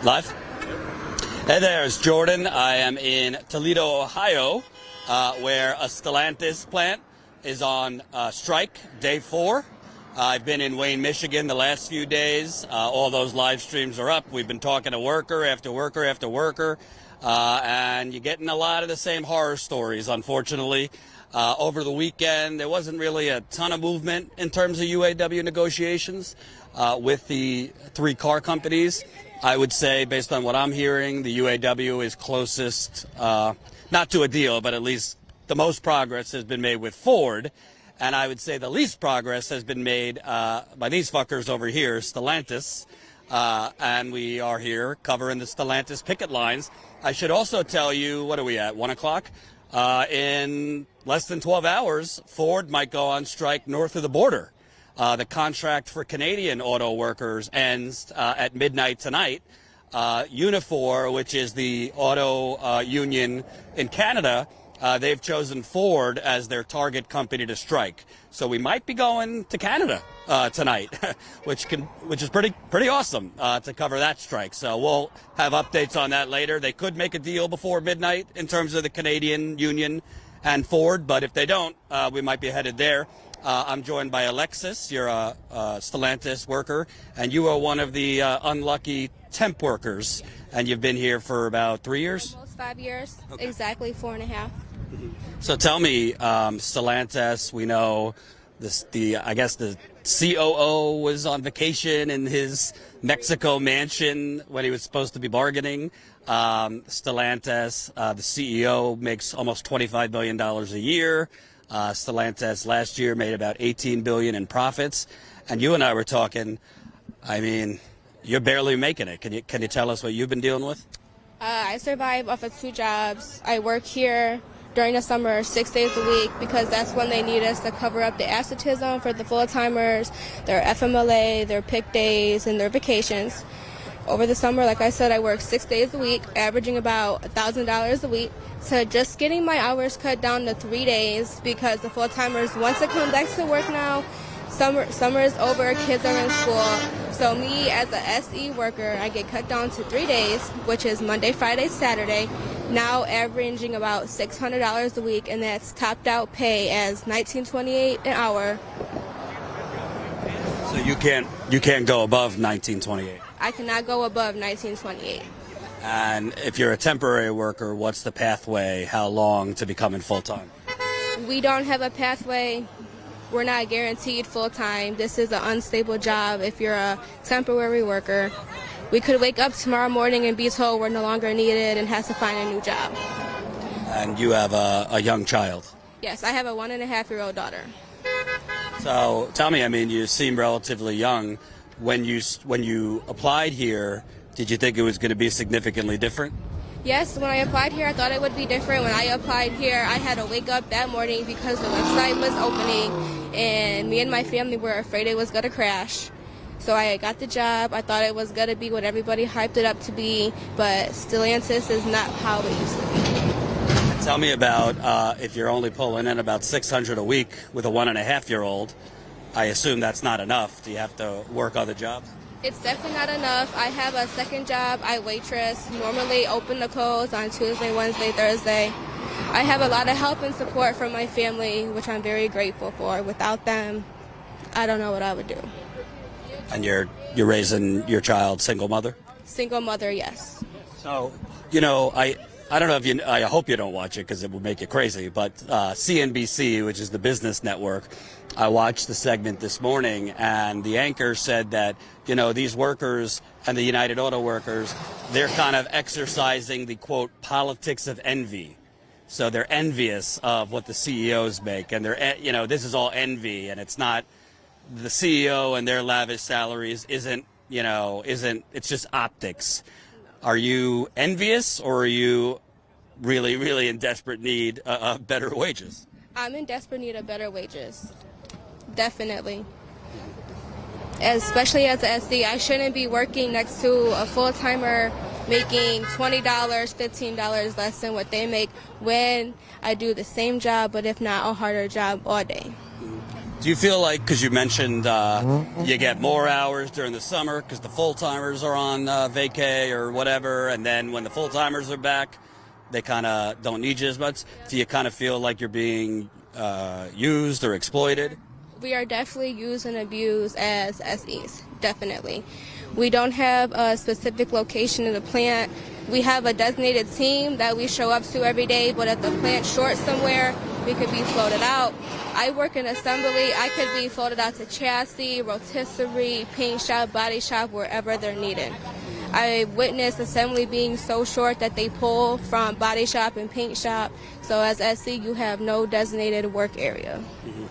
Live? Hey there, it's Jordan. I am in Toledo, Ohio, where a Stellantis plant is on strike, day 4. I've been in Wayne, Michigan the last few days. All those live streams are up. We've been talking to worker after worker after worker, and you're getting a lot of the same horror stories, unfortunately. Over the weekend, there wasn't really a ton of movement in terms of UAW negotiations with the 3 car companies. I would say, based on what I'm hearing, the UAW is closest, not to a deal, but at least the most progress has been made with Ford. And I would say the least progress has been made by these fuckers over here, Stellantis. And we are here covering the Stellantis picket lines. I should also tell you, what are we at, 1 o'clock? In less than 12 hours, Ford might go on strike north of the border. The contract for Canadian auto workers ends at midnight tonight. Unifor, which is the auto union in Canada, they've chosen Ford as their target company to strike. So we might be going to Canada tonight, which is pretty awesome to cover that strike. So we'll have updates on that later. They could make a deal before midnight in terms of the Canadian union and Ford, but if they don't, we might be headed there. I'm joined by Alexis. You're a Stellantis worker, and you are one of the unlucky temp workers, and you've been here for about 3 years? Almost 5 years, okay. Exactly 4.5. So tell me, Stellantis, we know I guess the COO was on vacation in his Mexico mansion when he was supposed to be bargaining. Stellantis, the CEO makes almost $25 billion a year. Stellantis last year made about $18 billion in profits, and you and I were talking. I mean, you're barely making it. Can you tell us what you've been dealing with? I survive off of 2 jobs. I work here during the summer 6 days a week because that's when they need us to cover up the absenteeism for the full-timers, their FMLA, their PIC days, and their vacations. Over the summer, like I said, I work 6 days a week, averaging about $1,000 a week. So just getting my hours cut down to 3 days because the full-timers, once they come back to work now, summer is over, kids are in school. So me as a SE worker, I get cut down to 3 days, which is Monday, Friday, Saturday, now averaging about $600 a week, and that's topped out pay as $19.28 an hour. So you can't go above $19.28. I cannot go above $19.28. And if you're a temporary worker, what's the pathway? How long to becoming full-time? We don't have a pathway. We're not guaranteed full-time. This is an unstable job if you're a temporary worker. We could wake up tomorrow morning and be told we're no longer needed and have to find a new job. And you have a young child? Yes, I have a 1.5-year-old daughter. So tell me, I mean, you seem relatively young. When you applied here, did you think it was going to be significantly different? Yes, when I applied here, I thought it would be different. When I applied here, I had to wake up that morning because the website was opening, and me and my family were afraid it was going to crash. So I got the job. I thought it was going to be what everybody hyped it up to be, but Stellantis is not how it used to be. Tell me about if you're only pulling in about $600 a week with a 1.5-year-old. I assume that's not enough. Do you have to work other jobs? It's definitely not enough. I have a second job. I waitress, normally open to close on Tuesday, Wednesday, Thursday. I have a lot of help and support from my family, which I'm very grateful for. Without them, I don't know what I would do. And you're raising your child single mother? Single mother, yes. So, you know, I don't know if I hope you don't watch it because it will make you crazy, but CNBC, which is the business network, I watched the segment this morning, and the anchor said that, you know, these workers and the United Auto Workers, they're kind of exercising the, quote, politics of envy. So they're envious of what the CEOs make, and they're, you know, this is all envy, and it's not the CEO and their lavish salaries it's just optics. Are you envious, or are you really, really in desperate need of better wages? I'm in desperate need of better wages. Definitely. Especially as a SC, I shouldn't be working next to a full-timer making $20, $15 less than what they make when I do the same job, but if not a harder job all day. Do you feel like, because you mentioned you get more hours during the summer because the full-timers are on vacay or whatever, and then when the full-timers are back, they kind of don't need you as much? Do you kind of feel like you're being used or exploited? We are definitely used and abused as SEs, definitely. We don't have a specific location in the plant. We have a designated team that we show up to every day, but if the plant's short somewhere, we could be floated out. I work in assembly. I could be floated out to chassis, rotisserie, paint shop, body shop, wherever they're needed. I witnessed assembly being so short that they pull from body shop and paint shop. So as SE, you have no designated work area. Mm-hmm.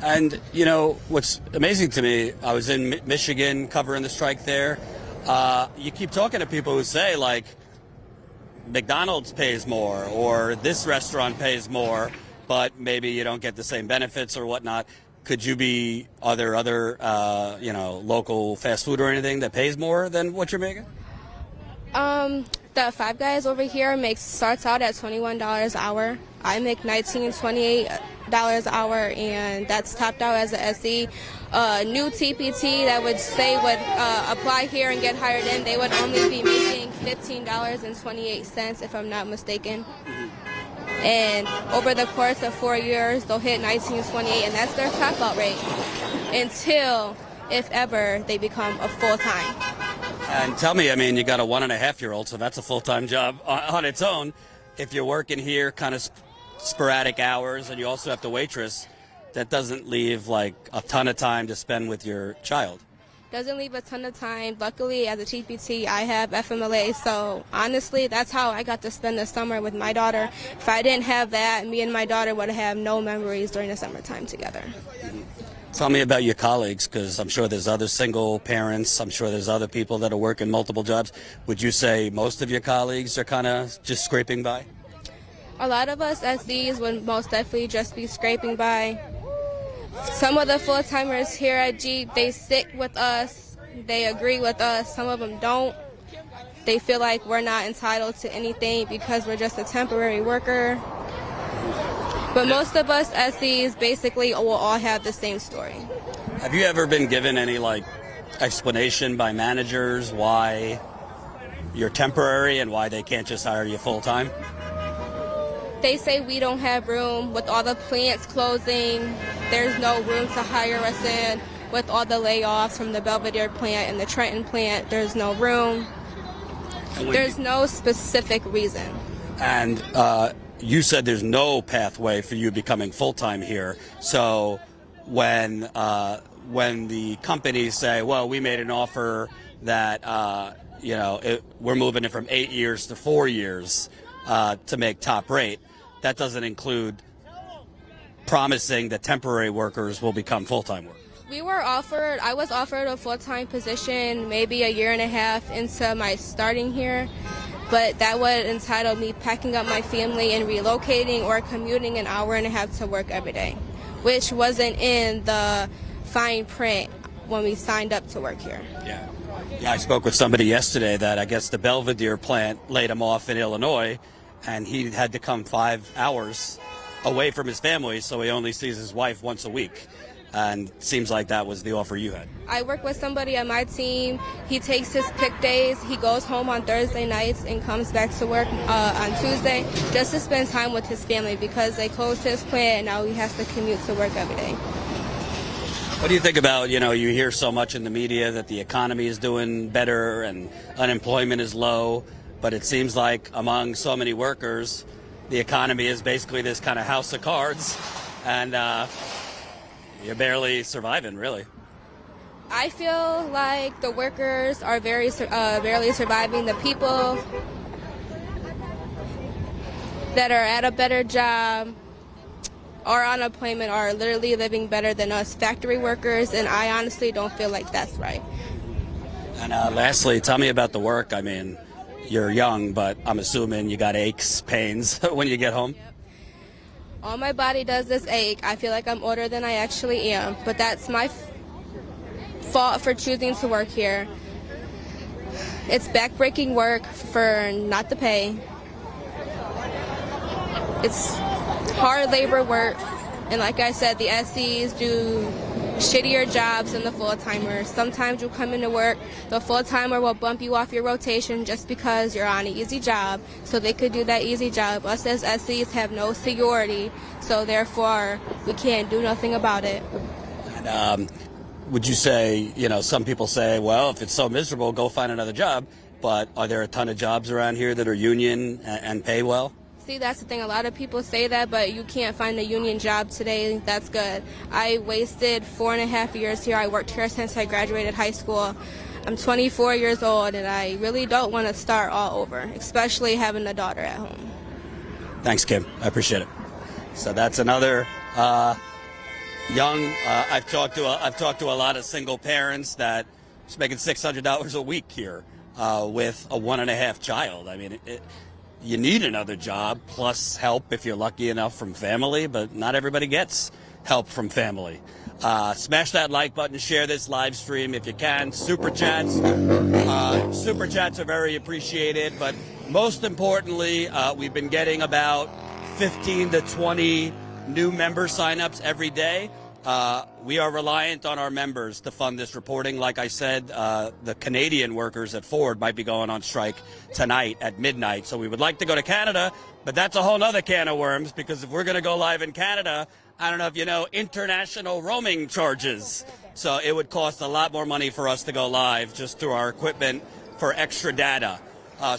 And, you know, what's amazing to me, I was in Michigan covering the strike there. You keep talking to people who say, like, McDonald's pays more or this restaurant pays more, but maybe you don't get the same benefits or whatnot. Are there other, local fast food or anything that pays more than what you're making? The Five Guys over here starts out at $21 an hour. I make $19, $28 an hour, and that's topped out as a SE. New TPT that would apply here and get hired in, they would only be making $15.28 if I'm not mistaken. And over the course of 4 years, they'll hit $19.28, and that's their top out rate until, if ever, they become a full-time. And tell me, I mean, you got a 1.5-year-old, so that's a full-time job on its own. If you're working here kind of sporadic hours and you also have to waitress, that doesn't leave like a ton of time to spend with your child. Doesn't leave a ton of time. Luckily, as a TPT, I have FMLA, so honestly, that's how I got to spend the summer with my daughter. If I didn't have that, me and my daughter would have no memories during the summertime together. Mm-hmm. Tell me about your colleagues, because I'm sure there's other single parents. I'm sure there's other people that are working multiple jobs. Would you say most of your colleagues are kind of just scraping by? A lot of us SDs would most definitely just be scraping by. Some of the full-timers here at Jeep, they stick with us. They agree with us. Some of them don't. They feel like we're not entitled to anything because we're just a temporary worker. But most of us SEs basically will all have the same story. Have you ever been given any explanation by managers why you're temporary and why they can't just hire you full time? They say we don't have room. With all the plants closing, there's no room to hire us in. With all the layoffs from the Belvedere plant and the Trenton plant, there's no room. There's no specific reason. And you said there's no pathway for you becoming full-time here. So when the companies say, well, we made an offer that, we're moving it from 8 years to 4 years to make top rate, that doesn't include promising that temporary workers will become full-time workers. I was offered a full-time position maybe a year and a half into my starting here. But that would entitle me packing up my family and relocating or commuting an hour and a half to work every day, which wasn't in the fine print when we signed up to work here. Yeah, I spoke with somebody yesterday that I guess the Belvedere plant laid him off in Illinois, and he had to come 5 hours away from his family, so he only sees his wife once a week. And it seems like that was the offer you had. I work with somebody on my team. He takes his pick days. He goes home on Thursday nights and comes back to work on Tuesday just to spend time with his family because they closed his plant and now he has to commute to work every day. What do you think about, you hear so much in the media that the economy is doing better and unemployment is low, but it seems like among so many workers, the economy is basically this kind of house of cards, and you're barely surviving, really. I feel like the workers are barely surviving. The people that are at a better job or unemployment are literally living better than us factory workers, and I honestly don't feel like that's right. And lastly, tell me about the work. I mean, you're young, but I'm assuming you got aches, pains when you get home. All my body does is ache. I feel like I'm older than I actually am, but that's my fault for choosing to work here. It's backbreaking work for not the pay. It's hard labor work. And like I said, the SEs do shittier jobs than the full-timers. Sometimes you come into work, the full-timer will bump you off your rotation just because you're on an easy job, so they could do that easy job. Us as SEs have no seniority, so therefore we can't do nothing about it. And would you say, some people say, well, if it's so miserable, go find another job, but are there a ton of jobs around here that are union and pay well? See, that's the thing. A lot of people say that, but you can't find a union job today that's good. I wasted 4.5 years here. I worked here since I graduated high school. I'm 24 years old, and I really don't want to start all over, especially having a daughter at home. Thanks, Kim. I appreciate it. So that's another young. I've talked to a lot of single parents that are making $600 a week here with a 1.5 child. I mean, you need another job plus help if you're lucky enough from family, but not everybody gets help from family. Smash that like button, share this live stream if you can. Super chats are very appreciated, but most importantly, we've been getting about 15 to 20 new member signups every day. We are reliant on our members to fund this reporting. Like I said, the Canadian workers at Ford might be going on strike tonight at midnight. So we would like to go to Canada, but that's a whole other can of worms, because if we're going to go live in Canada, I don't know if you know, international roaming charges. So it would cost a lot more money for us to go live just through our equipment for extra data.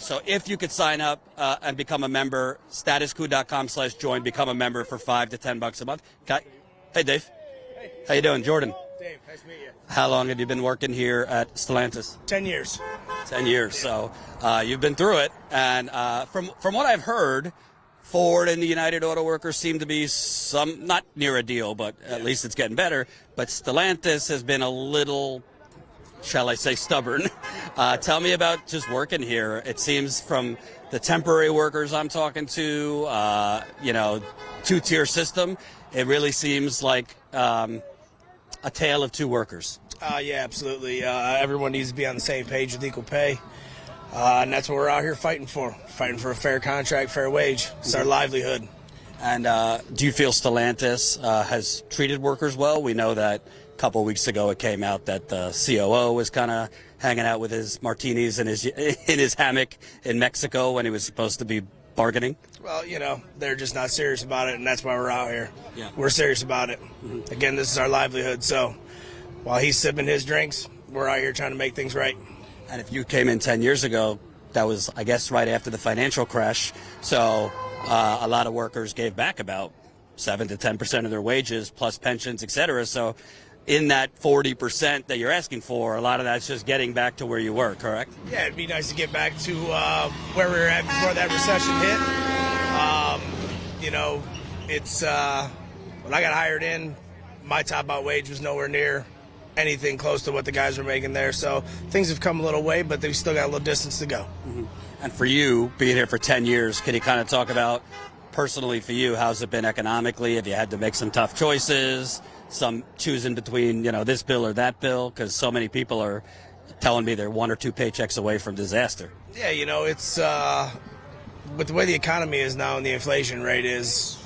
So if you could sign up and become a member, statuscoup.com/join, become a member for $5 to $10 a month. Okay. Hey, Dave. How you doing, Jordan? Dave, nice to meet you. How long have you been working here at Stellantis? 10 years. 10 years. So you've been through it. And from what I've heard, Ford and the United Auto Workers seem to be not near a deal, but at least it's getting better. But Stellantis has been a little, shall I say, stubborn. Tell me about just working here. It seems from the temporary workers I'm talking to, two-tier system, it really seems like a tale of two workers. Yeah, absolutely. Everyone needs to be on the same page with equal pay. And that's what we're out here fighting for a fair contract, fair wage. It's our livelihood. And do you feel Stellantis has treated workers well? We know that a couple of weeks ago it came out that the COO was kind of hanging out with his martinis in his hammock in Mexico when he was supposed to be bargaining. Well, they're just not serious about it, and that's why we're out here. Yeah. We're serious about it. Mm-hmm. Again, this is our livelihood, so while he's sipping his drinks, we're out here trying to make things right. And if you came in 10 years ago, that was, I guess, right after the financial crash, so a lot of workers gave back about 7 to 10% of their wages, plus pensions, et cetera. So in that 40% that you're asking for, a lot of that's just getting back to where you were, correct? Yeah, it'd be nice to get back to where we were at before that recession hit. It's when I got hired in, my top out wage was nowhere near anything close to what the guys were making there. So things have come a little way, but they've still got a little distance to go. Mm-hmm. And for you, being here for 10 years, can you kind of talk about personally for you, how's it been economically? Have you had to make some tough choices? Some choosing between, this bill or that bill, because so many people are telling me they're 1 or 2 paychecks away from disaster. Yeah, it's with the way the economy is now and the inflation rate is,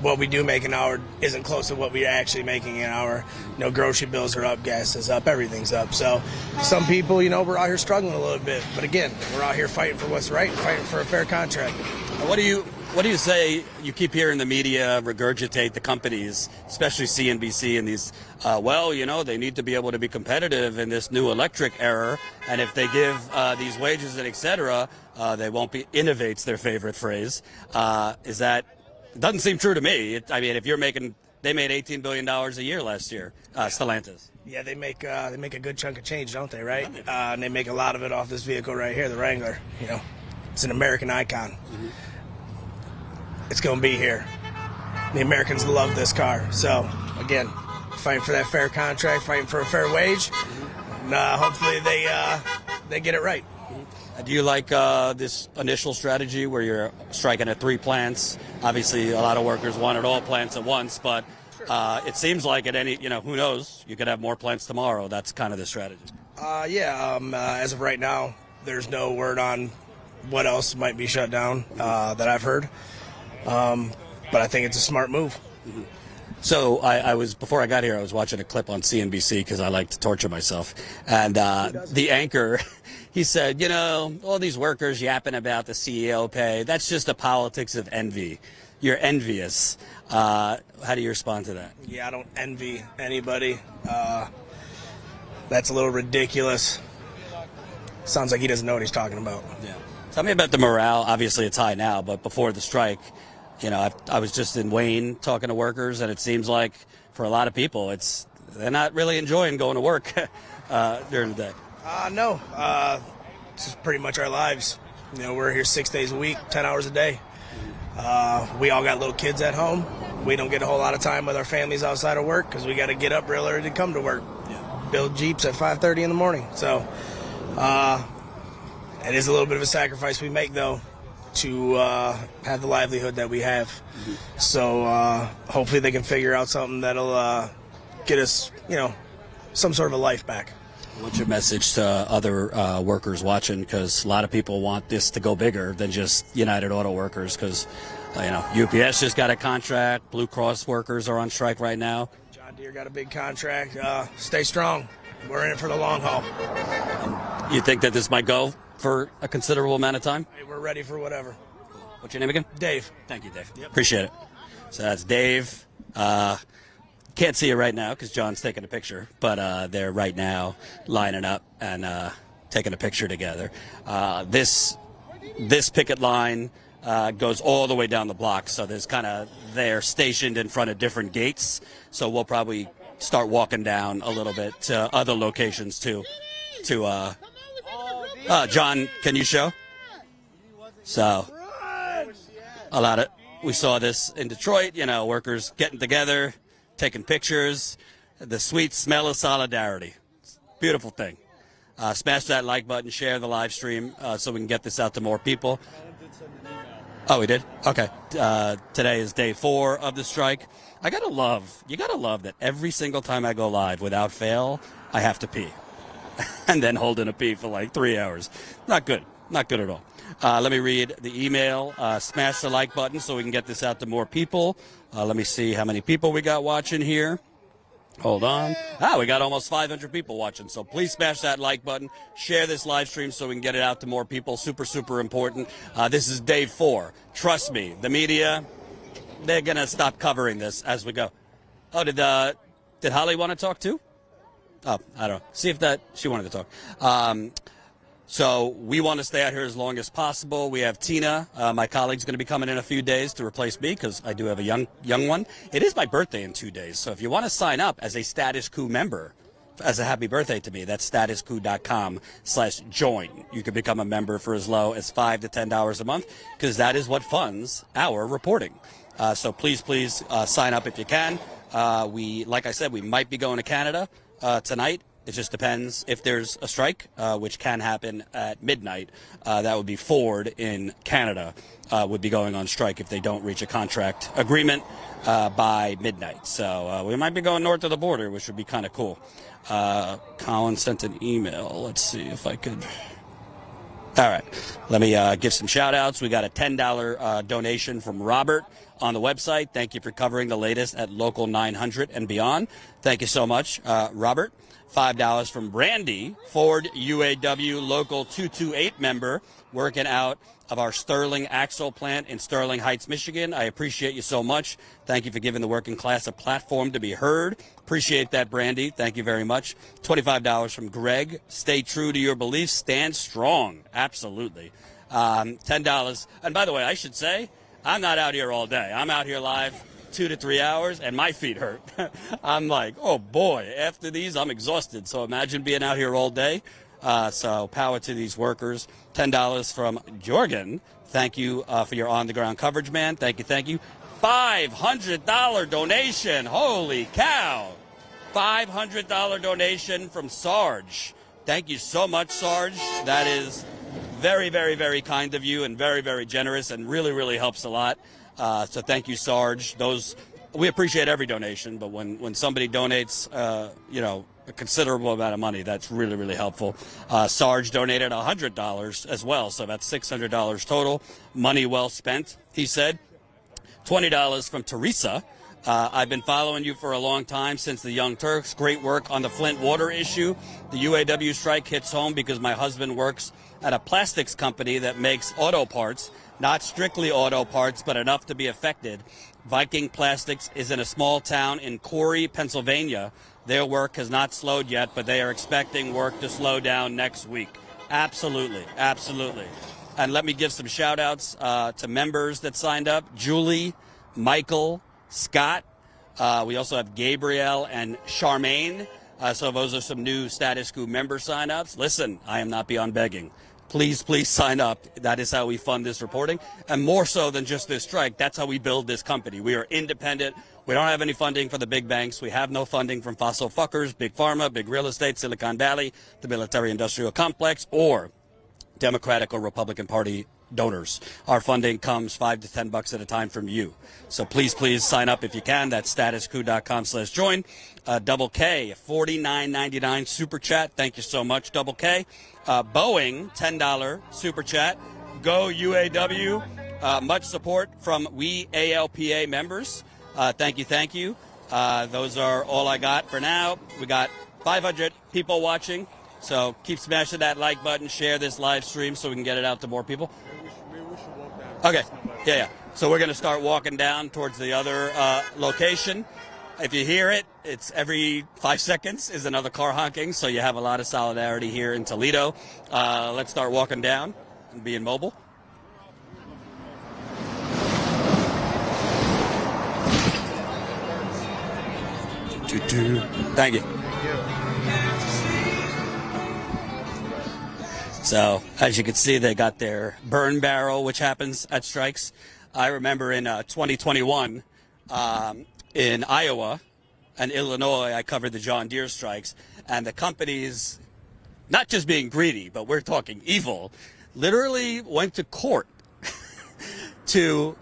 what we do make an hour isn't close to what we're actually making an hour. Grocery bills are up, gas is up, everything's up. So some people, we're out here struggling a little bit. But again, we're out here fighting for what's right and fighting for a fair contract. What do you say? You keep hearing the media regurgitate the companies, especially CNBC, and these, they need to be able to be competitive in this new electric era. And if they give these wages and et cetera, they won't be, innovate's their favorite phrase. Doesn't seem true to me. If you're they made $18 billion a year last year, Stellantis. Yeah, they make a good chunk of change, don't they, right? And they make a lot of it off this vehicle right here, the Wrangler. It's an American icon. Mm-hmm. It's going to be here. The Americans love this car. So, again, fighting for that fair contract, fighting for a fair wage. And hopefully they get it right. Do you like this initial strategy where you're striking at 3 plants? Obviously, a lot of workers wanted all plants at once, but it seems like at any, who knows? You could have more plants tomorrow. That's kind of the strategy. As of right now, there's no word on what else might be shut down that I've heard. But I think it's a smart move. Mm-hmm. So I was, before I got here, I was watching a clip on CNBC because I like to torture myself. And the anchor, he said, you know, all these workers yapping about the CEO pay, that's just a politics of envy. You're envious. How do you respond to that? Yeah, I don't envy anybody. That's a little ridiculous. Sounds like he doesn't know what he's talking about. Yeah. Tell me about the morale. Obviously, it's high now, but before the strike, you know, I was just in Wayne talking to workers, and it seems like for a lot of people, they're not really enjoying going to work during the day. No. This is pretty much our lives. You know, we're here 6 days a week, 10 hours a day. We all got little kids at home. We don't get a whole lot of time with our families outside of work because we got to get up real early to come to work. Yeah. Build Jeeps at 5:30 in the morning. So it is a little bit of a sacrifice we make, though, to have the livelihood that we have. Mm-hmm. So hopefully they can figure out something that'll get us, you know, some sort of a life back. What's your message to other workers watching? Because a lot of people want this to go bigger than just United Auto Workers. Because, you know, UPS just got a contract. Blue Cross workers are on strike right now. John Deere got a big contract. Stay strong. We're in it for the long haul. You think that this might go for a considerable amount of time? Hey, we're ready for whatever. What's your name again? Dave. Thank you, Dave. Yep. Appreciate it. So that's Dave. Can't see it right now because John's taking a picture, but they're right now lining up and taking a picture together. This picket line goes all the way down the block, so they're stationed in front of different gates. So we'll probably start walking down a little bit to other locations too. John, can you show? So we saw this in Detroit. You know, workers getting together, taking pictures, the sweet smell of solidarity. Beautiful thing. Smash that like button, share the live stream so we can get this out to more people. Oh, we did? Okay. Today is day 4 of the strike. You gotta love that every single time I go live, without fail, I have to pee. And then hold in a pee for like 3 hours. Not good. Not good at all. Let me read the email. Smash the like button so we can get this out to more people. Let me see how many people we got watching here. Hold on. We got almost 500 people watching. So please smash that like button. Share this live stream so we can get it out to more people. Super, super important. This is day 4. Trust me, the media, they're going to stop covering this as we go. Oh, did Holly want to talk too? Oh, I don't know. See if she wanted to talk. So we want to stay out here as long as possible. We have Tina, my colleague's going to be coming in a few days to replace me because I do have a young one. It is my birthday in 2 days. So if you want to sign up as a Status Coup member, as a happy birthday to me, that's statuscoup.com/join. You can become a member for as low as $5 to $10 a month because that is what funds our reporting. So please sign up if you can. Like I said, we might be going to Canada tonight. It just depends if there's a strike, which can happen at midnight. That would be Ford in Canada would be going on strike if they don't reach a contract agreement by midnight. So we might be going north of the border, which would be kind of cool. Colin sent an email. Let's see if I could. All right. Let me give some shout-outs. We got a $10 donation from Robert on the website. Thank you for covering the latest at Local 900 and beyond. Thank you so much, Robert. $5 from Brandy, Ford UAW Local 228 member, working out of our Sterling Axle plant in Sterling Heights, Michigan. I appreciate you so much. Thank you for giving the working class a platform to be heard. Appreciate that, Brandy. Thank you very much. $25 from Greg. Stay true to your beliefs. Stand strong. Absolutely. $10. And by the way, I should say, I'm not out here all day. I'm out here live 2 to 3 hours, and my feet hurt. I'm like, oh boy, after these, I'm exhausted. So imagine being out here all day. So power to these workers. $10 from Jordan. Thank you for your on-the-ground coverage, man. Thank you. $500 donation. Holy cow. $500 donation from Sarge. Thank you so much, Sarge. That is very, very, very kind of you and very, very generous and really, really helps a lot. So thank you, Sarge. We appreciate every donation, but when somebody donates, a considerable amount of money, that's really, really helpful. Sarge donated $100 as well, so that's $600 total. Money well spent, he said. $20 from Teresa. I've been following you for a long time, since the Young Turks. Great work on the Flint water issue. The UAW strike hits home because my husband works at a plastics company that makes auto parts, not strictly auto parts, but enough to be affected. Viking Plastics is in a small town in Corey, Pennsylvania. Their work has not slowed yet, but they are expecting work to slow down next week. Absolutely, absolutely. And let me give some shout outs to members that signed up: Julie, Michael, Scott. We also have Gabrielle and Charmaine. So those are some new Status Coup member sign-ups. Listen, I am not beyond begging. Please, please sign up. That is how we fund this reporting. And more so than just this strike, that's how we build this company. We are independent. We don't have any funding for the big banks. We have no funding from fossil fuckers, big pharma, big real estate, Silicon Valley, the military-industrial complex, or Democratic or Republican Party donors. Our funding comes $5 to $10 at a time from you. So please, please sign up if you can. That's statuscoup.com/join. Double K, $49.99 super chat. Thank you so much, Double K. Boeing, $10 super chat. Go UAW. Much support from we ALPA members. Thank you, thank you. Those are all I got for now. We got 500 people watching. So keep smashing that like button, share this live stream so we can get it out to more people. Okay, yeah. So we're going to start walking down towards the other location. If you hear it, it's every 5 seconds is another car honking, so you have a lot of solidarity here in Toledo. Let's start walking down and being mobile. Thank you. So, as you can see, they got their burn barrel, which happens at strikes. I remember in 2021 in Iowa and Illinois, I covered the John Deere strikes, and the companies, not just being greedy, but we're talking evil, literally went to court to,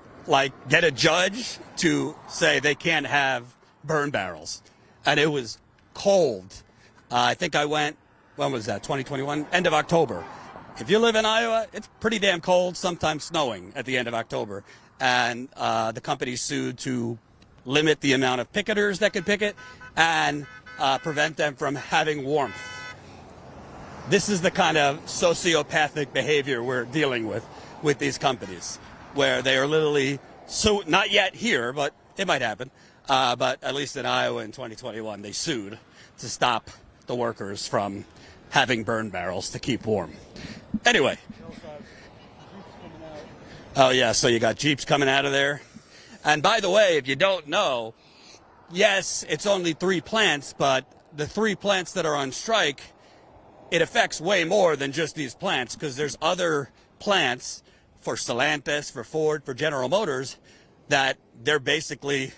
get a judge to say they can't have burn barrels. And it was cold. I think I went, when was that, 2021? End of October. If you live in Iowa, it's pretty damn cold, sometimes snowing at the end of October. And the company sued to limit the amount of picketers that could picket and prevent them from having warmth. This is the kind of sociopathic behavior we're dealing with these companies, where they are literally, so not yet here, but it might happen, but at least in Iowa in 2021, they sued to stop the workers from having burn barrels to keep warm. Anyway. Oh, yeah, so you got Jeeps coming out of there. And by the way, if you don't know, yes, it's only 3 plants, but the 3 plants that are on strike, it affects way more than just these plants, because there's other plants for Stellantis, for Ford, for General Motors, that they're basically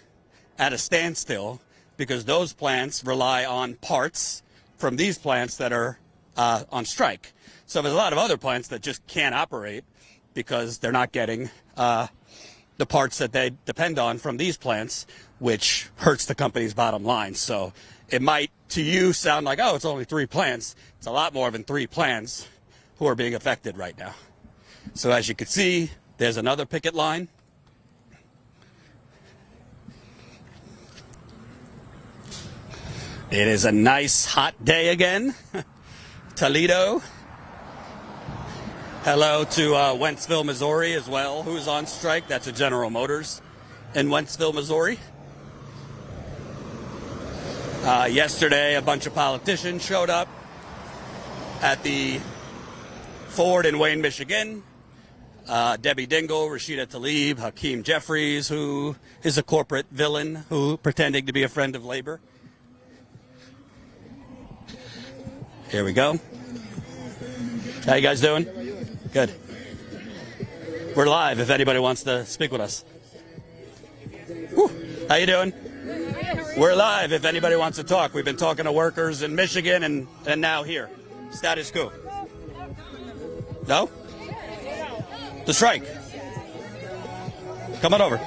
at a standstill because those plants rely on parts from these plants that are on strike. So there's a lot of other plants that just can't operate because they're not getting the parts that they depend on from these plants, which hurts the company's bottom line. So it might, to you, sound like, oh, it's only 3 plants. It's a lot more than 3 plants who are being affected right now. So as you can see, there's another picket line. It is a nice hot day again. Toledo. Hello to Wentzville, Missouri as well, who's on strike. That's a General Motors in Wentzville, Missouri. Yesterday, a bunch of politicians showed up at the Ford in Wayne, Michigan. Debbie Dingell, Rashida Tlaib, Hakeem Jeffries, who is a corporate villain who pretending to be a friend of labor. Here we go. How you guys doing? Good. We're live if anybody wants to speak with us. Whew. How you doing? We're live if anybody wants to talk. We've been talking to workers in Michigan and now here. Status Coup. No? The strike. Come on over.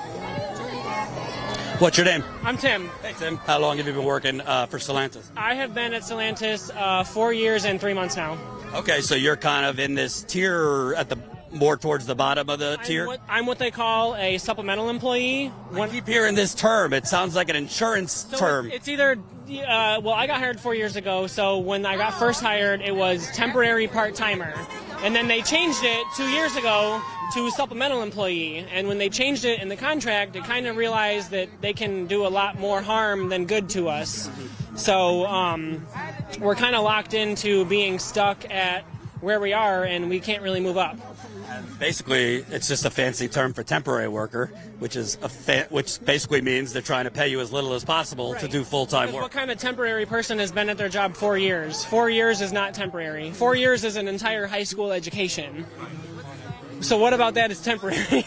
What's your name? I'm Tim. Hey, Tim. How long have you been working for Stellantis? I have been at Stellantis 4 years and 3 months now. Okay, so you're kind of in this tier at the more towards the bottom of the tier? I'm what they call a supplemental employee. I keep hearing this term. It sounds like an insurance term. It's either, well, I got hired 4 years ago, so when I got first hired, it was temporary part-timer. And then they changed it 2 years ago to supplemental employee. And when they changed it in the contract, it kind of realized that they can do a lot more harm than good to us. So we're kind of locked into being stuck at where we are, and we can't really move up. Basically, it's just a fancy term for temporary worker, which basically means they're trying to pay you as little as possible to do full-time work. What kind of temporary person has been at their job 4 years? 4 years is not temporary. 4 years is an entire high school education. So what about that is temporary?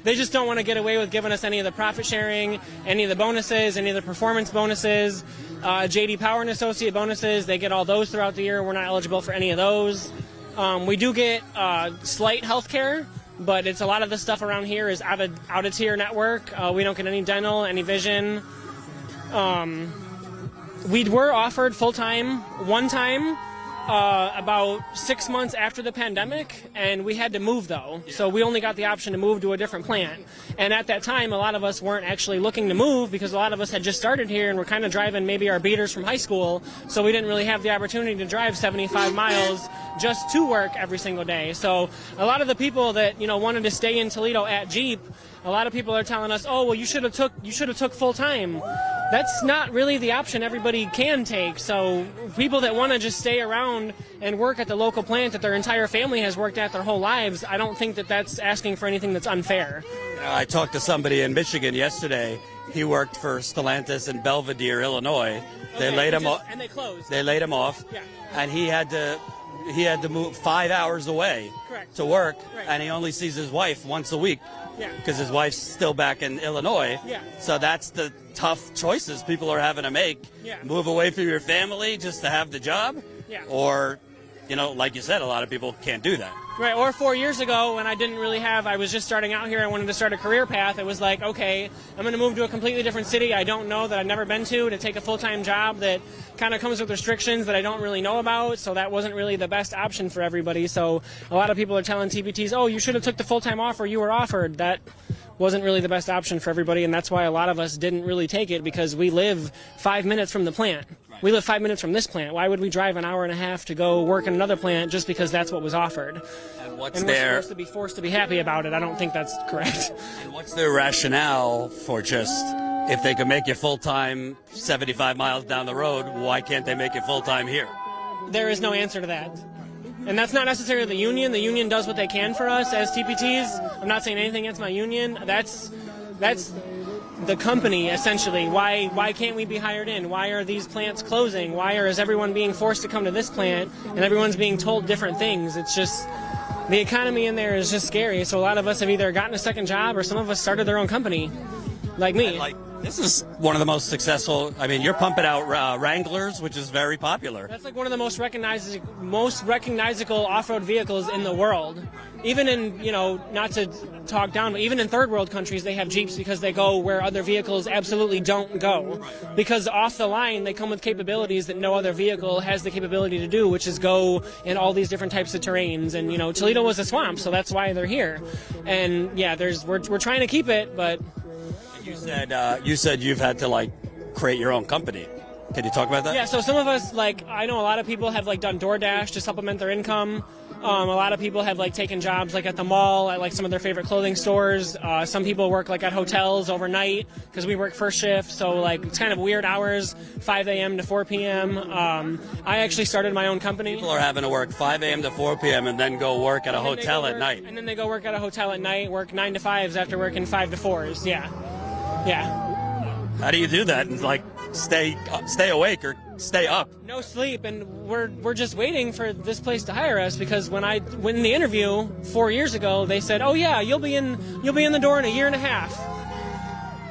They just don't want to get away with giving us any of the profit sharing, any of the bonuses, any of the performance bonuses, JD Power and Associate bonuses. They get all those throughout the year. We're not eligible for any of those. We do get slight health care, but it's a lot of the stuff around here is out of tier network. We don't get any dental, any vision. We were offered full-time one time about 6 months after the pandemic, and we had to move, though. So we only got the option to move to a different plant. And at that time, a lot of us weren't actually looking to move because a lot of us had just started here and were kind of driving maybe our beaters from high school, so we didn't really have the opportunity to drive 75 miles just to work every single day. So a lot of the people that, wanted to stay in Toledo at Jeep, a lot of people are telling us, oh, well, you should have took full time. That's not really the option everybody can take. So people that want to just stay around and work at the local plant that their entire family has worked at their whole lives, I don't think that that's asking for anything that's unfair. I talked to somebody in Michigan yesterday. He worked for Stellantis in Belvidere, Illinois. They laid him off. And they closed. They laid him off. Yeah. And he had to move 5 hours away to work, and he only sees his wife once a week. Yeah. Because his wife's still back in Illinois. Yeah. So that's the tough choices people are having to make. Yeah. Move away from your family just to have the job. Yeah. Or, like you said, a lot of people can't do that. Right, or 4 years ago when I was just starting out here, I wanted to start a career path. It was like, okay, I'm going to move to a completely different city I don't know, that I've never been to take a full-time job that kind of comes with restrictions that I don't really know about. So that wasn't really the best option for everybody. So a lot of people are telling TPTs, oh, you should have took the full-time offer you were offered. That wasn't really the best option for everybody, and that's why a lot of us didn't really take it, because we live 5 minutes from the plant. We live 5 minutes from this plant. Why would we drive an hour and a half to go work in another plant just because that's what was offered? And we're supposed to be forced to be happy about it. I don't think that's correct. And what's their rationale for just, if they can make you full-time 75 miles down the road, why can't they make you full-time here? There is no answer to that. And that's not necessarily the union. The union does what they can for us as TPTs. I'm not saying anything against my union. That's the company, essentially. Why can't we be hired in? Why are these plants closing? Why is everyone being forced to come to this plant and everyone's being told different things? It's just, the economy in there is just scary. So a lot of us have either gotten a second job or some of us started their own company, like me. This is one of the most successful. I mean, you're pumping out Wranglers, which is very popular. That's like one of the most recognizable off-road vehicles in the world. Even in, not to talk down, but even in third world countries, they have Jeeps because they go where other vehicles absolutely don't go. Because off the line, they come with capabilities that no other vehicle has the capability to do, which is go in all these different types of terrains. And, Toledo was a swamp, so that's why they're here. And, yeah, we're trying to keep it, but... You said you've had to create your own company. Can you talk about that? Yeah, so some of us, I know a lot of people have done DoorDash to supplement their income. A lot of people have taken jobs at the mall, at some of their favorite clothing stores. Some people work at hotels overnight because we work first shift, so it's kind of weird hours, 5 a.m. to 4 p.m. I actually started my own company. People are having to work 5 a.m. to 4 p.m. and then go work at a hotel at night. And then they go work at a hotel at night, work 9 to 5s after working 5 to 4s. Yeah. How do you do that and stay awake or stay up? No sleep, and we're just waiting for this place to hire us, because when I went in the interview 4 years ago, they said, "Oh yeah, you'll be in the door in a year and a half."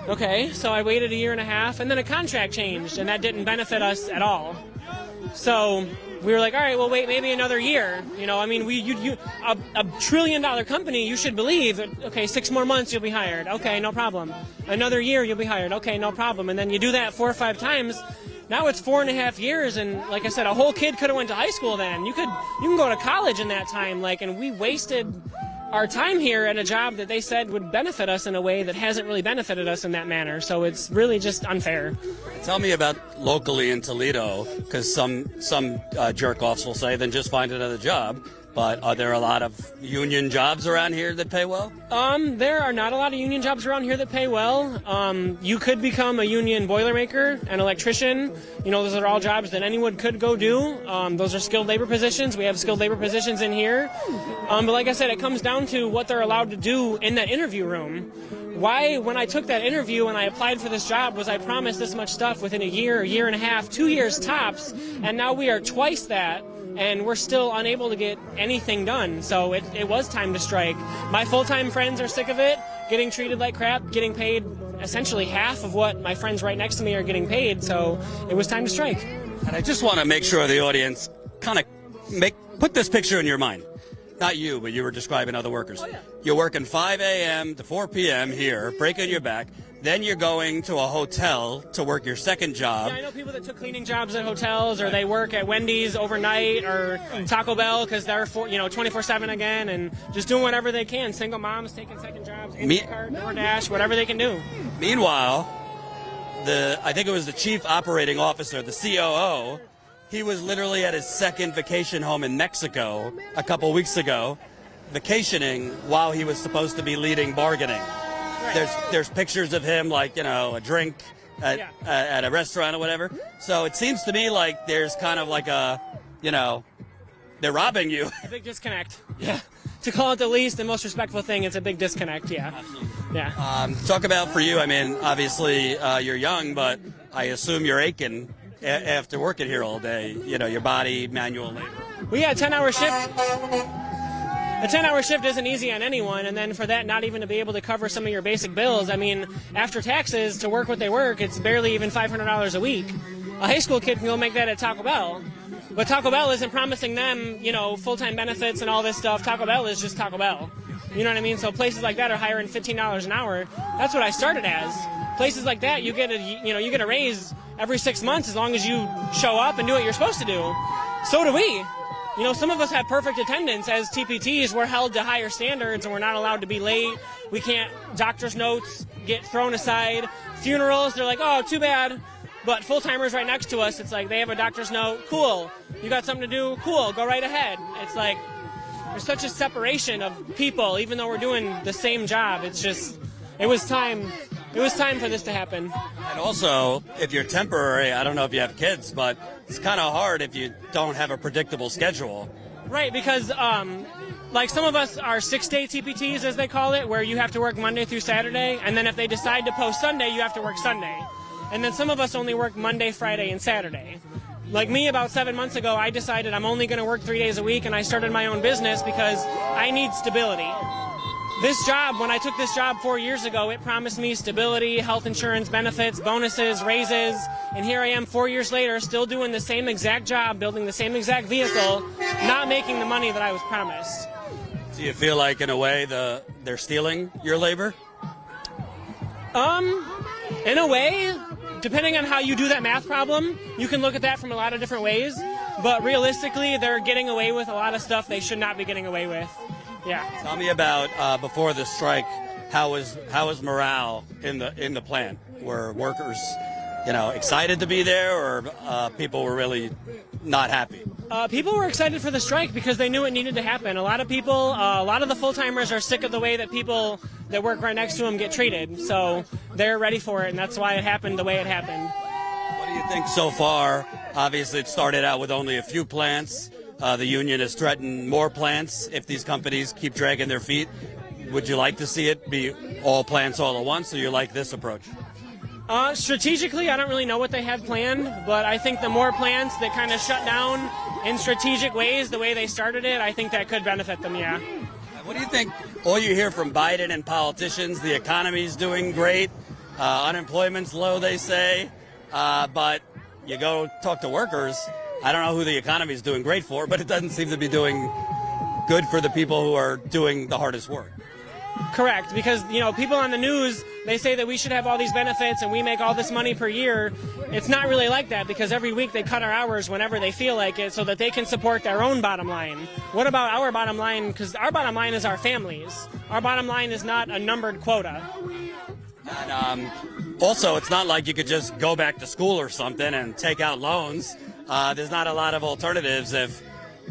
Okay, so I waited a year and a half, and then a contract changed, and that didn't benefit us at all. So we were like, all right, well, wait, maybe another year. A $1 trillion company, you should believe that, okay, 6 more months, you'll be hired. Okay, no problem. Another year, you'll be hired. Okay, no problem. And then you do that 4 or 5 times. Now it's 4.5 years, and like I said, a whole kid could have went to high school then. You can go to college in that time, and we wasted our time here at a job that they said would benefit us in a way that hasn't really benefited us in that manner. So it's really just unfair. Tell me about locally in Toledo, because some jerk-offs will say, then just find another job. But are there a lot of union jobs around here that pay well? There are not a lot of union jobs around here that pay well. You could become a union boilermaker, an electrician. You know, those are all jobs that anyone could go do. Those are skilled labor positions. We have skilled labor positions in here. But like I said, it comes down to what they're allowed to do in that interview room. Why, when I took that interview and I applied for this job, was I promised this much stuff within a year and a half, 2 years tops, and now we are twice that. And we're still unable to get anything done. So it was time to strike. My full-time friends are sick of it, getting treated like crap, getting paid essentially half of what my friends right next to me are getting paid. So it was time to strike. And I just want to make sure the audience kind of put this picture in your mind. Not you, but you were describing other workers. Oh, yeah. You're working 5 a.m. to 4 p.m. here, breaking your back. Then you're going to a hotel to work your second job. Yeah, I know people that took cleaning jobs at hotels, or they work at Wendy's overnight, or Taco Bell because they're 24/7 again, and just doing whatever they can. Single moms taking second jobs, Instacart, DoorDash, whatever they can do. Meanwhile, I think it was the chief operating officer, the COO. He was literally at his second vacation home in Mexico a couple weeks ago, vacationing while he was supposed to be leading bargaining. There's pictures of him, like, a drink at a restaurant or whatever. So it seems to me like there's kind of like they're robbing you. A big disconnect. Yeah. To call it the least and most respectful thing, it's a big disconnect, yeah. Absolutely. Yeah. Talk about for you, I mean, obviously you're young, but I assume you're aching after working here all day. Your body, manual labor. We had a 10-hour shift. A 10-hour shift isn't easy on anyone, and then for that not even to be able to cover some of your basic bills. I mean, after taxes, to work what they work, it's barely even $500 a week. A high school kid can go make that at Taco Bell. But Taco Bell isn't promising them, full-time benefits and all this stuff. Taco Bell is just Taco Bell. You know what I mean? So places like that are hiring $15 an hour. That's what I started as. Places like that, you get a raise every 6 months as long as you show up and do what you're supposed to do. So do we. Some of us have perfect attendance as TPTs. We're held to higher standards, and we're not allowed to be late. We can't, doctor's notes get thrown aside. Funerals, they're like, oh, too bad. But full-timers right next to us, it's like they have a doctor's note. Cool. You got something to do? Cool. Go right ahead. It's like there's such a separation of people, even though we're doing the same job. It's just, it was time for this to happen. And also, if you're temporary, I don't know if you have kids, but it's kind of hard if you don't have a predictable schedule. Right, because some of us are 6-day TPTs, as they call it, where you have to work Monday through Saturday, and then if they decide to post Sunday, you have to work Sunday. And then some of us only work Monday, Friday, and Saturday. Like me, about 7 months ago, I decided I'm only going to work 3 days a week, and I started my own business because I need stability. This job, when I took this job 4 years ago, it promised me stability, health insurance, benefits, bonuses, raises, and here I am 4 years later still doing the same exact job, building the same exact vehicle, not making the money that I was promised. Do you feel like, in a way, they're stealing your labor? In a way, depending on how you do that math problem, you can look at that from a lot of different ways, but realistically, they're getting away with a lot of stuff they should not be getting away with. Yeah. Tell me about before the strike. How was morale in the plant? Were workers, excited to be there, or people were really not happy? People were excited for the strike because they knew it needed to happen. A lot of the full-timers are sick of the way that people that work right next to them get treated. So they're ready for it, and that's why it happened the way it happened. What do you think so far? Obviously, it started out with only a few plants. The union has threatened more plants if these companies keep dragging their feet. Would you like to see it be all plants all at once, or you like this approach? Strategically, I don't really know what they have planned, but I think the more plants that kind of shut down in strategic ways, the way they started it, I think that could benefit them, yeah. What do you think? All you hear from Biden and politicians, the economy's doing great, unemployment's low, they say, but you go talk to workers, I don't know who the economy is doing great for, but it doesn't seem to be doing good for the people who are doing the hardest work. Correct, because people on the news, they say that we should have all these benefits and we make all this money per year. It's not really like that, because every week they cut our hours whenever they feel like it so that they can support their own bottom line. What about our bottom line? Because our bottom line is our families. Our bottom line is not a numbered quota. And also, it's not like you could just go back to school or something and take out loans. There's not a lot of alternatives. If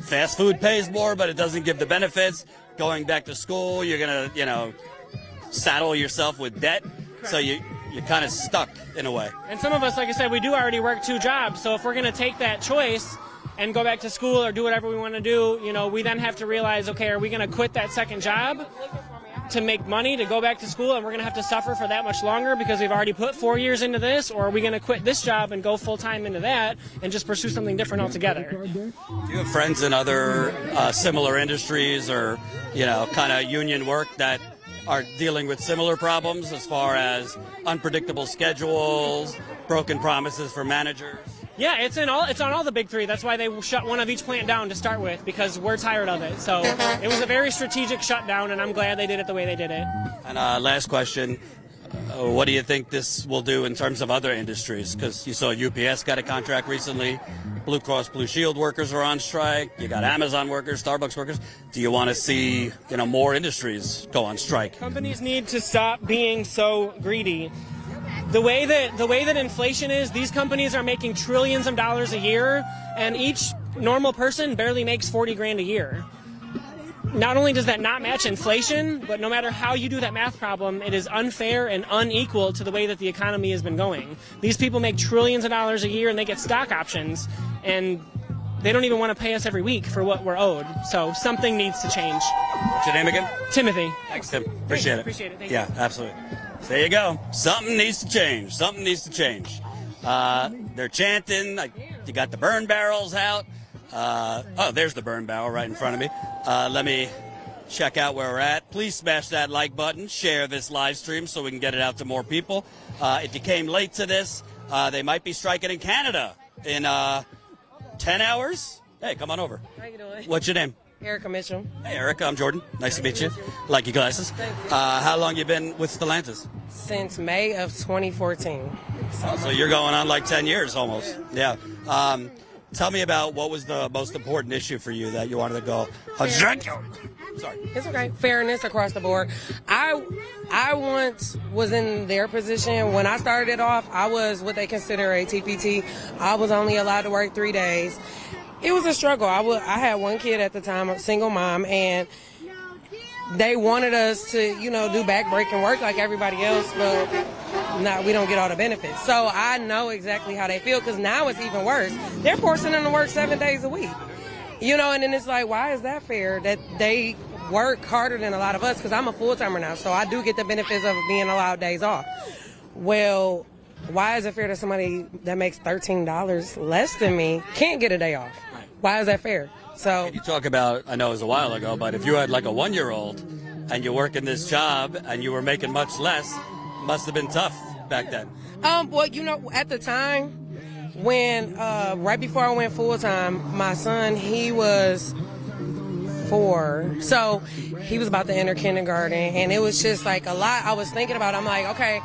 fast food pays more but it doesn't give the benefits, going back to school, you're going to, saddle yourself with debt. Correct. So you're kind of stuck in a way. And some of us, like I said, we do already work 2 jobs. So if we're going to take that choice and go back to school or do whatever we want to do, we then have to realize, okay, are we going to quit that second job to make money to go back to school, and we're going to have to suffer for that much longer because we've already put 4 years into this, or are we going to quit this job and go full-time into that and just pursue something different altogether? Do you have friends in other similar industries or, kind of union work that are dealing with similar problems as far as unpredictable schedules, broken promises for managers? Yeah, it's on all the big 3. That's why they shut one of each plant down to start with, because we're tired of it. So it was a very strategic shutdown, and I'm glad they did it the way they did it. And last question, what do you think this will do in terms of other industries? Because you saw UPS got a contract recently. Blue Cross Blue Shield workers are on strike. You got Amazon workers, Starbucks workers. Do you want to see more industries go on strike? Companies need to stop being so greedy. The way that inflation is, these companies are making trillions of dollars a year, and each normal person barely makes $40,000 a year. Not only does that not match inflation, but no matter how you do that math problem, it is unfair and unequal to the way that the economy has been going. These people make trillions of dollars a year, and they get stock options, and they don't even want to pay us every week for what we're owed. So something needs to change. What's your name again? Timothy. Thanks, Tim. Appreciate it. Appreciate it. Thank you. Absolutely. So there you go. Something needs to change. Something needs to change. They're chanting. You got the burn barrels out. There's the burn barrel right in front of me. Let me check out where we're at. Please smash that like button. Share this live stream so we can get it out to more people. If you came late to this, they might be striking in Canada in 10 hours. Hey, come on over. How you doing? What's your name? Erica Mitchell. Hey, Erica. I'm Jordan. Nice to meet you. Like your glasses. Thank you. How long you been with Stellantis? Since May of 2014. So you're going on like 10 years almost. Yeah. Tell me about what was the most important issue for you that you wanted to go. Sorry. It's okay. Fairness across the board. I once was in their position. When I started off, I was what they consider a TPT. I was only allowed to work 3 days. It was a struggle. I had one kid at the time, a single mom, and they wanted us to, do backbreaking work like everybody else, but we don't get all the benefits. So I know exactly how they feel, because now it's even worse. They're forcing them to work 7 days a week. And then it's like, why is that fair that they work harder than a lot of us? Because I'm a full-timer now, so I do get the benefits of being allowed days off. Well, why is it fair that somebody that makes $13 less than me can't get a day off? Why is that fair? So you talk about, I know it was a while ago, but if you had like a 1-year-old and you work in this job and you were making much less, must have been tough back then. Well, at the time when right before I went full time, my son, he was 4, so he was about to enter kindergarten, and it was just like a lot. I was thinking about. I'm like, okay,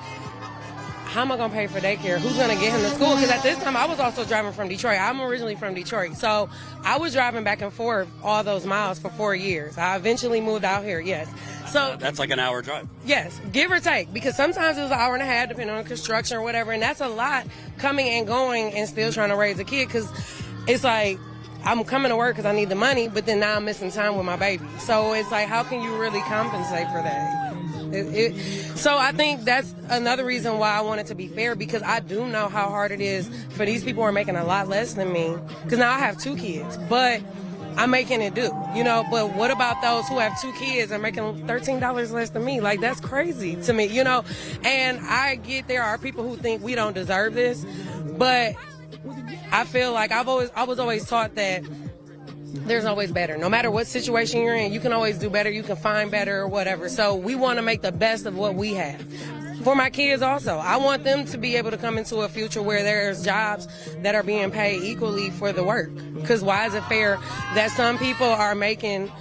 how am I going to pay for daycare? Who's going to get him to school? Because at this time, I was also driving from Detroit. I'm originally from Detroit. So I was driving back and forth all those miles for 4 years. I eventually moved out here, yes. So that's like an hour drive. Yes, give or take. Because sometimes it was an hour and a half, depending on construction or whatever. And that's a lot coming and going and still trying to raise a kid. Because it's like, I'm coming to work because I need the money, but then now I'm missing time with my baby. So it's like, how can you really compensate for that? So I think that's another reason why I want it to be fair, because I do know how hard it is for these people who are making a lot less than me. Because now I have 2 kids, but I'm making it do, But what about those who have 2 kids and making $13 less than me? Like, that's crazy to me, And I get there are people who think we don't deserve this, but I feel like I was always taught that there's always better. No matter what situation you're in, you can always do better. You can find better or whatever. So we want to make the best of what we have. For my kids also, I want them to be able to come into a future where there's jobs that are being paid equally for the work. Because why is it fair that some people are making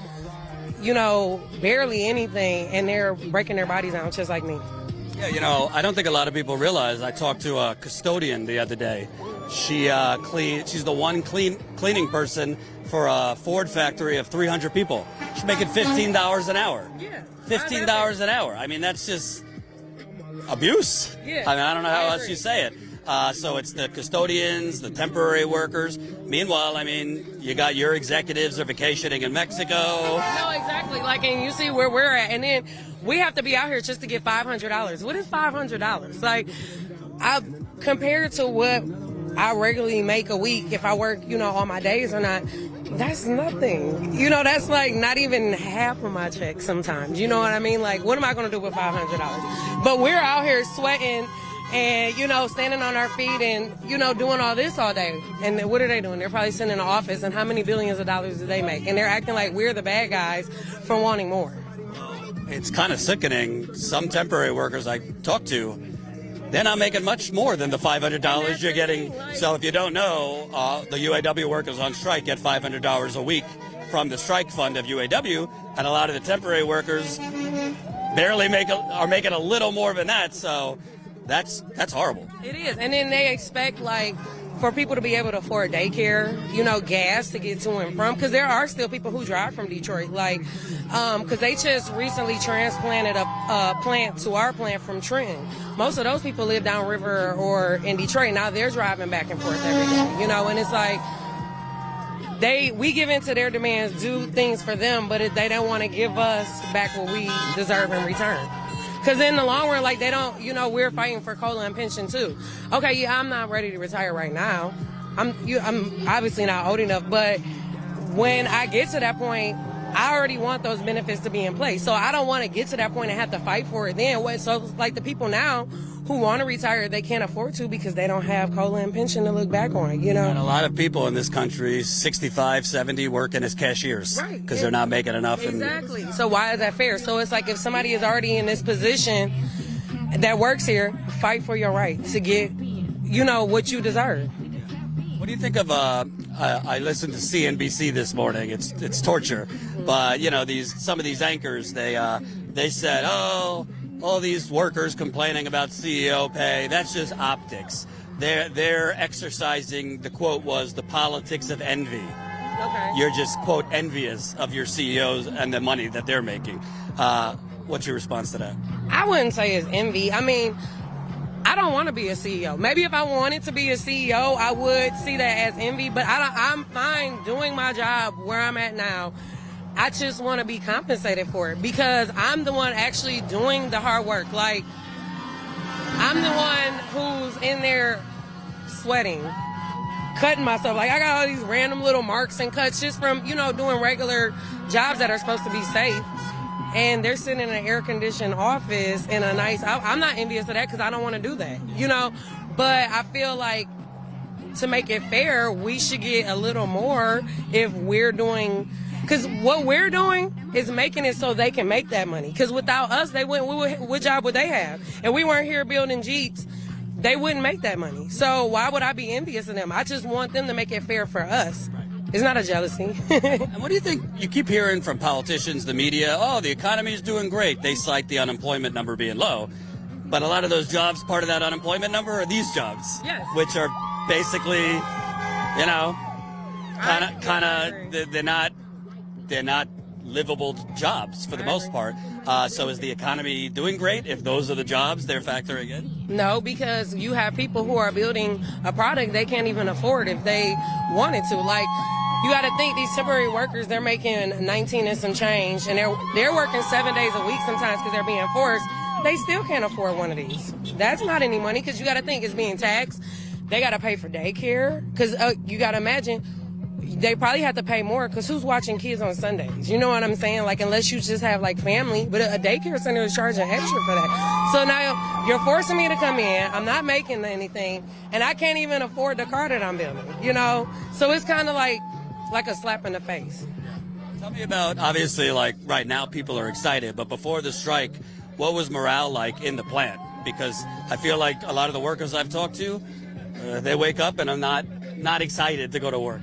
barely anything, and they're breaking their bodies down just like me. Yeah, I don't think a lot of people realize. I talked to a custodian the other day. She's the one cleaning person for a Ford factory of 300 people. She's making $15 an hour. Yeah. $15 an hour. I mean, that's just abuse. Yeah. I mean, I don't know how else agree. you say it. So it's the custodians, the temporary workers. Meanwhile, I mean, you got your executives are vacationing in Mexico. No, exactly. And you see where we're at, and then we have to be out here just to get $500. What is $500? Compared to what I regularly make a week if I work, all my days or not, that's nothing. That's not even half of my check sometimes. You know what I mean? What am I going to do with $500? But we're out here sweating and, standing on our feet and, doing all this all day. And what are they doing? They're probably sitting in the office, and how many billions of dollars do they make? And they're acting like we're the bad guys for wanting more. It's kind of sickening. Some temporary workers I talk to, they're not making much more than the $500 you're getting. So if you don't know, the UAW workers on strike get $500 a week from the strike fund of UAW, and a lot of the temporary workers barely are making a little more than that. So that's horrible. It is. And then they expect for people to be able to afford daycare, gas to get to and from, because there are still people who drive from Detroit, because they just recently transplanted a plant to our plant from Trenton. Most of those people live downriver or in Detroit. Now they're driving back and forth every day, and it's we give in to their demands, do things for them, but they don't want to give us back what we deserve in return. Because in the long run, they don't, we're fighting for COLA and pension too. Okay, yeah, I'm not ready to retire right now. I'm obviously not old enough, but when I get to that point, I already want those benefits to be in place. So I don't want to get to that point and have to fight for it then. So the people now who want to retire, they can't afford to because they don't have COLA and pension to look back on, And a lot of people in this country, 65, 70, working as cashiers. Right. Because they're not making enough. Exactly. So why is that fair? So it's if somebody is already in this position that works here, fight for your right to get, what you deserve. What do you think of, I listened to CNBC this morning. It's torture. But, some of these anchors, they said, all these workers complaining about CEO pay, that's just optics. They're exercising, the quote was, the politics of envy. Okay. You're just, quote, envious of your CEOs and the money that they're making. What's your response to that? I wouldn't say it's envy. I mean, I don't want to be a CEO. Maybe if I wanted to be a CEO, I would see that as envy, but I'm fine doing my job where I'm at now. I just want to be compensated for it because I'm the one actually doing the hard work. I'm the one who's in there sweating, cutting myself. I got all these random little marks and cuts just from, doing regular jobs that are supposed to be safe. And they're sitting in an air-conditioned office in a nice... I'm not envious of that because I don't want to do that, But I feel to make it fair, we should get a little more if we're doing... Because what we're doing is making it so they can make that money. Because without us, what job would they have? If we weren't here building Jeeps, they wouldn't make that money. So why would I be envious of them? I just want them to make it fair for us. It's not a jealousy. And what do you think? You keep hearing from politicians, the media, the economy is doing great. They cite the unemployment number being low. But a lot of those jobs, part of that unemployment number are these jobs. Yes. Which are basically, they're not livable jobs for the most part. So is the economy doing great if those are the jobs they're factoring in? No, because you have people who are building a product they can't even afford if they wanted to. You got to think these temporary workers, they're making 19 and some change, and they're working 7 days a week sometimes because they're being forced. They still can't afford one of these. That's not any money because you got to think it's being taxed. They got to pay for daycare because you got to imagine they probably have to pay more because who's watching kids on Sundays? You know what I'm saying? Unless you just have family, but a daycare center is charging extra for that. So now you're forcing me to come in. I'm not making anything, and I can't even afford the car that I'm building. So it's kind of like a slap in the face. Tell me about, obviously, right now people are excited, but before the strike, what was morale like in the plant? Because I feel like a lot of the workers I've talked to, they wake up and I'm not excited to go to work.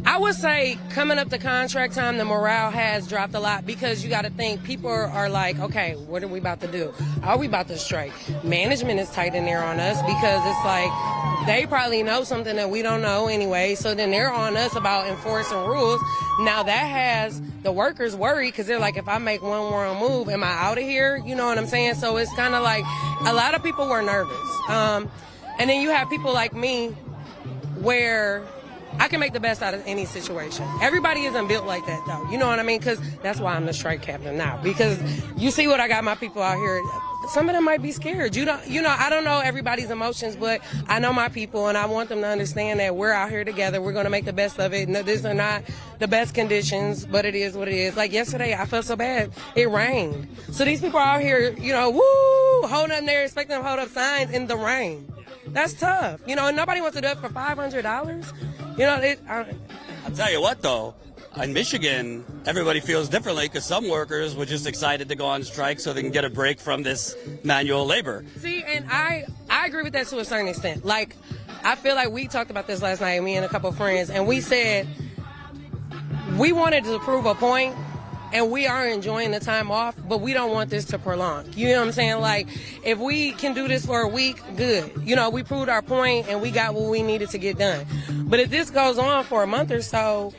I I would say coming up to contract time, the morale has dropped a lot because you got to think people are like, okay, what are we about to do? Are we about to strike? Management is tight in there on us because it's like they probably know something that we don't know anyway. So then they're on us about enforcing rules. Now that has the workers worried because they're like, if I make one wrong move, am I out of here? You know what I'm saying? So it's kind of like a lot of people were nervous. And then you have people like me where I can make the best out of any situation. Everybody isn't built like that, though. You know what I mean? Because that's why I'm the strike captain now. Because you see what I got my people out here. Some of them might be scared. I don't know everybody's emotions, but I know my people, and I want them to understand that we're out here together. We're going to make the best of it. No, these are not the best conditions, but it is what it is. Like yesterday, I felt so bad. It rained. So these people are out here, holding up there, expecting them to hold up signs in the rain. That's tough. And nobody wants to do it for $500. I'll tell you what, though. In Michigan, everybody feels differently because some workers were just excited to go on strike so they can get a break from this manual labor. See, and I agree with that to a certain extent. Like, I feel like we talked about this last night, me and a couple of friends, and we said we wanted to prove a point, and we are enjoying the time off, but we don't want this to prolong. You know what I'm saying? Like, if we can do this for a week, good. We proved our point, and we got what we needed to get done. But if this goes on for a month or so,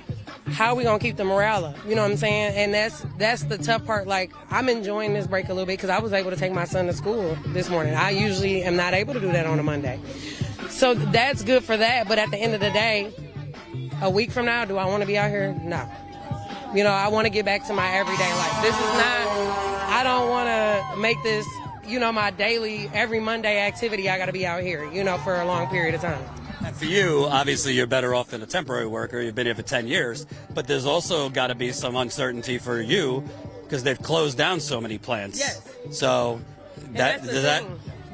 how are we going to keep the morale up? You know what I'm saying? And that's the tough part. Like, I'm enjoying this break a little bit because I was able to take my son to school this morning. I usually am not able to do that on a Monday. So that's good for that. But at the end of the day, a week from now, do I want to be out here? No. I want to get back to my everyday life. I don't want to make this, my daily, every Monday activity. I got to be out here, for a long period of time. And for you, obviously, you're better off than a temporary worker. You've been here for 10 years. But there's also got to be some uncertainty for you because they've closed down so many plants. Yes. So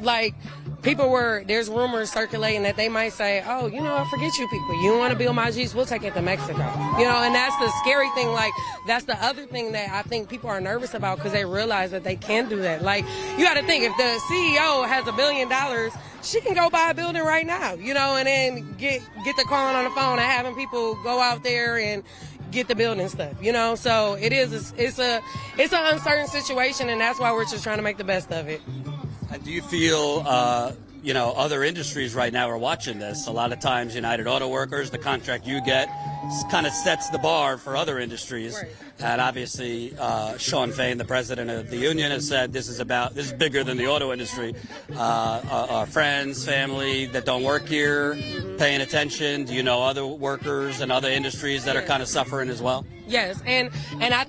like, there's rumors circulating that they might say, oh, forget you people. You want to build my Jeeps? We'll take it to Mexico. And that's the scary thing. Like, that's the other thing that I think people are nervous about because they realize that they can do that. Like, you got to think, if the CEO has $1 billion, she can go buy a building right now, and then get the calling on the phone and having people go out there and get the building stuff, So it's an uncertain situation, and that's why we're just trying to make the best of it. And do you feel, other industries right now are watching this? A lot of times, United Auto Workers, the contract you get kind of sets the bar for other industries. Right. And obviously, Sean Fain, the president of the union, has said this is bigger than the auto industry. Our friends, family that don't work here, paying attention. Do you know other workers and other industries that are kind of suffering as well? Yes, and I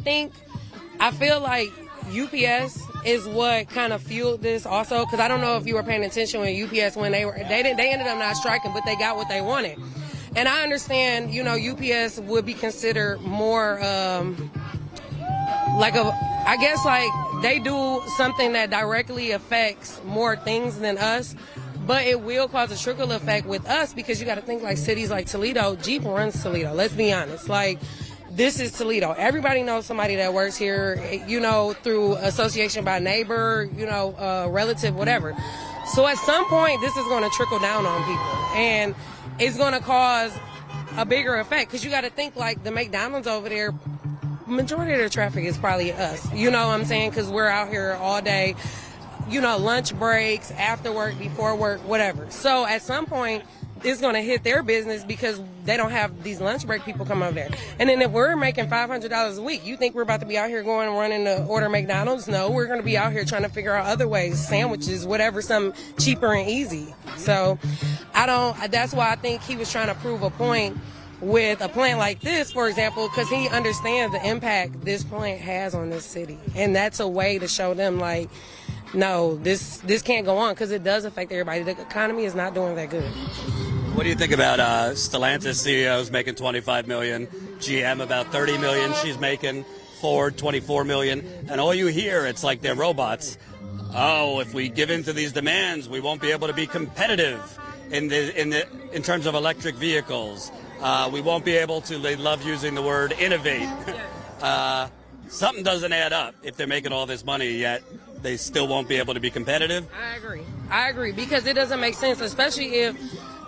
feel like UPS is what kind of fueled this also, because I don't know if you were paying attention with UPS when they ended up not striking, but they got what they wanted. And I understand, UPS would be considered more they do something that directly affects more things than us, but it will cause a trickle effect with us because you got to think like cities like Toledo. Jeep runs Toledo. Let's be honest. Like, this is Toledo. Everybody knows somebody that works here, through association by neighbor, relative, whatever. So at some point, this is going to trickle down on people, and it's going to cause a bigger effect because you got to think like the McDonald's over there, majority of their traffic is probably us. You know what I'm saying? Because we're out here all day, lunch breaks, after work, before work, whatever. So at some point, it's going to hit their business because they don't have these lunch break people come over there. And then if we're making $500 a week, you think we're about to be out here going and running to order McDonald's? No, we're going to be out here trying to figure out other ways, sandwiches, whatever, something cheaper and easy. So that's why I think he was trying to prove a point with a plant like this, for example, because he understands the impact this plant has on this city. And that's a way to show them, like, no, this can't go on because it does affect everybody. The economy is not doing that good. What do you think about Stellantis CEOs making $25 million, GM about $30 million, she's making Ford $24 million, and all you hear, it's like they're robots. Oh, if we give in to these demands, we won't be able to be competitive in terms of electric vehicles. We won't be able to. They love using the word innovate. Something doesn't add up if they're making all this money yet. They still won't be able to be competitive. I agree because it doesn't make sense, especially if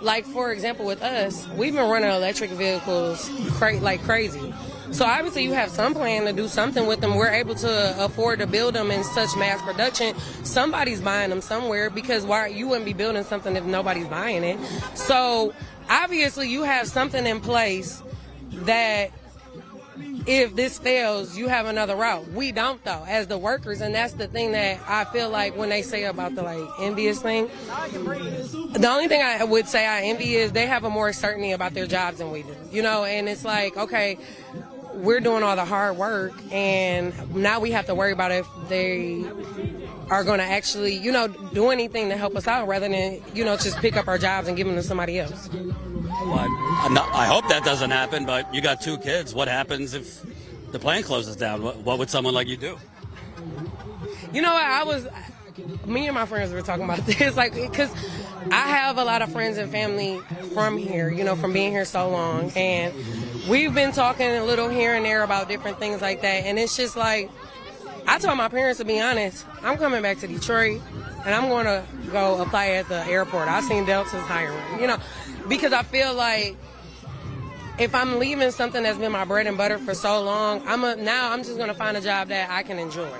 like, for example, with us, we've been running electric vehicles like crazy. So obviously you have some plan to do something with them. We're able to afford to build them in such mass production. Somebody's buying them somewhere, because why you wouldn't be building something if nobody's buying it. So obviously you have something in place that if this fails, you have another route. We don't, though, as the workers, and that's the thing that I feel like when they say about the envious thing. The only thing I would say I envy is they have a more certainty about their jobs than we do, and it's like, okay, we're doing all the hard work, and now we have to worry about if they are going to actually, do anything to help us out rather than, just pick up our jobs and give them to somebody else. Well, I hope that doesn't happen, but you got 2 kids. What happens if the plant closes down? What would someone like you do? Me and my friends were talking about this, because I have a lot of friends and family from here, from being here so long, and we've been talking a little here and there about different things like that, and it's just like, I told my parents, to be honest, I'm coming back to Detroit, and I'm going to go apply at the airport. I seen Delta's hiring, because I feel like if I'm leaving something that's been my bread and butter for so long, I'm just going to find a job that I can enjoy.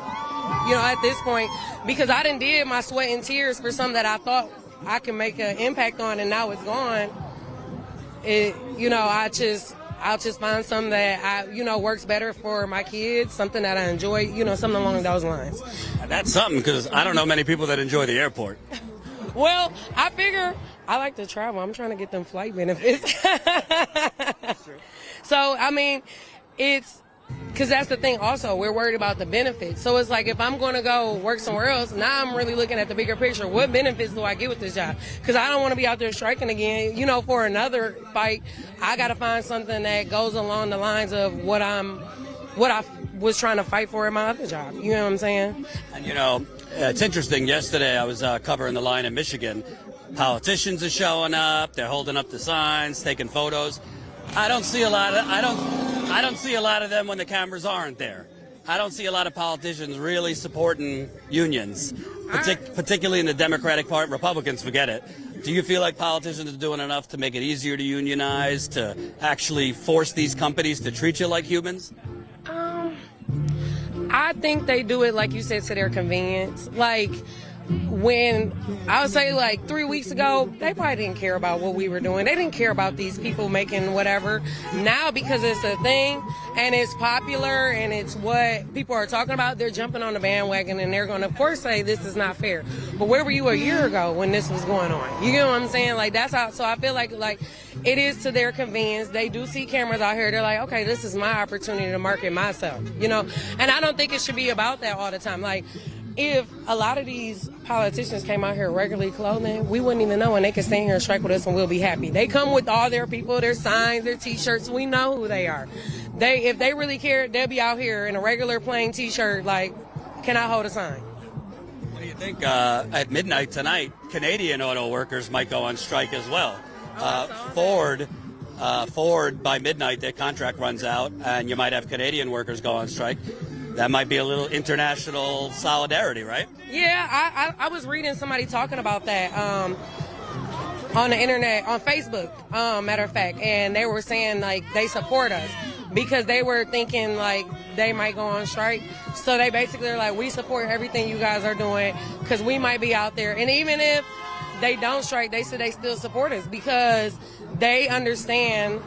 At this point, because I done did my sweat and tears for something that I thought I could make an impact on, and now it's gone. I'll just find something that works better for my kids, something that I enjoy, something along those lines. That's something, because I don't know many people that enjoy the airport. Well, I figure I like to travel. I'm trying to get them flight benefits. So, it's because that's the thing also. We're worried about the benefits. So it's like, if I'm going to go work somewhere else, now I'm really looking at the bigger picture. What benefits do I get with this job? Because I don't want to be out there striking again, for another fight. I got to find something that goes along the lines of what I was trying to fight for in my other job. You know what I'm saying? And it's interesting. Yesterday I was covering the line in Michigan. Politicians are showing up. They're holding up the signs, taking photos. I don't see a lot of them when the cameras aren't there. I don't see a lot of politicians really supporting unions, particularly in the Democratic Party. Republicans, forget it. Do you feel like politicians are doing enough to make it easier to unionize, to actually force these companies to treat you like humans? I think they do it, like you said, to their convenience. When I would say 3 weeks ago, they probably didn't care about what we were doing. They didn't care about these people making whatever. Now, because it's a thing and it's popular and it's what people are talking about, they're jumping on the bandwagon, and they're going to, of course, say this is not fair. But where were you a year ago when this was going on? You get what I'm saying? That's how. So I feel like it is to their convenience. They do see cameras out here. They're like, okay, this is my opportunity to market myself. And I don't think it should be about that all the time. If a lot of these politicians came out here regularly clothing, we wouldn't even know, and they could stand here and strike with us and we'll be happy. They come with all their people, their signs, their T-shirts. We know who they are. If they really cared, they'll be out here in a regular plain T-shirt can I hold a sign? What do you think? At midnight tonight, Canadian auto workers might go on strike as well. Ford, by midnight, their contract runs out, and you might have Canadian workers go on strike. That might be a little international solidarity, right? Yeah, I was reading somebody talking about that on the internet, on Facebook, matter of fact, and they were saying they support us because they were thinking they might go on strike. So they basically are like, we support everything you guys are doing because we might be out there. And even if they don't strike, they said they still support us because they understand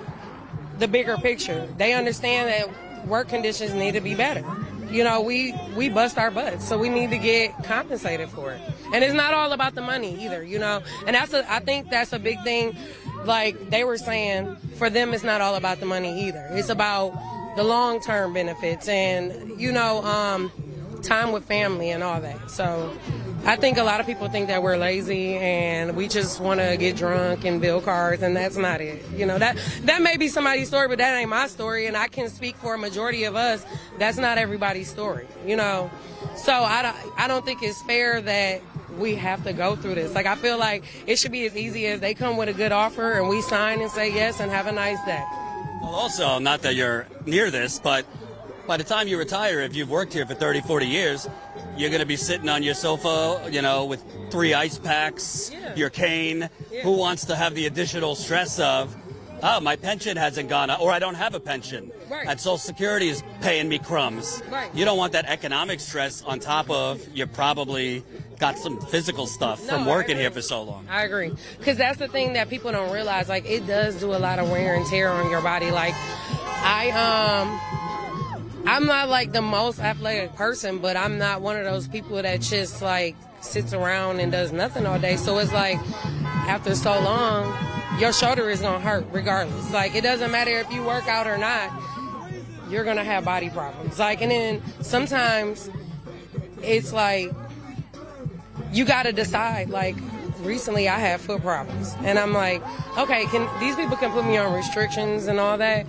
the bigger picture. They understand that work conditions need to be better. We bust our butts, so we need to get compensated for it. And it's not all about the money either, And I think that's a big thing. They were saying, for them, it's not all about the money either. It's about the long-term benefits and, time with family and all that. So I think a lot of people think that we're lazy and we just want to get drunk and build cars, and that's not it. That may be somebody's story, but that ain't my story, and I can speak for a majority of us. That's not everybody's story, So I don't think it's fair that we have to go through this. I feel like it should be as easy as they come with a good offer and we sign and say yes and have a nice day. Well, also, not that you're near this, but by the time you retire, if you've worked here for 30, 40 years, you're going to be sitting on your sofa, with 3 ice packs, your cane. Yeah. Who wants to have the additional stress of, oh, my pension hasn't gone up, or I don't have a pension, Right. and Social Security is paying me crumbs. Right. You don't want that economic stress on top of you probably got some physical stuff No, from I working agree. here for so long. I agree. Because that's the thing that people don't realize. Like, it does do a lot of wear and tear on your body. Like, I'm not like the most athletic person, but I'm not one of those people that just like sits around and does nothing all day. So it's like, after so long, your shoulder is gonna hurt regardless. Like, it doesn't matter if you work out or not, you're gonna have body problems. Like, and then sometimes it's like, you gotta decide. Like, recently I had foot problems, and I'm like, okay, these people can put me on restrictions and all that,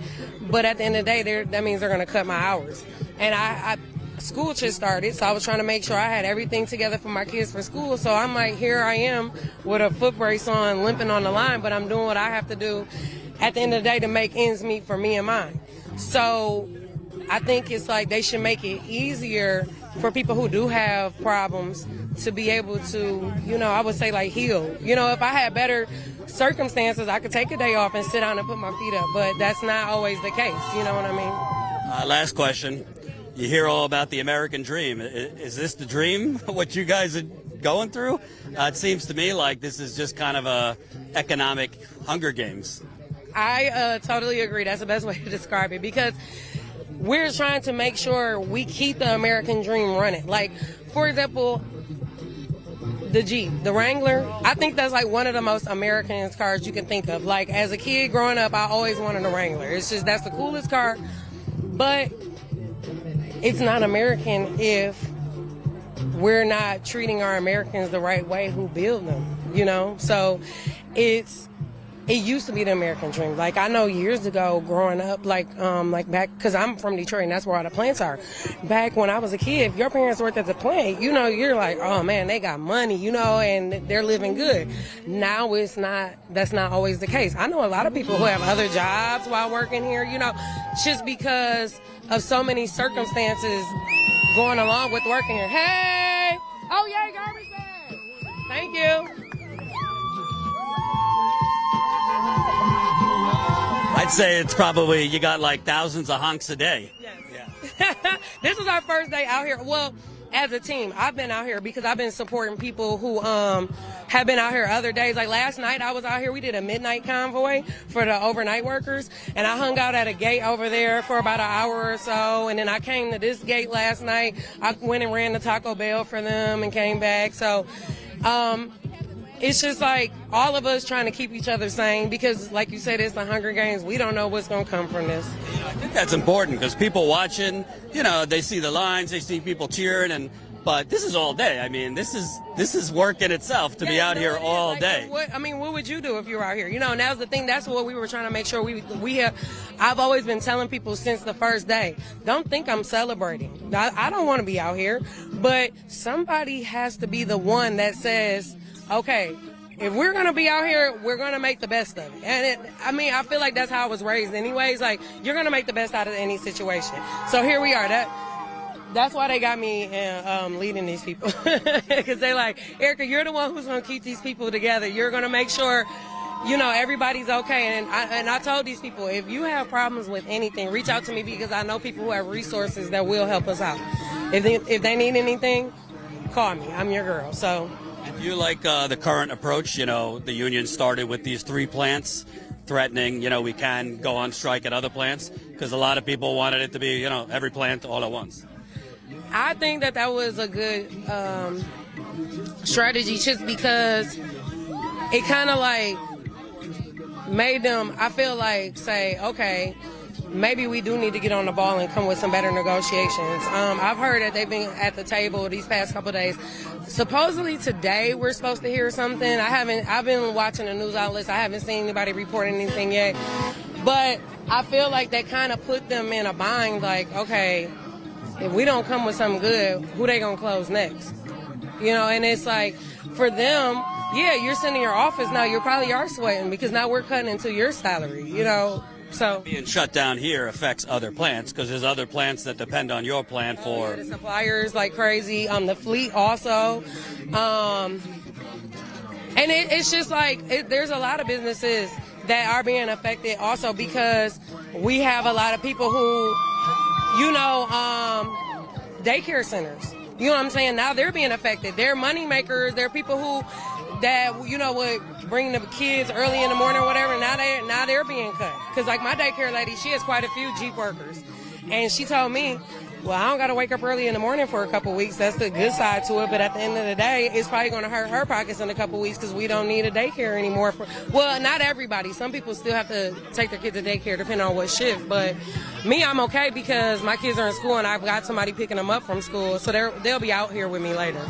but at the end of the day, that means they're gonna cut my hours. And school just started, so I was trying to make sure I had everything together for my kids for school. So I'm like, here I am with a foot brace on, limping on the line, but I'm doing what I have to do at the end of the day to make ends meet for me and mine. So I think it's like they should make it easier for people who do have problems to be able to, I would say, like, heal. If I had better circumstances, I could take a day off and sit down and put my feet up, but that's not always the case. You know what I mean? Last question. You hear all about the American dream. Is this the dream, what you guys are going through? It seems to me like this is just kind of a economic Hunger Games. I totally agree. That's the best way to describe it, because we're trying to make sure we keep the American dream running. Like, for example, the Jeep, the Wrangler, I think that's like one of the most American cars you can think of. Like, as a kid growing up, I always wanted a Wrangler. It's just, that's the coolest car. But it's not American if we're not treating our Americans the right way who build them, So it used to be the American dream. Like, I know years ago growing up, like back, because I'm from Detroit and that's where all the plants are. Back when I was a kid, if your parents worked at the plant, you're like, oh man, they got money, and they're living good. Now that's not always the case. I know a lot of people who have other jobs while working here, just because of so many circumstances going along with working here. Hey! Oh, yay, garbage bag! Thank you. I'd say it's probably, you got like thousands of honks a day. Yes. Yeah. This was our first day out here. Well, as a team, I've been out here because I've been supporting people who have been out here other days. Like last night, I was out here. We did a midnight convoy for the overnight workers, and I hung out at a gate over there for about an hour or so, and then I came to this gate last night. I went and ran to Taco Bell for them and came back. So it's just like all of us trying to keep each other sane because, like you said, it's the Hunger Games. We don't know what's going to come from this. I think that's important because people watching, they see the lines, they see people cheering, but this is all day. I mean, this is work in itself to be out here all day. What would you do if you were out here? And that was the thing. That's what we were trying to make sure we have. I've always been telling people since the first day, don't think I'm celebrating. I don't want to be out here, but somebody has to be the one that says, okay, if we're going to be out here, we're going to make the best of it. And I feel like that's how I was raised anyways. Like, you're going to make the best out of any situation. So here we are. That's why they got me leading these people. Because they're like, Erica, you're the one who's going to keep these people together. You're going to make sure, everybody's okay. And I told these people, if you have problems with anything, reach out to me because I know people who have resources that will help us out. If they need anything, call me. I'm your girl. So... Do you like the current approach? The union started with these 3 plants threatening, we can go on strike at other plants because a lot of people wanted it to be, every plant all at once. I think that was a good strategy just because it kind of like made them, I feel like, say, okay, maybe we do need to get on the ball and come with some better negotiations. I've heard that they've been at the table these past couple of days. Supposedly today we're supposed to hear something. I've been watching the news outlets. I haven't seen anybody reporting anything yet. But I feel like that kind of put them in a bind, like, okay, if we don't come with something good, who they gonna close next? And it's like, for them, yeah, you're sitting in your office now, you probably are sweating because now we're cutting into your salary, So being shut down here affects other plants because there's other plants that depend on your plant for the suppliers like crazy. The fleet also, and it's just like there's a lot of businesses that are being affected also because we have a lot of people who, daycare centers. You know what I'm saying? Now they're being affected. They're money makers. They're people who that would bring the kids early in the morning or whatever. Now they're being cut. Because like my daycare lady, she has quite a few Jeep workers, and she told me, well, I don't got to wake up early in the morning for a couple weeks. That's the good side to it. But at the end of the day, it's probably going to hurt her pockets in a couple weeks because we don't need a daycare anymore. Well, not everybody. Some people still have to take their kids to daycare depending on what shift. But me, I'm okay because my kids are in school and I've got somebody picking them up from school. So they'll be out here with me later.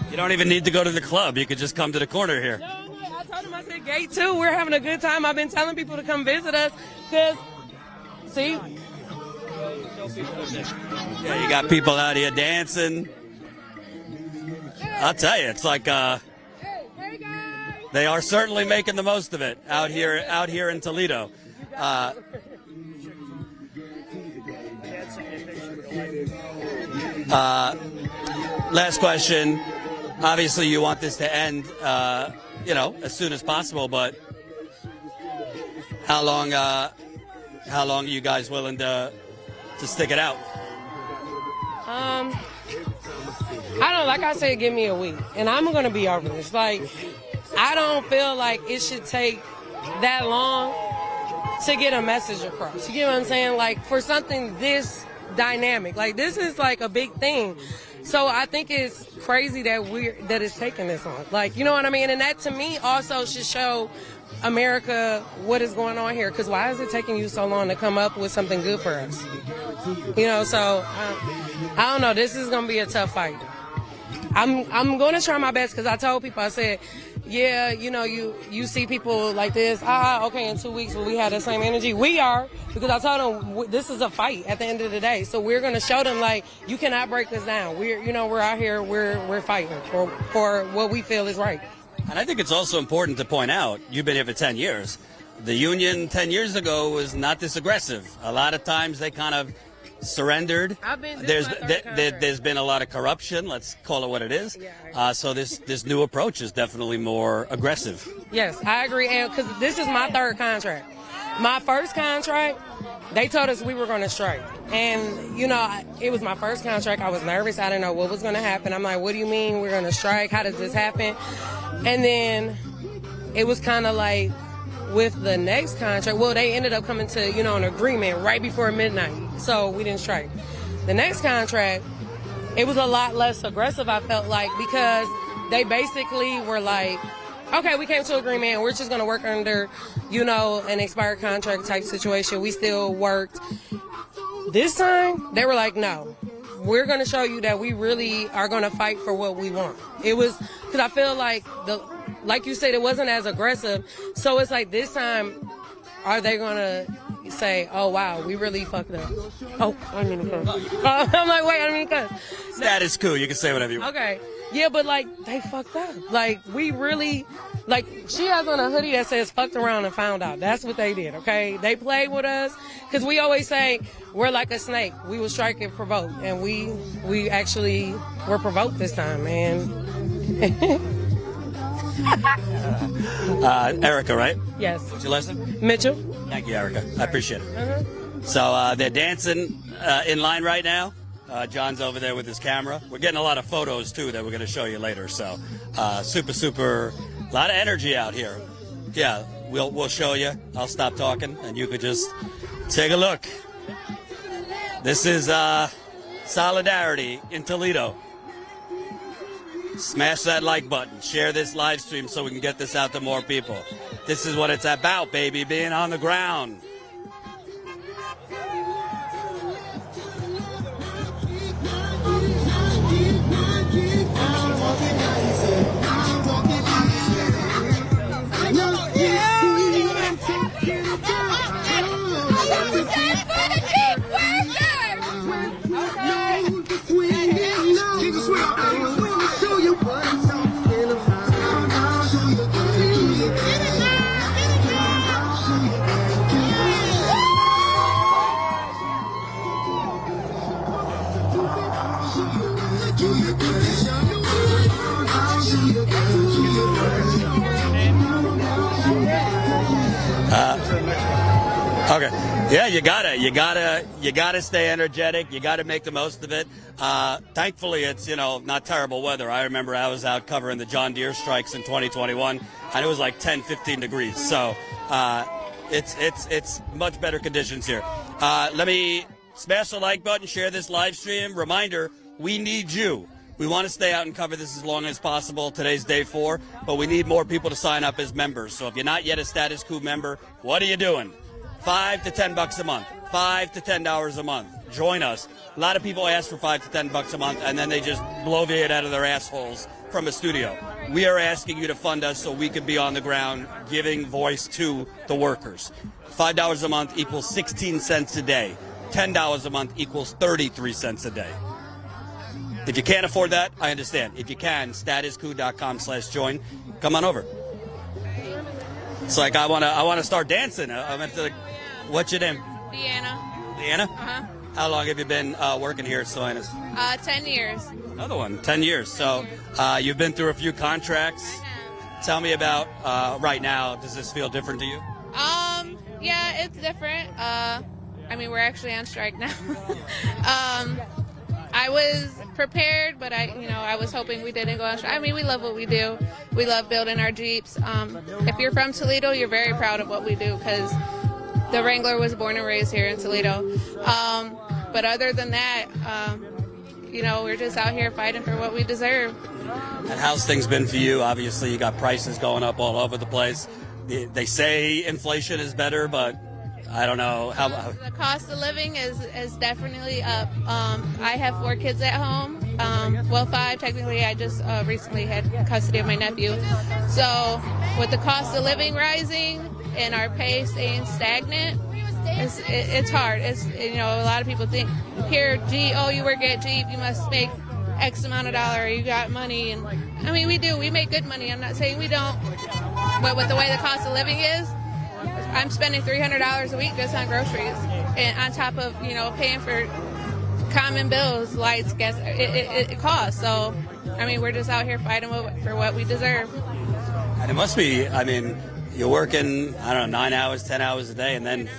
You don't even need to go to the club. You could just come to the corner here. No, I told them, I said, gate 2, we're having a good time. I've been telling people to come visit us because, see, yeah, you got people out here dancing. I'll tell you, it's like they are certainly making the most of it out here in Toledo. Last question. Obviously, you want this to end, as soon as possible. But how long are you guys willing to stick it out? I don't know. Like I said, give me a week, and I'm gonna be over this. Like, I don't feel like it should take that long to get a message across. You get what I'm saying? Like, for something this dynamic, like this is like a big thing. So I think it's crazy that it's taking this long. Like, you know what I mean? And that to me also should show America what is going on here. Because why is it taking you so long to come up with something good for us? So I don't know. This is going to be a tough fight. I'm going to try my best because I told people, I said, yeah, you see people like this. Okay, in 2 weeks will we have the same energy? We are, because I told them this is a fight at the end of the day. So we're going to show them, like, you cannot break us down. We're out here, we're fighting for what we feel is right. And I think it's also important to point out, you've been here for 10 years. The union 10 years ago was not this aggressive. A lot of times they kind of surrendered. There's been a lot of corruption. Let's call it what it is. So this new approach is definitely more aggressive. Yes, I agree. And because this is my third contract. My first contract, they told us we were going to strike. And, it was my first contract. I was nervous. I didn't know what was going to happen. I'm like, what do you mean we're going to strike? How does this happen? And then it was kind of like with the next contract, well, they ended up coming to, an agreement right before midnight. So we didn't strike. The next contract, it was a lot less aggressive, I felt like, because they basically were like, okay, we came to an agreement. We're just going to work under, an expired contract type situation. We still worked. This time, they were like, no, we're going to show you that we really are going to fight for what we want. It was, because I feel like, like you said, it wasn't as aggressive. So it's like this time, are they going to say, oh, wow, we really fucked up? Oh, I didn't mean to cuss. I'm like, wait, I didn't mean to cuss. Status Coup. You can say whatever you want. Okay. Yeah, but, they fucked up. We really, she has on a hoodie that says fucked around and found out. That's what they did, okay? They played with us. Because we always say we're like a snake. We will strike and provoke. And we actually were provoked this time, man. Erica, right? Yes. What's your last name? Mitchell. Thank you, Erica. I appreciate it. So they're dancing in line right now. John's over there with his camera. We're getting a lot of photos, too, that we're going to show you later. So super, a lot of energy out here. Yeah, we'll show you. I'll stop talking, and you could just take a look. This is solidarity in Toledo. Smash that like button. Share this live stream so we can get this out to more people. This is what it's about, baby, being on the ground. Yeah, you gotta stay energetic. You gotta make the most of it. Thankfully, it's not terrible weather. I remember I was out covering the John Deere strikes in 2021, and it was like 10, 15 degrees. So it's much better conditions here. Let me smash the like button, share this live stream. Reminder: we need you. We want to stay out and cover this as long as possible. Today's day 4, but we need more people to sign up as members. So if you're not yet a Status Coup member, what are you doing? $5 to $10 a month, $5 to $10 a month. Join us. A lot of people ask for $5 to $10 a month, and then they just bloviate out of their assholes from a studio. We are asking you to fund us so we can be on the ground giving voice to the workers. $5 a month equals 16 cents a day. $10 a month equals 33 cents a day. If you can't afford that, I understand. If you can, statuscoup.com/join. Come on over. It's like I wanna start dancing. I meant to. What's your name? Deanna. Deanna? Uh-huh. How long have you been working here at Stellantis? 10 years. Another one, 10 years. So you've been through a few contracts. Tell me about right now. Does this feel different to you? Yeah, it's different. We're actually on strike now. I was prepared, but I was hoping we didn't go on strike. We love what we do. We love building our Jeeps. If you're from Toledo, you're very proud of what we do because the Wrangler was born and raised here in Toledo. But other than that, we're just out here fighting for what we deserve. And how's things been for you? Obviously, you got prices going up all over the place. They say inflation is better, but I don't know. The cost of living is definitely up. I have 4 kids at home. 5 technically. I just recently had custody of my nephew. So with the cost of living rising and our pay staying stagnant, it's hard. A lot of people think here, you work at Jeep, you must make X amount of dollar, you got money, and we do. We make good money. I'm not saying we don't, but with the way the cost of living is, I'm spending $300 a week just on groceries, and on top of paying for common bills, lights, gas. It costs. So we're just out here fighting for what we deserve. And it must be. You're working 9 hours, 10 hours a day, and then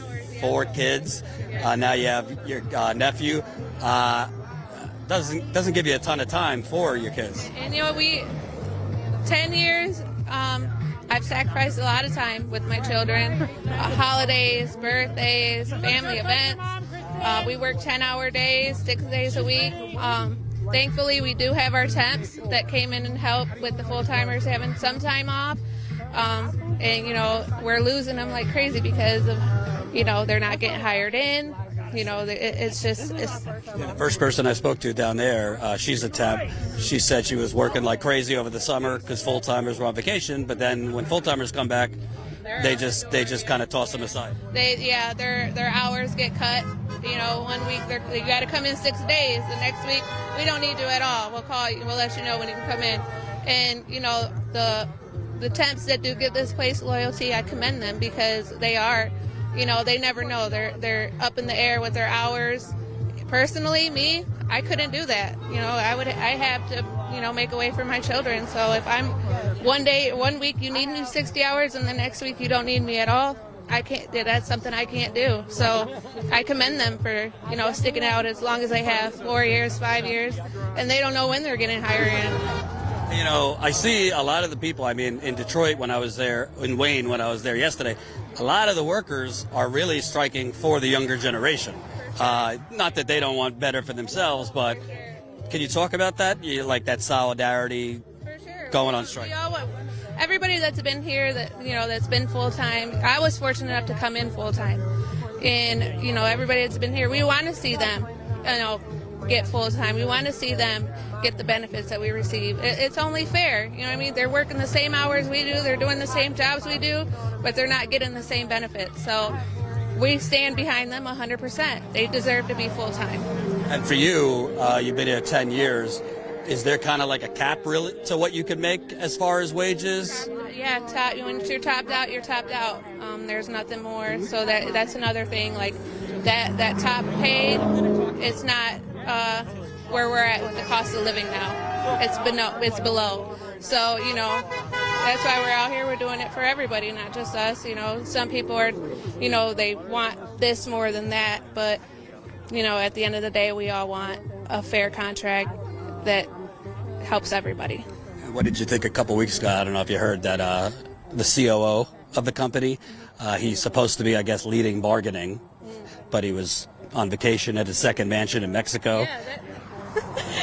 4 kids. Now you have your nephew. Doesn't give you a ton of time for your kids. And 10 years. I've sacrificed a lot of time with my children, holidays, birthdays, family events. We work 10-hour days, 6 days a week. Thankfully, we do have our temps that came in and helped with the full-timers having some time off. We're losing them like crazy because of, they're not getting hired in. The first person I spoke to down there, she's a temp. She said she was working like crazy over the summer because full-timers were on vacation. But then when full-timers come back, they just kind of toss them aside. Their hours get cut. 1 week you got to come in 6 days. The next week we don't need you at all. We'll call you. We'll let you know when you can come in. And the temps that do give this place loyalty, I commend them because they are. They never know. They're up in the air with their hours. Personally, I couldn't do that. I have to, make a way for my children. So if I'm 1 week you need me 60 hours and the next week you don't need me at all, I can't. That's something I can't do. So I commend them for, sticking out as long as they have, 4 years, 5 years, and they don't know when they're getting hired in. I see a lot of the people, in Detroit when I was there, in Wayne when I was there yesterday, a lot of the workers are really striking for the younger generation. Not that they don't want better for themselves, but can you talk about that? You like that solidarity for sure. Going on strike? Everybody that's been here, that's been full-time, I was fortunate enough to come in full-time. And, everybody that's been here, we want to see them, get full-time. We want to see them get the benefits that we receive. It's only fair. They're working the same hours we do. They're doing the same jobs we do, but they're not getting the same benefits. So we stand behind them 100%. They deserve to be full-time. And for you, you've been here 10 years. Is there kind of like a cap really to what you can make as far as wages? Yeah, when you're topped out, you're topped out. There's nothing more. So that's another thing. Like that top pay, it's not where we're at with the cost of living now. It's below. So that's why we're out here. We're doing it for everybody, not just us. Some people are, they want this more than that, but at the end of the day, we all want a fair contract that helps everybody. What did you think a couple weeks ago? I don't know if you heard that the COO of the company, he's supposed to be, I guess, leading bargaining, but he was on vacation at his second mansion in Mexico.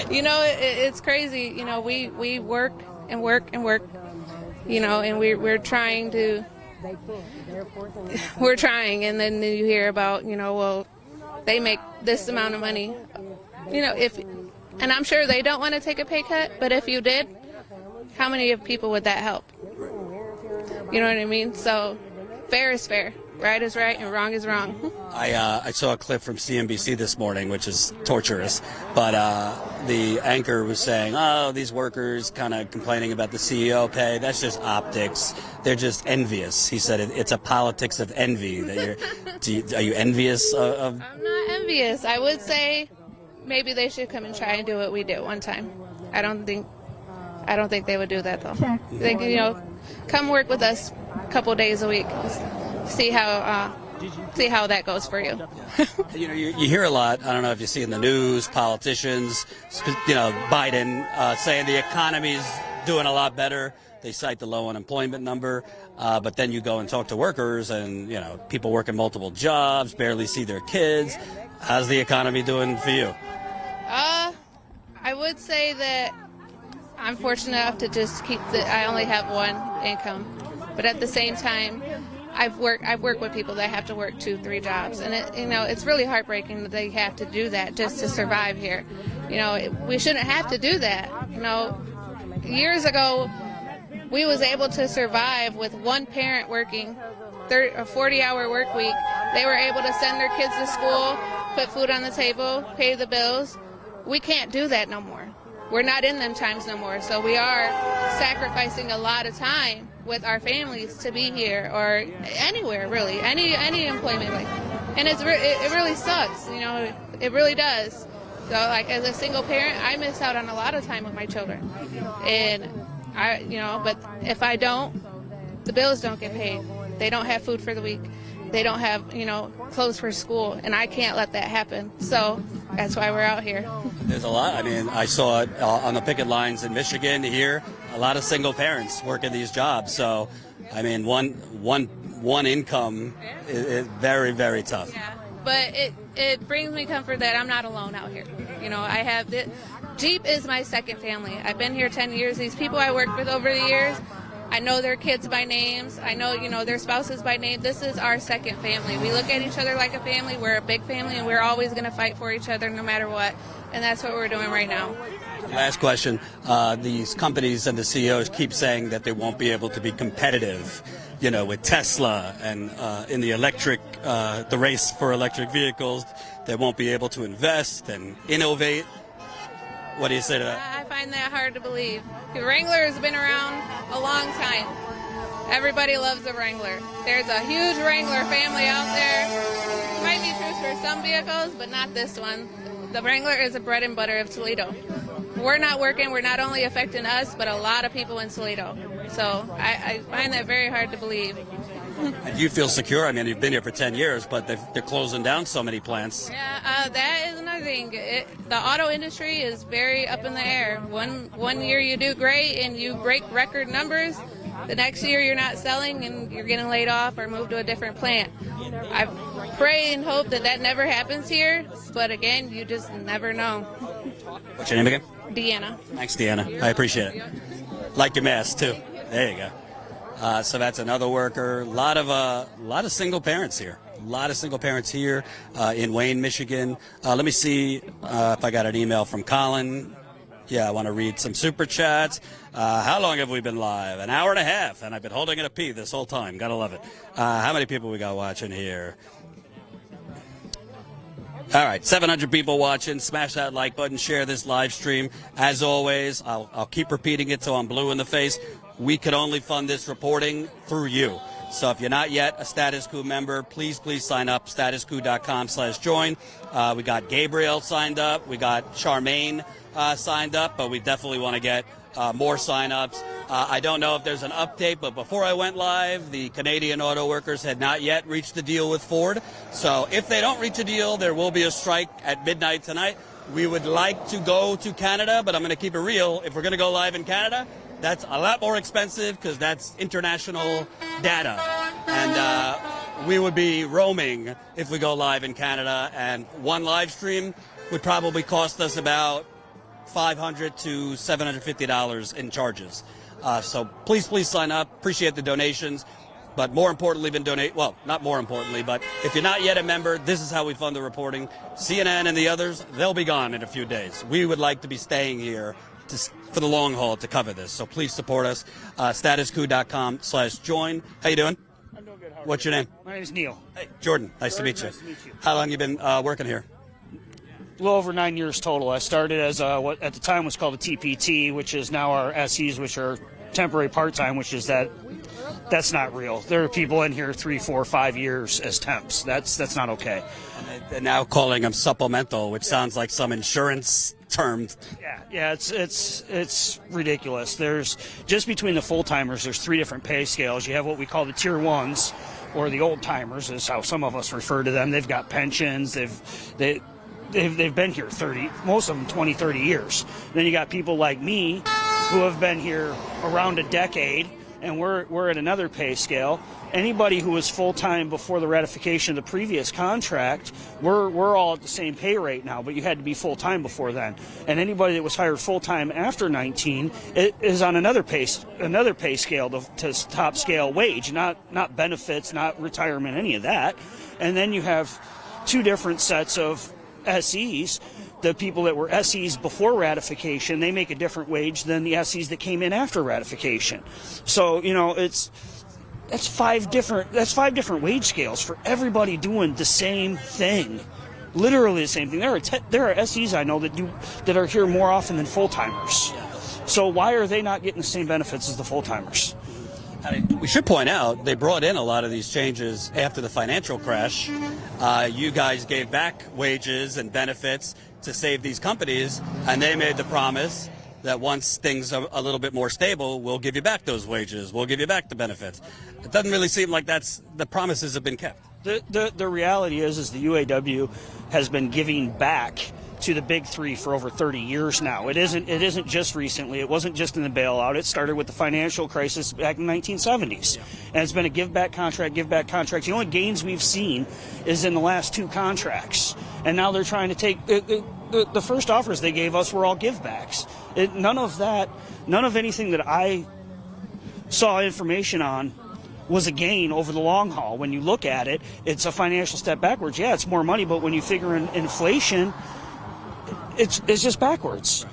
Yeah, it's crazy. We work and work and work, and we're trying, and then you hear about, well, they make this amount of money. And I'm sure they don't want to take a pay cut, but if you did, how many people would that help? You know what I mean? So fair is fair, right is right, and wrong is wrong. I saw a clip from CNBC this morning, which is torturous, but the anchor was saying, oh, these workers kind of complaining about the CEO pay. That's just optics. They're just envious. He said it's a politics of envy. Are you envious of? I'm not envious. I would say maybe they should come and try and do what we did one time. I don't think they would do that, though. They, come work with us a couple days a week. See how that goes for you. You hear a lot. I don't know if you see in the news, politicians, Biden saying the economy's doing a lot better. They cite the low unemployment number, but then you go and talk to workers, and people working multiple jobs, barely see their kids. How's the economy doing for you? I would say that I'm fortunate enough to just I only have one income, but at the same time, I've worked with people that have to work 2-3 jobs, and it's really heartbreaking that they have to do that just to survive here. We shouldn't have to do that. Years ago, we was able to survive with one parent working a 40-hour work week. They were able to send their kids to school, put food on the table, pay the bills. We can't do that no more. We're not in them times no more, so we are sacrificing a lot of time with our families to be here or anywhere, really, any employment. And it really sucks, it really does. So, as a single parent, I miss out on a lot of time with my children. And, but if I don't, the bills don't get paid. They don't have food for the week. They don't have, clothes for school, and I can't let that happen. So that's why we're out here. There's a lot. I mean, I saw it on the picket lines in Michigan here. A lot of single parents working these jobs. So, I mean, one income is very, very tough. Yeah, but it brings me comfort that I'm not alone out here. I have Jeep is my second family. I've been here 10 years. These people I worked with over the years, I know their kids by names. I know, their spouses by name. This is our second family. We look at each other like a family. We're a big family, and we're always going to fight for each other no matter what. And that's what we're doing right now. Last question. These companies and the CEOs keep saying that they won't be able to be competitive, with Tesla and in the the race for electric vehicles. They won't be able to invest and innovate. What do you say to that? I find that hard to believe. The Wrangler has been around a long time. Everybody loves the Wrangler. There's a huge Wrangler family out there. It might be true for some vehicles, but not this one. The Wrangler is the bread and butter of Toledo. We're not working. We're not only affecting us, but a lot of people in Toledo. So I find that very hard to believe. And you feel secure? I mean, you've been here for 10 years, but they're closing down so many plants. Yeah, that is another thing. The auto industry is very up in the air. One year you do great and you break record numbers. The next year you're not selling and you're getting laid off or moved to a different plant. I pray and hope that never happens here, but again, you just never know. What's your name again? Deanna. Thanks, Deanna. I appreciate it. Like your mask, too. There you go. So that's another worker. A lot of single parents here. A lot of single parents here in Wayne, Michigan. Let me see if I got an email from Colin. Yeah, I want to read some super chats. How long have we been live? An hour and a half, and I've been holding it a P this whole time. Gotta love it. How many people we got watching here? All right, 700 people watching. Smash that like button. Share this live stream. As always, I'll keep repeating it till I'm blue in the face. We could only fund this reporting through you. So if you're not yet a Status Coup member, please sign up, statuscoup.com/join. We got Gabriel signed up. We got Charmaine signed up, but we definitely want to get more signups. I don't know if there's an update, but before I went live, the Canadian auto workers had not yet reached a deal with Ford. So if they don't reach a deal, there will be a strike at midnight tonight. We would like to go to Canada, but I'm going to keep it real. If we're going to go live in Canada, that's a lot more expensive because that's international data. And we would be roaming if we go live in Canada, and one live stream would probably cost us about $500 to $750 in charges. So please sign up. Appreciate the donations. But more importantly than donate, well, not more importantly, but if you're not yet a member, this is how we fund the reporting. CNN and the others, they'll be gone in a few days. We would like to be staying here for the long haul to cover this. So please support us. StatusCoup.com/join. How you doing? I'm doing good. What's your name? My name is Neil. Hey, Jordan. Nice to meet you. Nice to meet you. How long you been working here? A little over 9 years total. I started as what at the time was called a TPT, which is now our SEs, which are temporary part-time, which is that's not real. There are people in here 3, 4, 5 years as temps. That's not okay. And they're now calling them supplemental, which sounds like some insurance term. Yeah, it's ridiculous. There's just between the full-timers, there's 3 different pay scales. You have what we call the tier 1s, or the old timers is how some of us refer to them. They've got pensions. They've been here 30, most of them 20, 30 years. Then you got people like me who have been here around a decade, and we're at another pay scale. Anybody who was full-time before the ratification of the previous contract, we're all at the same pay rate now, but you had to be full-time before then. And anybody that was hired full-time after 19 is on another pay scale to top scale wage, not benefits, not retirement, any of that. And then you have 2 different sets of SEs. The people that were SEs before ratification, they make a different wage than the SEs that came in after ratification. So, that's 5 different wage scales for everybody doing the same thing. Literally the same thing. There are SEs I know that are here more often than full-timers. So why are they not getting the same benefits as the full-timers? We should point out they brought in a lot of these changes after the financial crash. You guys gave back wages and benefits to save these companies, and they made the promise that once things are a little bit more stable, we'll give you back those wages, we'll give you back the benefits. It doesn't really seem like the promises have been kept. The reality is the UAW has been giving back to the big 3 for over 30 years now. It isn't just recently. It wasn't just in the bailout. It started with the financial crisis back in the 1970s. And it's been a give back contract. The only gains we've seen is in the last 2 contracts. And now they're trying to take the first offers they gave us were all give backs. None of anything that I saw information on was a gain over the long haul. When you look at it, it's a financial step backwards. Yeah, it's more money, but when you figure in inflation, it's just backwards.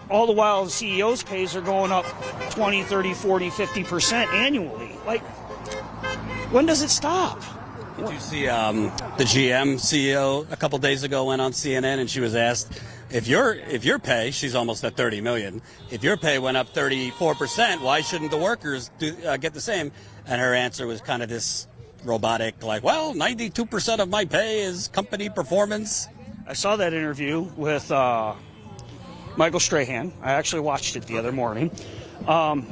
All the while the CEOs' pays are going up 20, 30, 40, 50% annually. Like, when does it stop? Did you see the GM CEO a couple days ago went on CNN and she was asked, if your pay, she's almost at 30 million, if your pay went up 34%, why shouldn't the workers get the same? And her answer was kind of this robotic, like, well, 92% of my pay is company performance. I saw that interview with Michael Strahan. I actually watched it the other morning.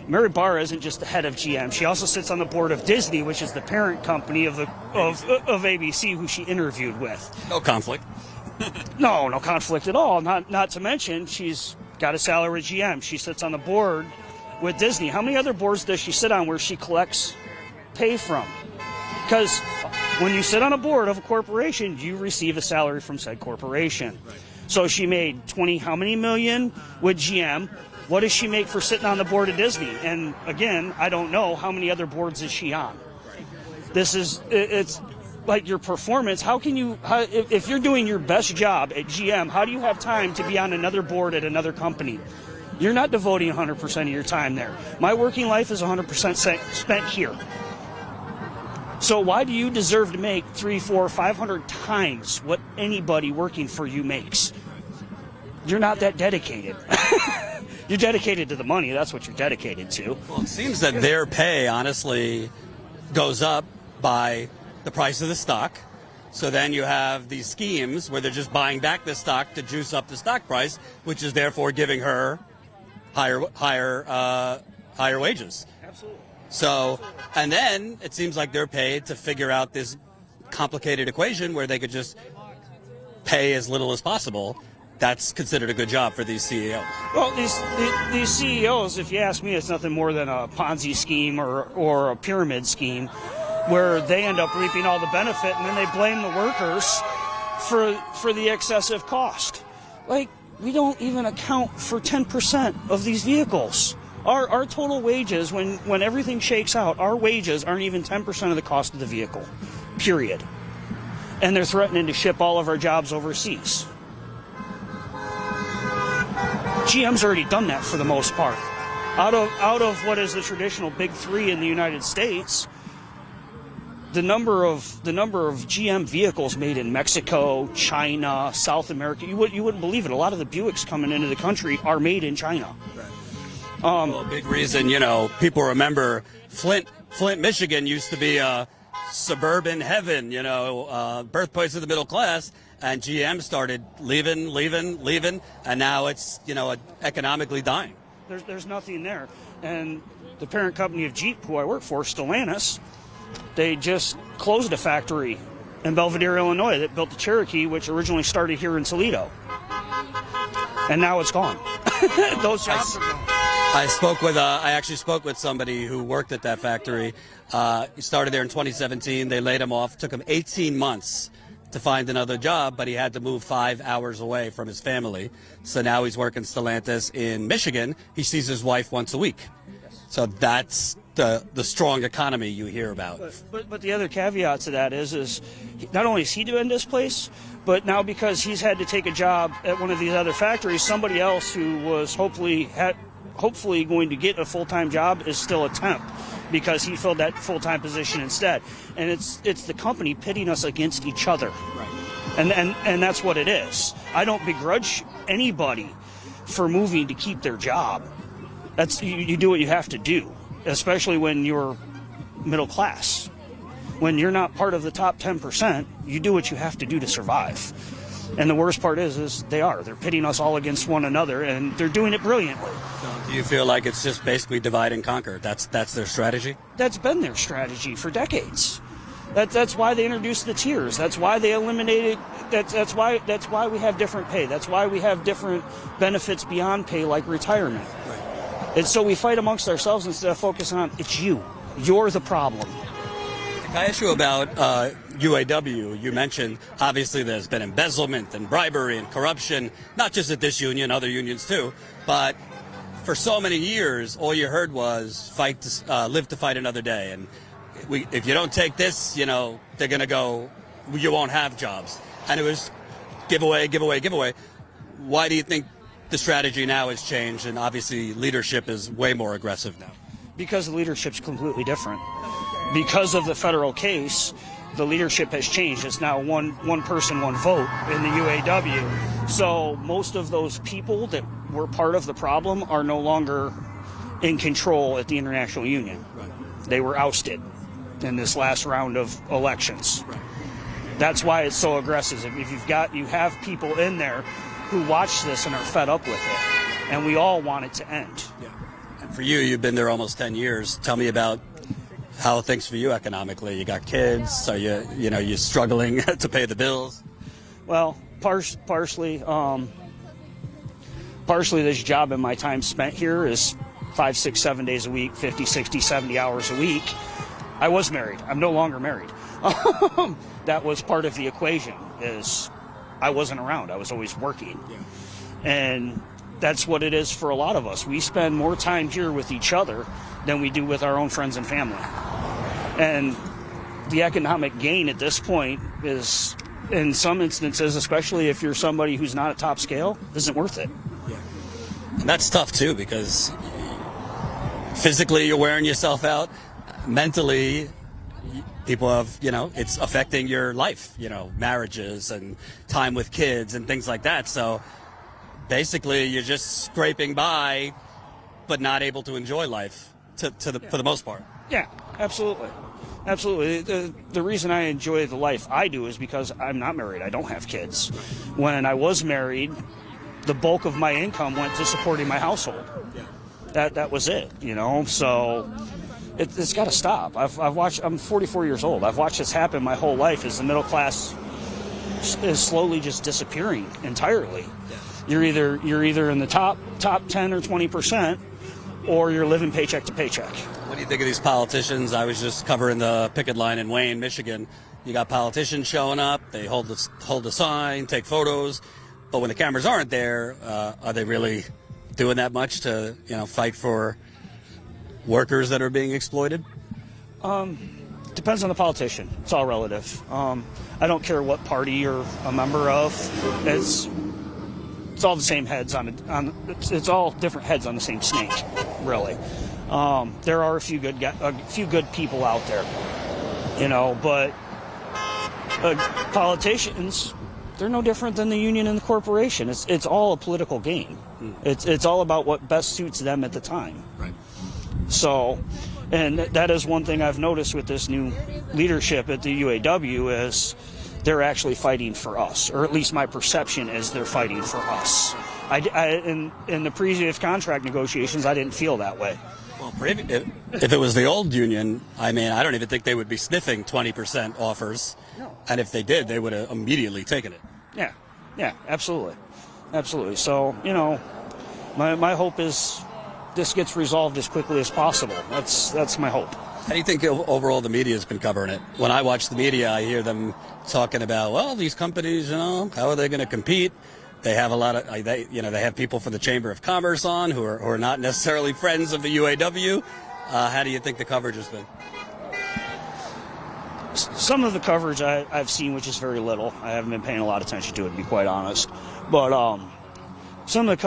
Mary Barra isn't just the head of GM. She also sits on the board of Disney, which is the parent company of ABC, who she interviewed with. No conflict. No conflict at all. Not to mention, she's got a salary with GM. She sits on the board with Disney. How many other boards does she sit on where she collects pay from? Because when you sit on a board of a corporation, you receive a salary from said corporation. Right. So she made 20 how many million with GM. What does she make for sitting on the board of Disney? And again, I don't know how many other boards is she on. It's like your performance. If you're doing your best job at GM, how do you have time to be on another board at another company? You're not devoting 100% of your time there. My working life is 100% spent here. So why do you deserve to make 300, 400, 500 times what anybody working for you makes? You're not that dedicated. You're dedicated to the money. That's what you're dedicated to. Well, it seems that their pay, honestly, goes up by the price of the stock. So then you have these schemes where they're just buying back the stock to juice up the stock price, which is therefore giving her higher wages. Absolutely. So, and then it seems like they're paid to figure out this complicated equation where they could just pay as little as possible. That's considered a good job for these CEOs. Well, these CEOs, if you ask me, it's nothing more than a Ponzi scheme or a pyramid scheme where they end up reaping all the benefit and then they blame the workers for the excessive cost. Like, we don't even account for 10% of these vehicles. Our total wages, when everything shakes out, our wages aren't even 10% of the cost of the vehicle, period. And they're threatening to ship all of our jobs overseas. GM's already done that for the most part. Out of what is the traditional big three in the United States, the number of GM vehicles made in Mexico, China, South America, you wouldn't believe it. A lot of the Buicks coming into the country are made in China. Well, a big reason, people remember Flint, Michigan used to be a suburban heaven, birthplace of the middle class. And GM started leaving, and now it's, economically dying. There's nothing there. And the parent company of Jeep, who I work for, Stellantis, they just closed a factory in Belvidere, Illinois that built the Cherokee, which originally started here in Toledo. And now it's gone. Those jobs are gone. I actually spoke with somebody who worked at that factory. He started there in 2017. They laid him off. Took him 18 months to find another job, but he had to move 5 hours away from his family. So now he's working Stellantis in Michigan. He sees his wife once a week. So that's the strong economy you hear about. But the other caveat to that is not only is he doing this place, but now because he's had to take a job at one of these other factories, somebody else who was hopefully going to get a full-time job is still a temp, because he filled that full-time position instead. And it's the company pitting us against each other. Right. And that's what it is. I don't begrudge anybody for moving to keep their job. That's you do what you have to do, especially when you're middle class. When you're not part of the top 10%, you do what you have to do to survive. And the worst part is they're pitting us all against one another, and they're doing it brilliantly. So do you feel like it's just basically divide and conquer? That's their strategy? That's been their strategy for decades. That's why they introduced the tiers. That's why they eliminated. That's why we have different pay. That's why we have different benefits beyond pay, like retirement. Right. And so we fight amongst ourselves instead of focusing on it's you. You're the problem. Can I ask you about UAW? You mentioned, obviously, there's been embezzlement and bribery and corruption, not just at this union, other unions too. But for so many years, all you heard was live to fight another day. And if you don't take this, they're going to go, you won't have jobs. And it was give away. Why do you think the strategy now has changed? And obviously, leadership is way more aggressive now. Because the leadership's completely different. Because of the federal case, the leadership has changed. It's now one person, one vote in the UAW. So most of those people that were part of the problem are no longer in control at the International Union. Right. They were ousted in this last round of elections. Right. That's why it's so aggressive. If you have people in there who watch this and are fed up with it, and we all want it to end. Yeah. And for you, you've been there almost 10 years. Tell me about how are things for you economically? You got kids? Are you're struggling to pay the bills? Well, partially this job and my time spent here is 5, 6, 7 days a week, 50, 60, 70 hours a week. I was married. I'm no longer married. That was part of the equation, is I wasn't around. I was always working. Yeah. And that's what it is for a lot of us. We spend more time here with each other than we do with our own friends and family. And the economic gain at this point is, in some instances, especially if you're somebody who's not at top scale, isn't worth it. Yeah. And that's tough, too, because physically you're wearing yourself out. Mentally, people have, it's affecting your life, marriages and time with kids and things like that. So basically you're just scraping by, but not able to enjoy life for the most part. Yeah, absolutely. Absolutely. The reason I enjoy the life I do is because I'm not married. I don't have kids. When I was married, the bulk of my income went to supporting my household. Yeah. That was it, you know. So it's got to stop. I've watched. I'm 44 years old. I've watched this happen my whole life as the middle class is slowly just disappearing entirely. You're either in the top 10 or 20%, or you're living paycheck to paycheck. What do you think of these politicians? I was just covering the picket line in Wayne, Michigan. You got politicians showing up. They hold the sign, take photos, but when the cameras aren't there, are they really doing that much to fight for workers that are being exploited? Depends on the politician. It's all relative. I don't care what party you're a member of. It's all the same heads it's all different heads on the same snake, really. There are a few good people out there, but politicians, they're no different than the union and the corporation. It's all a political game. It's all about what best suits them at the time. Right. So, and that is one thing I've noticed with this new leadership at the UAW is they're actually fighting for us, or at least my perception is they're fighting for us. In the previous contract negotiations, I didn't feel that way. Well, if it was the old union, I don't even think they would be sniffing 20% offers. No. And if they did, they would have immediately taken it. Yeah, absolutely. So, my hope is this gets resolved as quickly as possible. That's my hope. How do you think overall the media has been covering it? When I watch the media, I hear them talking about, well, these companies, how are they going to compete? They have a lot of, they have people from the Chamber of Commerce on who are not necessarily friends of the UAW. How do you think the coverage has been? Some of the coverage I've seen, which is very little. I haven't been paying a lot of attention to it, to be quite honest. But some of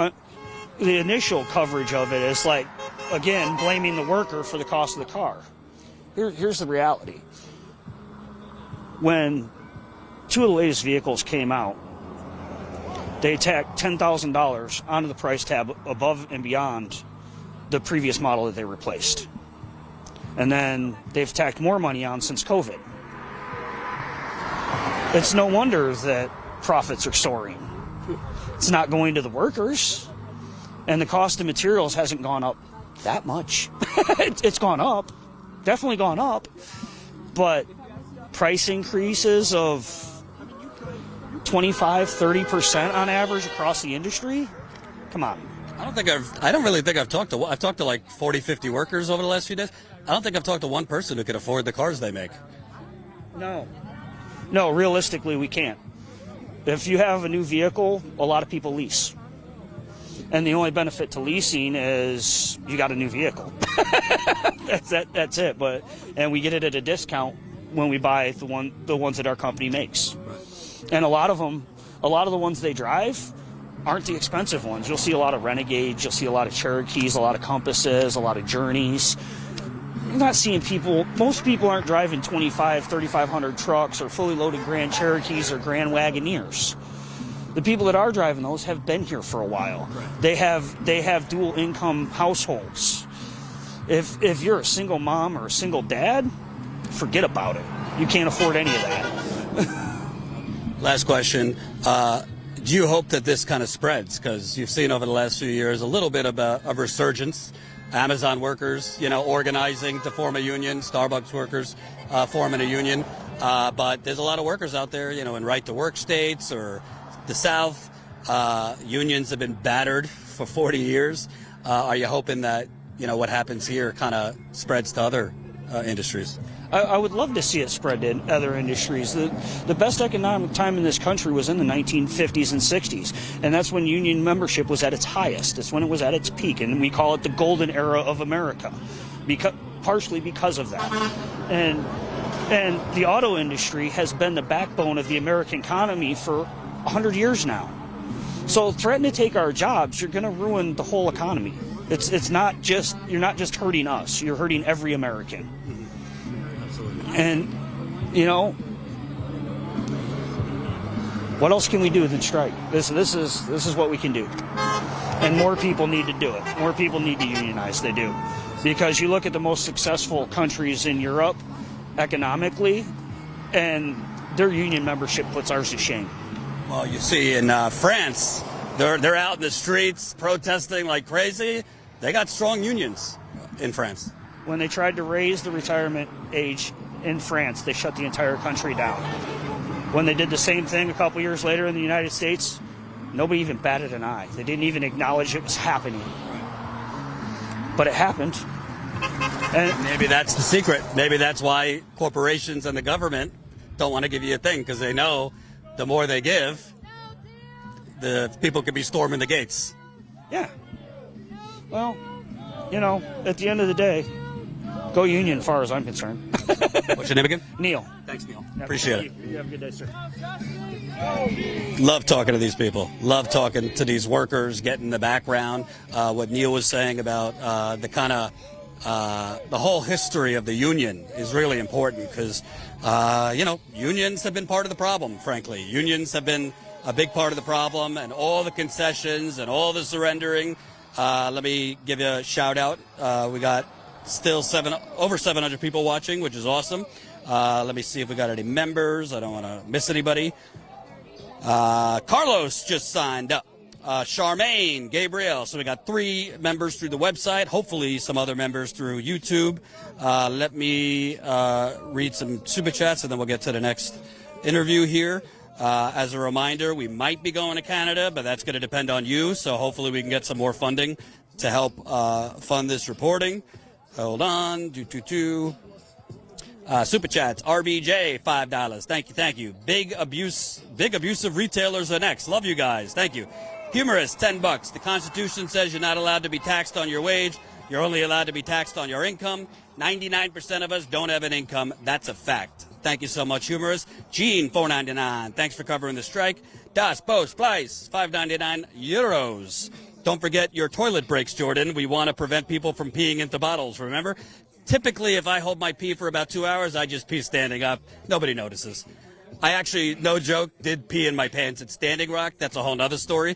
the initial coverage of it is like, again, blaming the worker for the cost of the car. Here's the reality. When two of the latest vehicles came out, they tacked $10,000 onto the price tab above and beyond the previous model that they replaced. And then they've tacked more money on since COVID. It's no wonder that profits are soaring. It's not going to the workers. And the cost of materials hasn't gone up that much. It's gone up. Definitely gone up. But price increases of 25-30% on average across the industry? Come on. I don't really think I've talked to like 40-50 workers over the last few days. I don't think I've talked to one person who can afford the cars they make. No, realistically we can't. If you have a new vehicle, a lot of people lease. And the only benefit to leasing is you got a new vehicle. That's it. And we get it at a discount when we buy the ones that our company makes. And a lot of the ones they drive aren't the expensive ones. You'll see a lot of Renegades, you'll see a lot of Cherokees, a lot of Compasses, a lot of Journeys. You're not seeing most people aren't driving 3,500 trucks or fully loaded Grand Cherokees or Grand Wagoneers. The people that are driving those have been here for a while. They have dual income households. If you're a single mom or a single dad, forget about it. You can't afford any of that. Last question. Do you hope that this kind of spreads? Because you've seen over the last few years a little bit of a resurgence. Amazon workers, organizing to form a union. Starbucks workers forming a union. But there's a lot of workers out there, in right-to-work states or the South. Unions have been battered for 40 years. Are you hoping that, what happens here kind of spreads to other industries? I would love to see it spread to other industries. The best economic time in this country was in the 1950s and 60s, and that's when union membership was at its highest. That's when it was at its peak, and we call it the golden era of America, partially because of that. And the auto industry has been the backbone of the American economy for 100 years now. So threatening to take our jobs, you're going to ruin the whole economy. It's not just, you're not just hurting us, you're hurting every American. And, what else can we do than strike? This is what we can do. And more people need to do it. More people need to unionize. They do. Because you look at the most successful countries in Europe economically, and their union membership puts ours to shame. Well, you see in France, they're out in the streets protesting like crazy. They got strong unions in France. When they tried to raise the retirement age in France, they shut the entire country down. When they did the same thing a couple years later in the United States, nobody even batted an eye. They didn't even acknowledge it was happening. But it happened. And maybe that's the secret. Maybe that's why corporations and the government don't want to give you a thing, because they know the more they give, the people could be storming the gates. Yeah. Well, you know, at the end of the day, go union as far as I'm concerned. What's your name again? Neil. Thanks, Neil. Yeah, Appreciate it. You have a good day, sir. Love talking to these people. Love talking to these workers, getting the background. What Neil was saying about the kind of the whole history of the union is really important because, you know, unions have been part of the problem, frankly. Unions have been a big part of the problem, and all the concessions and all the surrendering. Let me give you a shout out. We got still over 700 people watching, which is awesome. Let me see if we got any members. I don't want to miss anybody. Carlos just signed up. Charmaine, Gabriel. So we got 3 members through the website, hopefully some other members through YouTube. Let me read some super chats and then we'll get to the next interview here. As a reminder, we might be going to Canada, but that's going to depend on you. So hopefully we can get some more funding to help fund this reporting. Hold on. Super chats. RBJ, $5. Thank you. Big abusive retailers are next. Love you guys. Thank you. Humorous, $10. The Constitution says you're not allowed to be taxed on your wage. You're only allowed to be taxed on your income. 99% of us don't have an income. That's a fact. Thank you so much, Humorous. Gene, $4.99. Thanks for covering the strike. Das Post Price, €5.99. Don't forget your toilet breaks, Jordan. We want to prevent people from peeing into bottles, remember? Typically, if I hold my pee for about 2 hours, I just pee standing up. Nobody notices. I actually, no joke, did pee in my pants at Standing Rock. That's a whole nother story.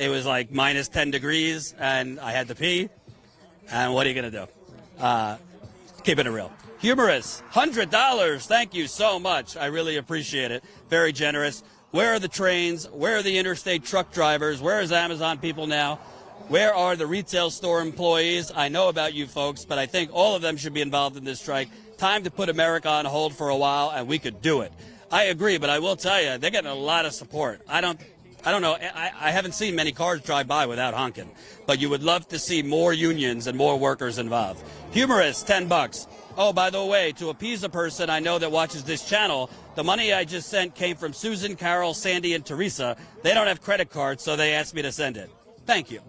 It was like minus 10 degrees, and I had to pee. And what are you going to do? Keeping it real. Humorous, $100. Thank you so much. I really appreciate it. Very generous. Where are the trains? Where are the interstate truck drivers? Where is Amazon people now? Where are the retail store employees? I know about you folks, but I think all of them should be involved in this strike. Time to put America on hold for a while, and we could do it. I agree, but I will tell you, they're getting a lot of support. I don't know. I haven't seen many cars drive by without honking, but you would love to see more unions and more workers involved. Humorous, $10. Oh, by the way, to appease a person I know that watches this channel, the money I just sent came from Susan, Carol, Sandy, and Teresa. They don't have credit cards, so they asked me to send it. Thank you.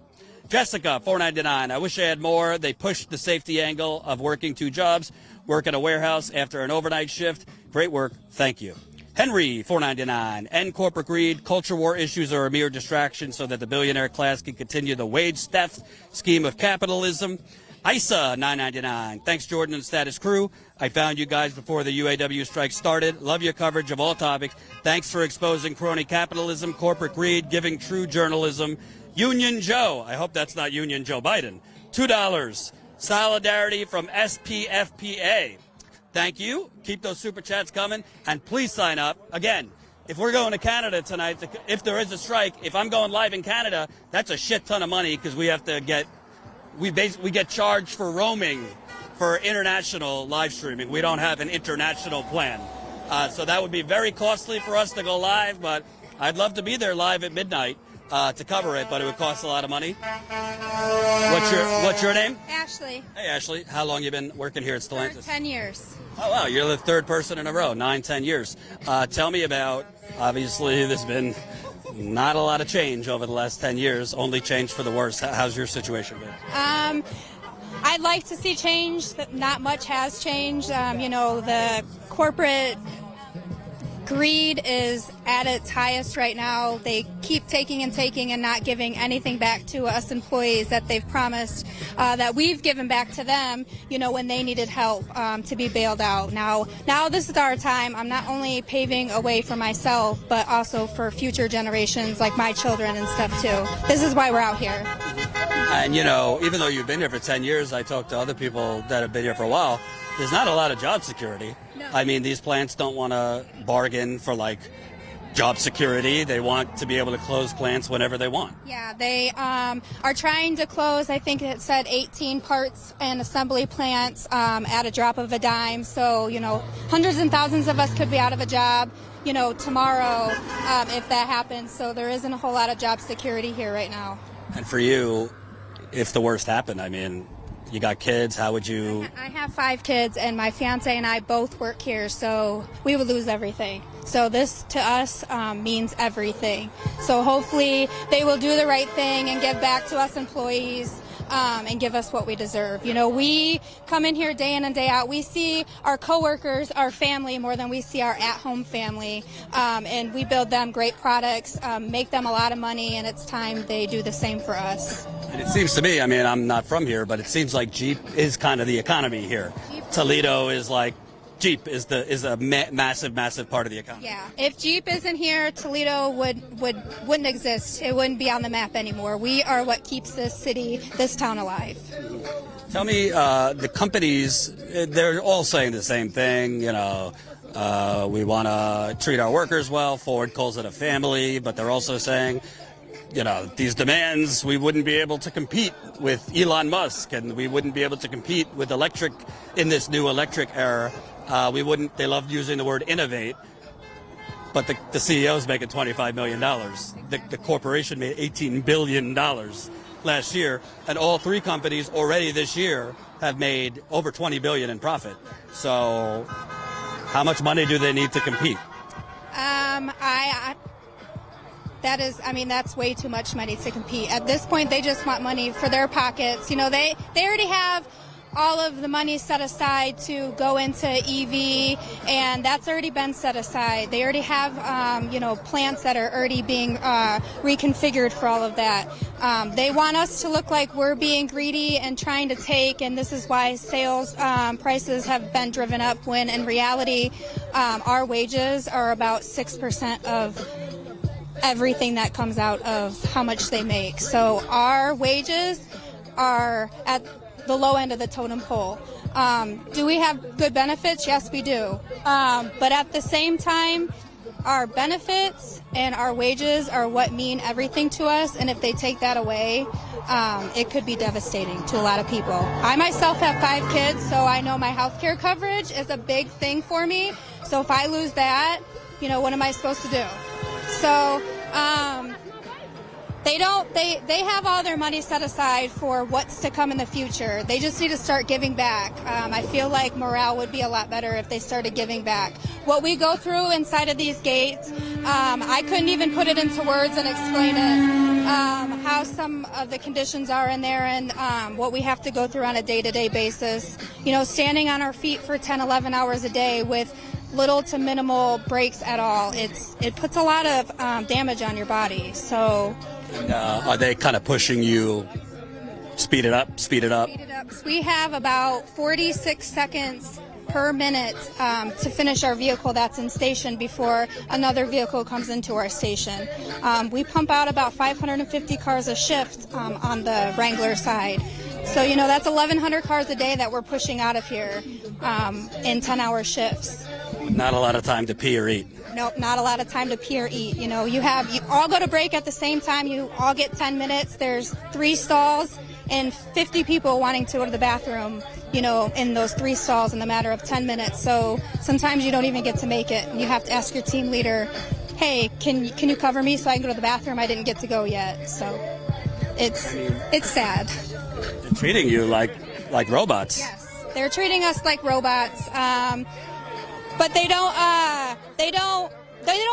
Jessica, $4.99. I wish I had more. They pushed the safety angle of working 2 jobs, work at a warehouse after an overnight shift. Great work. Thank you. Henry, $4.99. End corporate greed. Culture war issues are a mere distraction so that the billionaire class can continue the wage theft scheme of capitalism. Isa, $9.99. Thanks, Jordan and Status Crew. I found you guys before the UAW strike started. Love your coverage of all topics. Thanks for exposing crony capitalism, corporate greed, giving true journalism. Union Joe. I hope that's not Union Joe Biden. $2. Solidarity from SPFPA. Thank you. Keep those super chats coming. And please sign up. Again, if we're going to Canada tonight, if there is a strike, if I'm going live in Canada, that's a shit ton of money because we have to get, we get charged for roaming for international live streaming. We don't have an international plan. So that would be very costly for us to go live, but I'd love to be there live at midnight to cover it, but it would cost a lot of money. What's your name? Ashley. Hey, Ashley. How long you been working here at Stellantis? For 10 years. Oh, wow. You're the 3rd person in a row, 9-10 years. Tell me about, obviously, there's been not a lot of change over the last 10 years, only change for the worse. How's your situation been? I'd like to see change. Not much has changed. You know, the corporate greed is at its highest right now. They keep taking and not giving anything back to us employees that they've promised that we've given back to them, you know, when they needed help to be bailed out. Now this is our time. I'm not only paving a way for myself, but also for future generations like my children and stuff too. This is why we're out here. And, you know, even though you've been here for 10 years, I talked to other people that have been here for a while, there's not a lot of job security. No. I mean, these plants don't want to bargain for, like, job security. They want to be able to close plants whenever they want. Yeah, they are trying to close, I think it said 18 parts and assembly plants at a drop of a dime. So, hundreds and thousands of us could be out of a job, tomorrow if that happens. So there isn't a whole lot of job security here right now. And for you, if the worst happened, you got kids, how would you? I have 5 kids, and my fiance and I both work here, so we would lose everything. So this, to us, means everything. So hopefully they will do the right thing and give back to us employees and give us what we deserve. We come in here day in and day out. We see our coworkers, our family, more than we see our at-home family, and we build them great products, make them a lot of money, and it's time they do the same for us. And it seems to me, I'm not from here, but it seems like Jeep is kind of the economy here. Toledo is like Jeep is a massive part of the economy. Yeah, if Jeep isn't here, Toledo wouldn't exist. It wouldn't be on the map anymore. We are what keeps this city, this town alive. Tell me, the companies, they're all saying the same thing. We want to treat our workers well. Ford calls it a family, but they're also saying, these demands, we wouldn't be able to compete with Elon Musk, and we wouldn't be able to compete with electric in this new electric era. They love using the word innovate, but the CEO's making $25 million. The corporation made $18 billion last year, and all 3 companies already this year have made over $20 billion in profit. So how much money do they need to compete? That's way too much money to compete. At this point, they just want money for their pockets. They already have all of the money set aside to go into EV, and that's already been set aside. They already have, plants that are already being reconfigured for all of that. They want us to look like we're being greedy and trying to take, and this is why sales prices have been driven up, when in reality, our wages are about 6% of everything that comes out of how much they make. So our wages are at the low end of the totem pole. Do we have good benefits? Yes, we do. But at the same time, our benefits and our wages are what mean everything to us. And if they take that away, it could be devastating to a lot of people. I myself have 5 kids, so I know my health care coverage is a big thing for me. So if I lose that, what am I supposed to do? So they have all their money set aside for what's to come in the future. They just need to start giving back. I feel like morale would be a lot better if they started giving back. What we go through inside of these gates, I couldn't even put it into words and explain it, how some of the conditions are in there, and what we have to go through on a day-to-day basis. Standing on our feet for 10, 11 hours a day with little to minimal breaks at all. It puts a lot of damage on your body. So, are they kind of pushing you? Speed it up. We have about 46 seconds per minute to finish our vehicle that's in station before another vehicle comes into our station. We pump out about 550 cars a shift on the Wrangler side. So, that's 1,100 cars a day that we're pushing out of here in 10-hour shifts. Not a lot of time to pee or eat. Nope, not a lot of time to pee or eat. You all go to break at the same time. You all get 10 minutes. There's 3 stalls and 50 people wanting to go to the bathroom, in those 3 stalls in the matter of 10 minutes. So sometimes you don't even get to make it. And you have to ask your team leader, hey, can you cover me so I can go to the bathroom? I didn't get to go yet. So it's sad. They're treating you like robots. Yes, they're treating us like robots. But they don't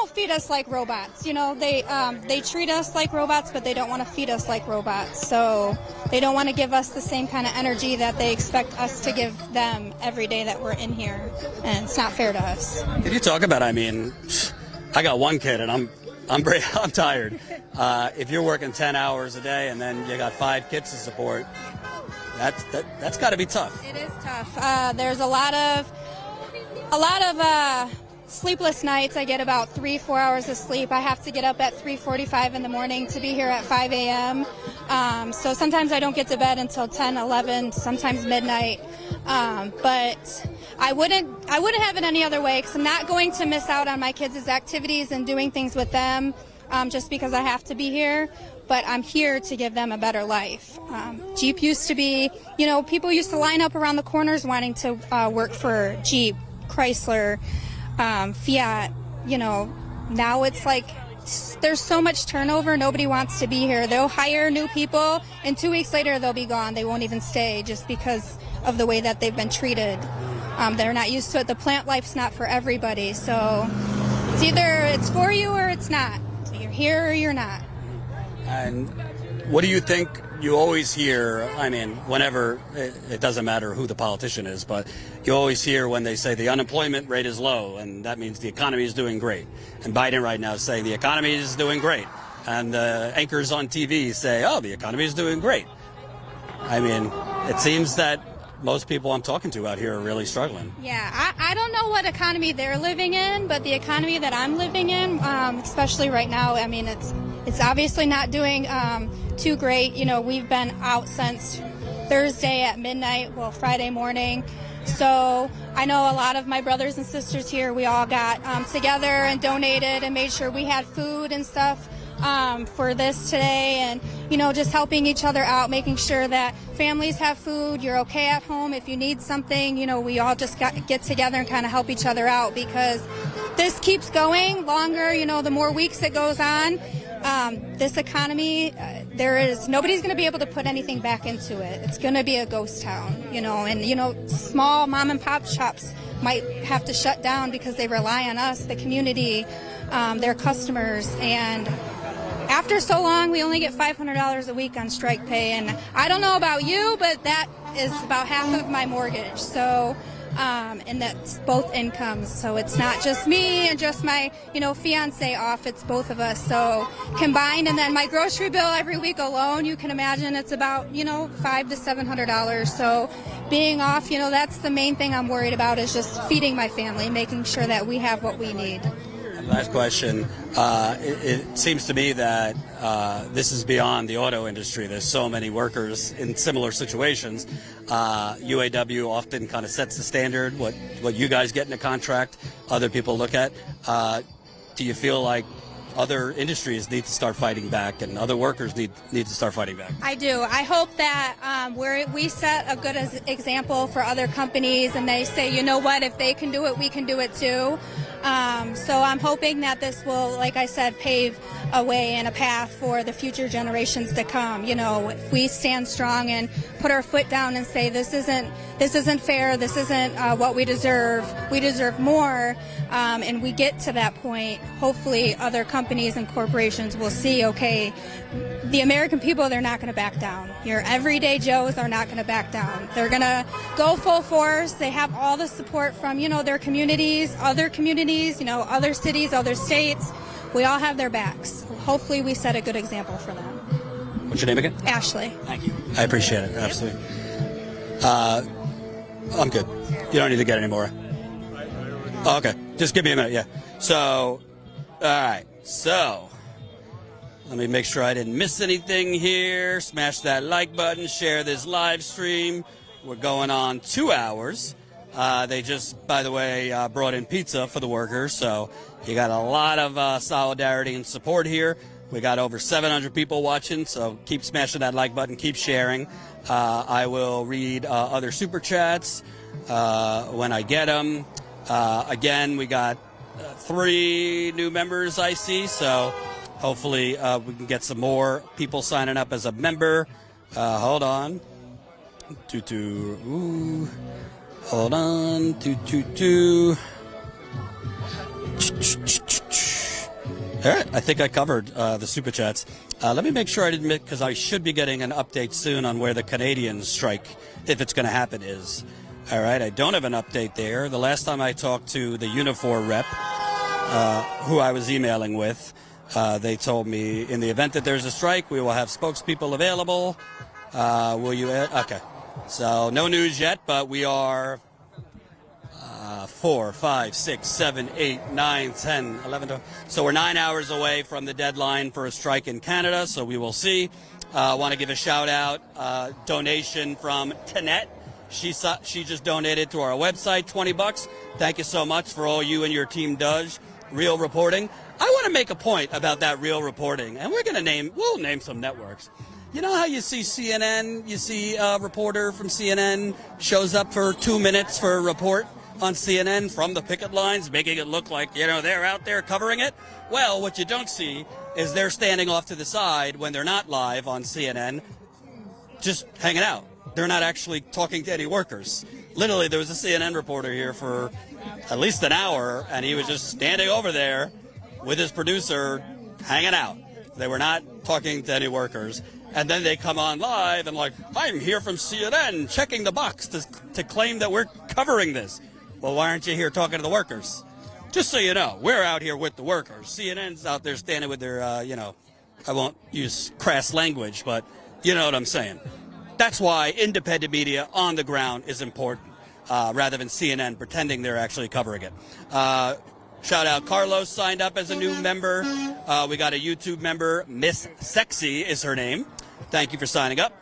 feed us like robots. They treat us like robots, but they don't want to feed us like robots. So they don't want to give us the same kind of energy that they expect us to give them every day that we're in here, and it's not fair to us. Can you talk about? I got 1 kid, and I'm tired. If you're working 10 hours a day and then you got 5 kids to support, that's got to be tough. It is tough. There's a lot of sleepless nights. I get about 3-4 hours of sleep. I have to get up at 3:45 in the morning to be here at 5 a.m. So sometimes I don't get to bed until 10, 11, sometimes midnight. But I wouldn't have it any other way, because I'm not going to miss out on my kids' activities and doing things with them just because I have to be here. But I'm here to give them a better life. Jeep used to be, people used to line up around the corners wanting to work for Jeep, Chrysler, Fiat. Now it's like there's so much turnover, nobody wants to be here. They'll hire new people, and 2 weeks later they'll be gone. They won't even stay just because of the way that they've been treated. They're not used to it. The plant life's not for everybody, so it's either it's for you or it's not. So you're here or you're not. And what do you think? You always hear, whenever, it doesn't matter who the politician is, but you always hear when they say the unemployment rate is low, and that means the economy is doing great. And Biden right now is saying the economy is doing great. And the anchors on TV say, oh, the economy is doing great. It seems that most people I'm talking to out here are really struggling. Yeah, I don't know what economy they're living in, but the economy that I'm living in, especially right now, it's obviously not doing too great. We've been out since Thursday at midnight, Friday morning. So I know a lot of my brothers and sisters here, we all got together and donated and made sure we had food and stuff for this today, and just helping each other out, making sure that families have food, you're okay at home. If you need something, we all just get together and kind of help each other out, because this keeps going longer. The more weeks it goes on, this economy, nobody's going to be able to put anything back into it. It's going to be a ghost town, and small mom and pop shops might have to shut down because they rely on us, the community, their customers. And after so long, we only get $500 a week on strike pay, and I don't know about you, but that is about half of my mortgage. So, and that's both incomes. So it's not just me and just my, fiance off. It's both of us. So combined, and then my grocery bill every week alone, you can imagine it's about, $500 to $700. So being off, that's the main thing I'm worried about, is just feeding my family, making sure that we have what we need. Last question. It seems to me that this is beyond the auto industry. There's so many workers in similar situations. UAW often kind of sets the standard, what you guys get in a contract, other people look at. Do you feel like other industries need to start fighting back, and other workers need to start fighting back? I do. I hope that we set a good example for other companies, and they say, you know what, if they can do it, we can do it too. So I'm hoping that this will, like I said, pave a way and a path for the future generations to come. If we stand strong and put our foot down and say this isn't fair, this isn't what we deserve more, and we get to that point, hopefully other companies and corporations will see, okay, the American people, they're not going to back down. Your everyday Joes are not going to back down. They're going to go full force. They have all the support from, their communities, other cities, other states. We all have their backs. Hopefully we set a good example for them. What's your name again? Ashley. Thank you. I appreciate it. Absolutely. I'm good. You don't need to get any more. Oh, okay. Just give me a minute. Yeah. So, all right. So, let me make sure I didn't miss anything here. Smash that like button. Share this live stream. We're going on 2 hours. They just, by the way, brought in pizza for the workers. So you got a lot of solidarity and support here. We got over 700 people watching. So keep smashing that like button. Keep sharing. I will read other super chats when I get them. Again, we got 3 new members I see. So hopefully we can get some more people signing up as a member. Hold on. Hold on. All right. I think I covered the super chats. Let me make sure I didn't miss, because I should be getting an update soon on where the Canadian strike, if it's going to happen, is. All right. I don't have an update there. The last time I talked to the Unifor rep, who I was emailing with, they told me in the event that there's a strike, we will have spokespeople available. Will you? Okay. So no news yet, but we are 4, 5, 6, 7, 8, 9, 10, 11, 12. So we're 9 hours away from the deadline for a strike in Canada, so we will see. I want to give a shout out, donation from Tanet She just donated to our website, $20. Thank you so much for all you and your team does. Real reporting. I want to make a point about that real reporting, and we'll name some networks. You know how you see CNN, you see a reporter from CNN shows up for 2 minutes for a report on CNN from the picket lines, making it look like, they're out there covering it? Well, what you don't see is they're standing off to the side when they're not live on CNN, just hanging out. They're not actually talking to any workers. Literally, there was a CNN reporter here for at least an hour, and he was just standing over there with his producer hanging out. They were not talking to any workers. And then they come on live and I'm here from CNN, checking the box to claim that we're covering this. Well, why aren't you here talking to the workers? Just so you know, we're out here with the workers. CNN's out there standing with their, I won't use crass language, but you know what I'm saying. That's why independent media on the ground is important, rather than CNN pretending they're actually covering it. Shout out, Carlos signed up as a new member. We got a YouTube member, Miss Sexy is her name. Thank you for signing up.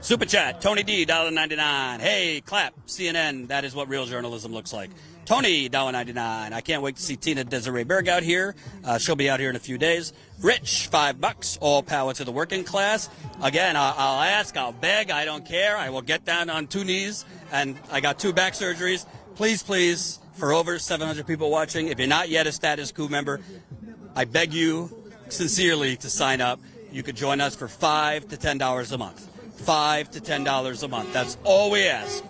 Super Chat, Tony D, $1.99. Hey, clap, CNN, that is what real journalism looks like. Tony, $1.99. I can't wait to see Tina Desiree Berg out here. She'll be out here in a few days. Rich, $5. All power to the working class. Again, I'll ask, I'll beg, I don't care. I will get down on 2 knees, and I got 2 back surgeries. Please, please, for over 700 people watching, if you're not yet a Status Coup member, I beg you sincerely to sign up. You could join us for $5 to $10 a month. $5 to $10 a month. That's all we ask.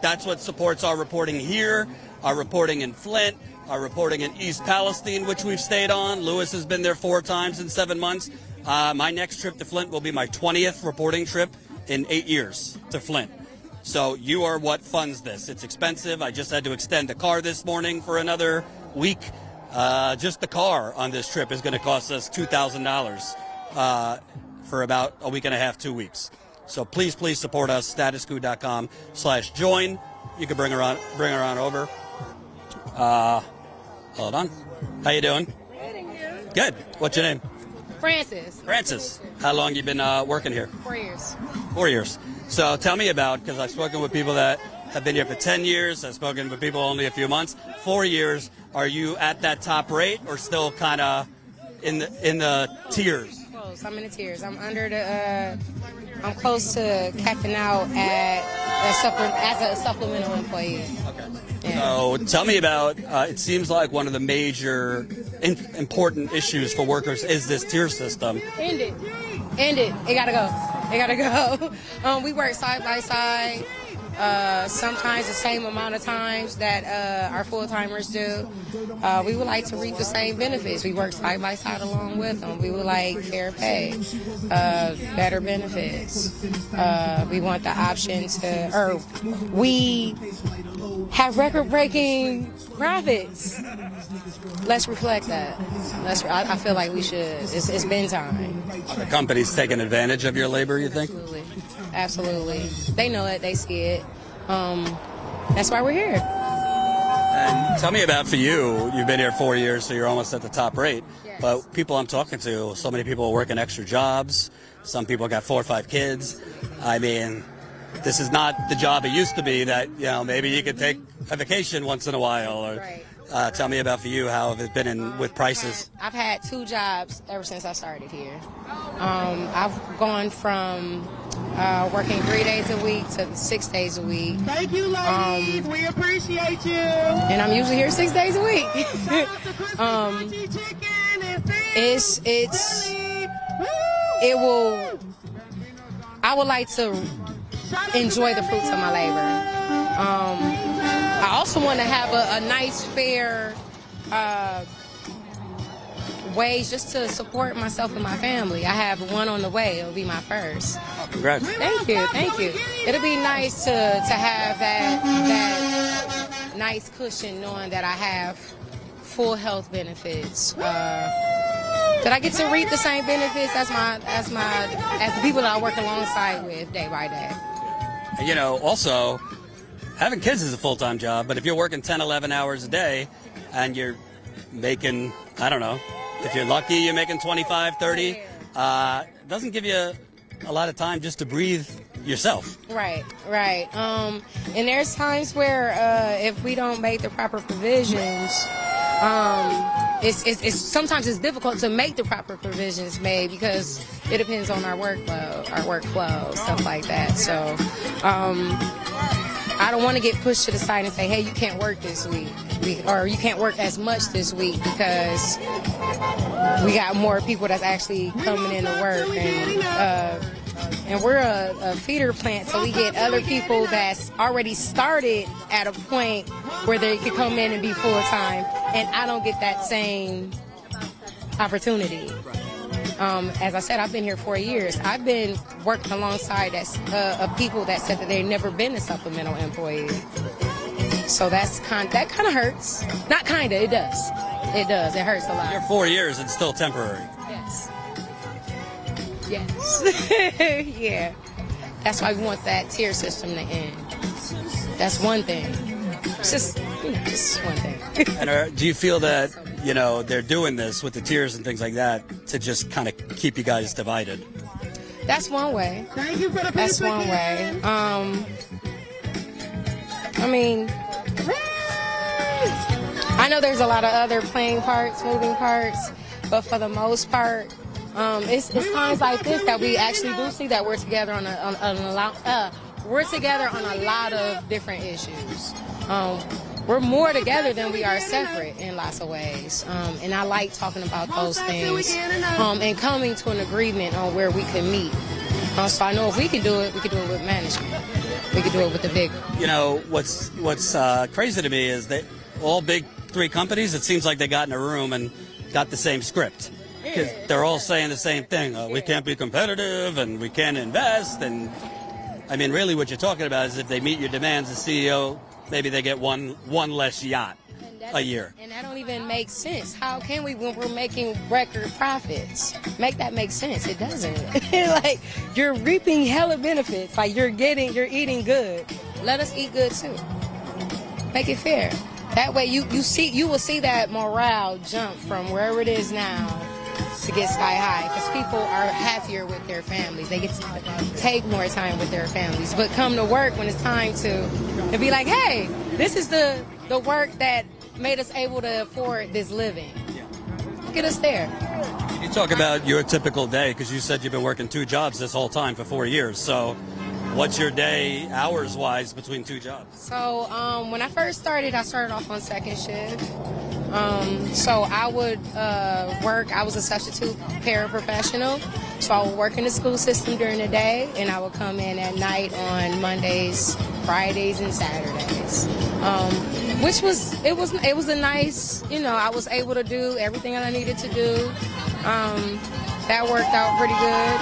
That's what supports our reporting here, our reporting in Flint, our reporting in East Palestine, which we've stayed on. Lewis has been there 4 times in 7 months. My next trip to Flint will be my 20th reporting trip in 8 years to Flint. So you are what funds this. It's expensive. I just had to extend the car this morning for another week. Just the car on this trip is going to cost us $2,000 for about a week and a half, 2 weeks. So please, please support us, statuscoup.com/join. You can bring her on over. Hold on. How you doing? Good. What's your name? Francis. Francis. How long you been working here? 4 years. 4 years. So tell me about, because I've spoken with people that have been here for 10 years. I've spoken with people only a few months. 4 years. Are you at that top rate or still kind of in the tiers? Close. I'm in the tiers. I'm under the. I'm close to capping out as a supplemental employee. Okay. Yeah. So tell me about. It seems like one of the major important issues for workers is this tier system. End it. It gotta go. We work side by side. Sometimes the same amount of times that our full-timers do. We would like to reap the same benefits. We work side by side along with them. We would like fair pay, better benefits. We want the option we have record-breaking profits. Let's reflect that. I feel like we should. It's been time. Are the companies taking advantage of your labor, you think? Absolutely. They know it. They see it. That's why we're here. And tell me about for you. You've been here 4 years, so you're almost at the top rate. Yes. But people I'm talking to, so many people are working extra jobs. Some people got 4 or 5 kids. I mean, this is not the job it used to be that, maybe you could take a vacation once in a while. Or, right. Tell me about for you, how have it been with prices? I've had 2 jobs ever since I started here. I've gone from working 3 days a week to 6 days a week. Thank you, ladies. We appreciate you. And I'm usually here 6 days a week. I would like to enjoy the fruits of my labor. I also want to have a nice, fair wage just to support myself and my family. I have one on the way. It'll be my first. Congrats. Thank you. It'll be nice to have that nice cushion knowing that I have full health benefits. That I get to reap the same benefits as the people that I work alongside with day by day. And, also, having kids is a full-time job, but if you're working 10, 11 hours a day and you're making, I don't know, if you're lucky, you're making 25, 30, it doesn't give you a lot of time just to breathe yourself. Right. And there's times where if we don't make the proper provisions, it's sometimes it's difficult to make the proper provisions made because it depends on our workflow, stuff like that. So I don't want to get pushed to the side and say, hey, you can't work this week, or you can't work as much this week because we got more people that's actually coming in to work. And we're a feeder plant, so we get other people that's already started at a point where they could come in and be full-time, and I don't get that same opportunity. As I said, I've been here 4 years. I've been working alongside of people that said that they've never been a supplemental employee. So that kind of hurts. Not kind of, it does. It does. It hurts a lot. You're 4 years and still temporary. Yes. Yeah. That's why we want that tier system to end. That's one thing. It's just one thing. And do you feel that, they're doing this with the tiers and things like that to just kind of keep you guys divided? That's one way. Thank you for the That's one way. I mean, I know there's a lot of other moving parts, but for the most part, it's times like this that we actually do see that we're together on a lot of different issues. We're more together than we are separate in lots of ways, and I like talking about those things and coming to an agreement on where we can meet. So I know if we can do it, we can do it with management. We can do it with the big. What's crazy to me is that all big three companies, it seems like they got in a room and got the same script. Because they're all saying the same thing. We can't be competitive and we can't invest. And I mean, really what you're talking about is if they meet your demands as CEO, maybe they get one less yacht a year. And that don't even make sense. How can we, when we're making record profits, make that make sense? It doesn't. Like, you're reaping hella benefits. Like, you're eating good. Let us eat good too. Make it fair. That way you will see that morale jump from wherever it is now to get sky high, because people are happier with their families. They get to take more time with their families, but come to work when it's time to be like, hey, this is the work that made us able to afford this living. Get us there. You talk about your typical day, because you said you've been working 2 jobs this whole time for 4 years. So what's your day hours-wise between 2 jobs? So when I first started, I started off on second shift. So I would work, I was a substitute paraprofessional, so I would work in the school system during the day, and I would come in at night on Mondays, Fridays, and Saturdays. Which was a nice, I was able to do everything that I needed to do. That worked out pretty good.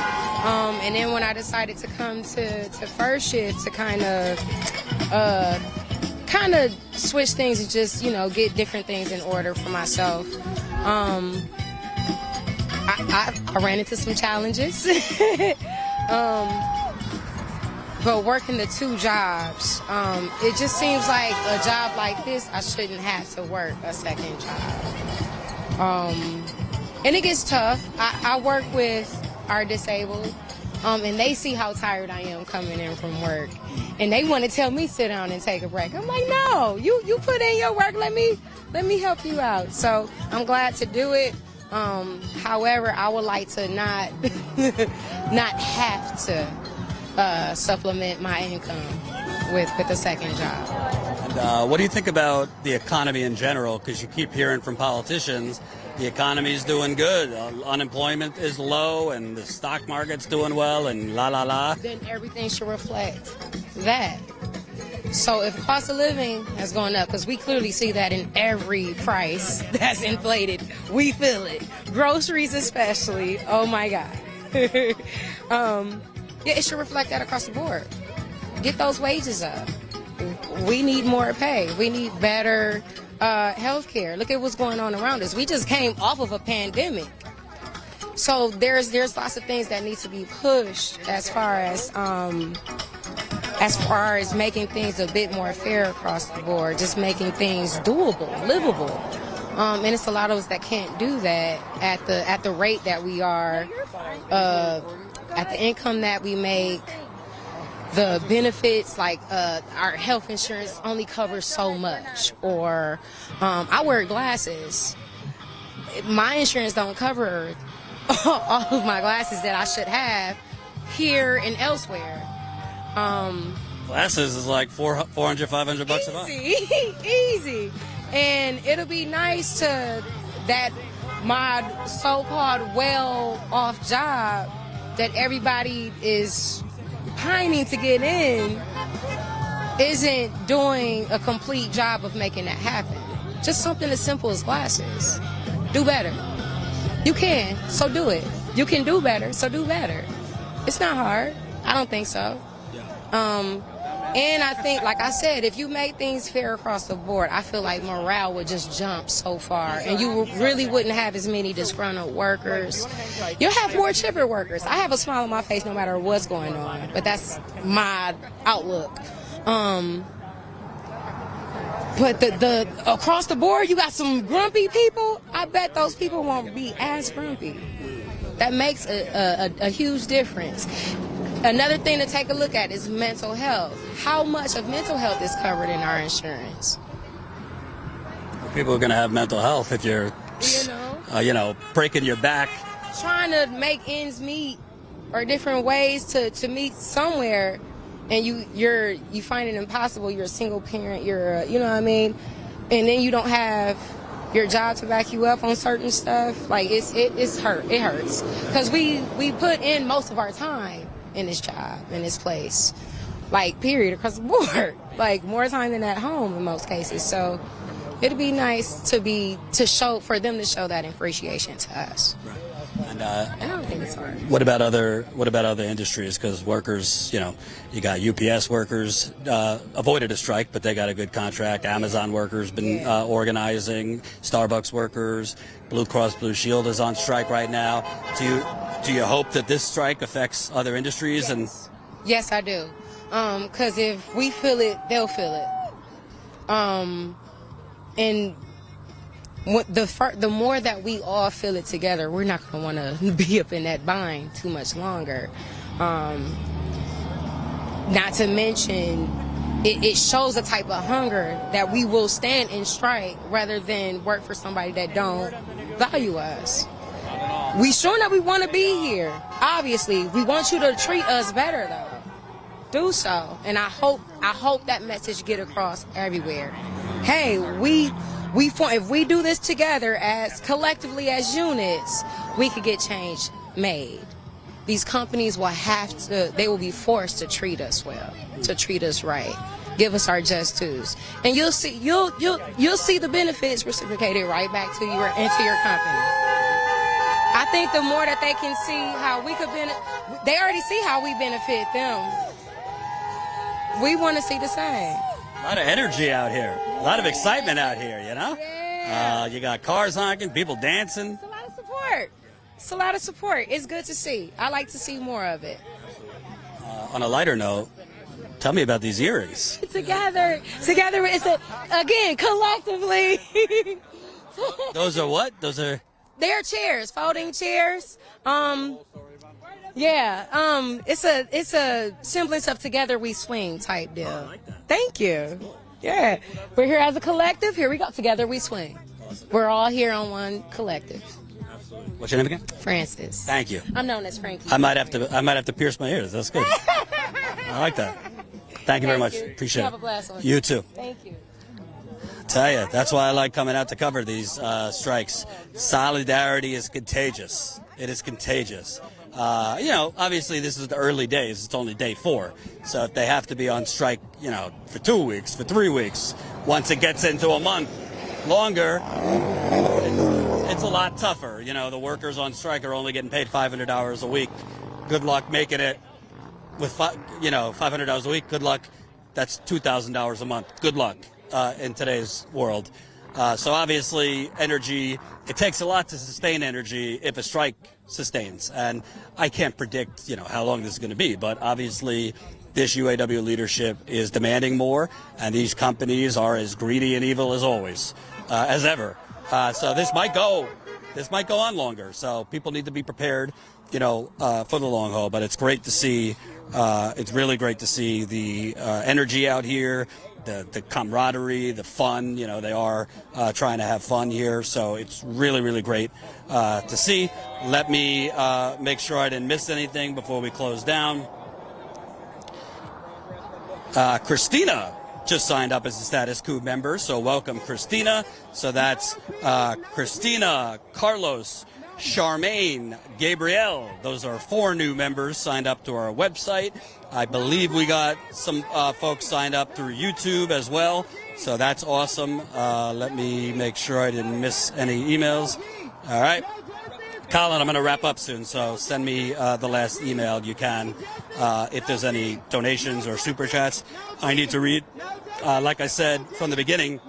And then when I decided to come to first shift to kind of switch things and just, get different things in order for myself. I ran into some challenges. But working the 2 jobs, it just seems like a job like this, I shouldn't have to work a second job. And it gets tough. I work with our disabled, and they see how tired I am coming in from work. And they want to tell me sit down and take a break. I'm like, no, you put in your work. Let me help you out. So I'm glad to do it. However, I would like to not have to supplement my income with a second job. And what do you think about the economy in general? Because you keep hearing from politicians, the economy's doing good, unemployment is low, and the stock market's doing well, and la la la. Then everything should reflect that. So if the cost of living has gone up, because we clearly see that in every price that's inflated, we feel it. Groceries especially, oh my God. Yeah, it should reflect that across the board. Get those wages up. We need more pay. We need better health care. Look at what's going on around us. We just came off of a pandemic. So there's lots of things that need to be pushed as far as making things a bit more fair across the board, just making things doable, livable. And it's a lot of us that can't do that at the rate that we are, at the income that we make. the benefits, like our health insurance only covers so much, or I wear glasses. My insurance don't cover all of my glasses that I should have here and elsewhere. Glasses is like $400, $500 bucks a month. Easy. And it'll be nice that my so-called well-off job that everybody is pining to get in isn't doing a complete job of making that happen. Just something as simple as glasses. Do better. You can, so do it. You can do better, so do better. It's not hard. I don't think so. And I think, like I said, if you make things fair across the board, I feel like morale would just jump so far, and you really wouldn't have as many disgruntled workers. You'll have more chipper workers. I have a smile on my face no matter what's going on, but that's my outlook. But the across the board, you got some grumpy people. I bet those people won't be as grumpy. That makes a huge difference. Another thing to take a look at is mental health. How much of mental health is covered in our insurance? People are going to have mental health if you're, breaking your back. Trying to make ends meet, or different ways to meet somewhere, and you find it impossible. You're a single parent. You know what I mean, and then you don't have your job to back you up on certain stuff. Like it's hurt. It hurts because we put in most of our time in this job, in this place, like period, across the board, like more time than at home in most cases. So it'd be nice for them to show that appreciation to us. Right. And I don't think it's hard. What about other industries? Because workers, you got UPS workers avoided a strike, but they got a good contract. Amazon workers been organizing. Starbucks workers, Blue Cross Blue Shield is on strike right now. Do you hope that this strike affects other industries? Yes. Yes, I do. Because if we feel it, they'll feel it. And the more that we all feel it together, we're not going to want to be up in that bind too much longer. Not to mention, it shows a type of hunger that we will stand and strike rather than work for somebody that don't value us. We sure that we want to be here. Obviously, we want you to treat us better, though. Do so, and I hope that message get across everywhere. Hey, if we do this together as collectively as units, we could get change made. These companies they will be forced to treat us well, to treat us right, give us our just dues, and you'll see the benefits reciprocated right back to you into your company. I think the more that they can see how we could they already see how we benefit them. We want to see the same. A lot of energy out here. A lot of excitement out here, Yeah. You got cars honking, people dancing. It's a lot of support. It's a lot of support. It's good to see. I like to see more of it. On a lighter note, tell me about these earrings. Together, again, collectively. Those are what? They're chairs, folding chairs. It's a semblance of Together We Swing type deal. I like that. Thank you. Yeah, we're here as a collective. Here we go. Together We Swing. Awesome. We're all here on one collective. Absolutely. What's your name again? Francis. Thank you. I'm known as Frankie. I might have to pierce my ears. That's good. I like that. Thank you very much. Appreciate it. Have a blast on you too. Thank you. Tell you, that's why I like coming out to cover these strikes. Solidarity is contagious. It is contagious. Obviously this is the early days. It's only day 4. So if they have to be on strike, for 2 weeks, for 3 weeks, once it gets into a month longer, it's a lot tougher. The workers on strike are only getting paid $500 a week. Good luck making it with, $500 a week. Good luck. That's $2,000 a month. Good luck in today's world. So obviously energy, it takes a lot to sustain energy if a strike sustains. And I can't predict, how long this is going to be. But obviously this UAW leadership is demanding more. And these companies are as greedy and evil as always, as ever. So this might go on longer. So people need to be prepared, for the long haul. But it's great to see it's really great to see the energy out here, the camaraderie, the fun. They are trying to have fun here, so it's really, really great to see. Let me make sure I didn't miss anything before we close down. Christina just signed up as a Status Coup member, so welcome, Christina. So that's Christina, Carlos, Charmaine, Gabrielle. Those are 4 new members signed up to our website. I believe we got some folks signed up through YouTube as well, so that's awesome. Let me make sure I didn't miss any emails. All right. Colin, I'm going to wrap up soon, so send me the last email you can if there's any donations or super chats I need to read. Like I said from the beginning,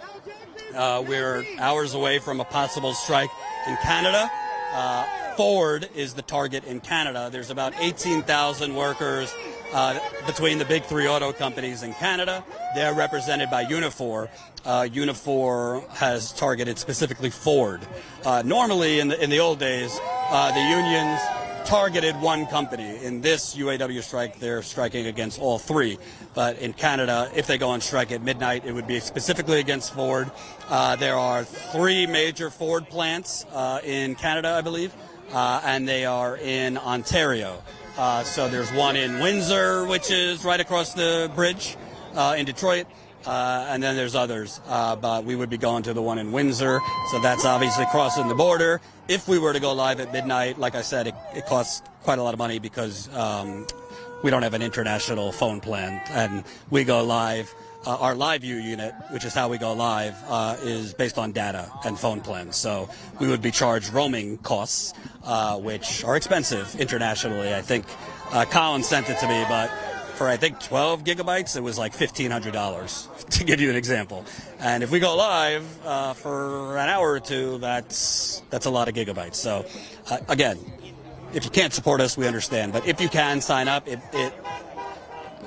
we're hours away from a possible strike in Canada. Ford is the target in Canada. There's about 18,000 workers between the big 3 auto companies in Canada. They're represented by Unifor. Unifor has targeted specifically Ford. Normally, in the old days, the unions targeted one company. In this UAW strike, they're striking against all 3. But in Canada, if they go on strike at midnight, it would be specifically against Ford. There are 3 major Ford plants in Canada, I believe, and they are in Ontario. So there's one in Windsor, which is right across the bridge in Detroit. And then there's others, but we would be going to the one in Windsor, so that's obviously crossing the border. If we were to go live at midnight, like I said, it costs quite a lot of money because we don't have an international phone plan, and we go live. Our live view unit, which is how we go live, is based on data and phone plans. So we would be charged roaming costs, which are expensive internationally. I think Colin sent it to me, but for I think 12 gigabytes, it was like $1,500, to give you an example. And if we go live for an hour or 2, that's a lot of gigabytes. So again, if you can't support us, we understand. But if you can sign up,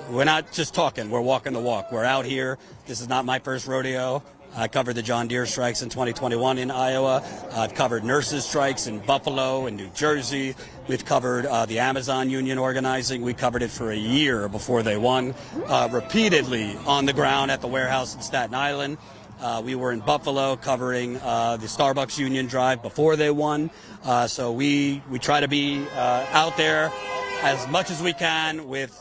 we're not just talking, we're walking the walk. We're out here. This is not my first rodeo. I covered the John Deere strikes in 2021 in Iowa. I've covered nurses' strikes in Buffalo and New Jersey. We've covered the Amazon union organizing. We covered it for a year before they won. Repeatedly on the ground at the warehouse in Staten Island. We were in Buffalo covering the Starbucks union drive before they won. So we try to be out there as much as we can with,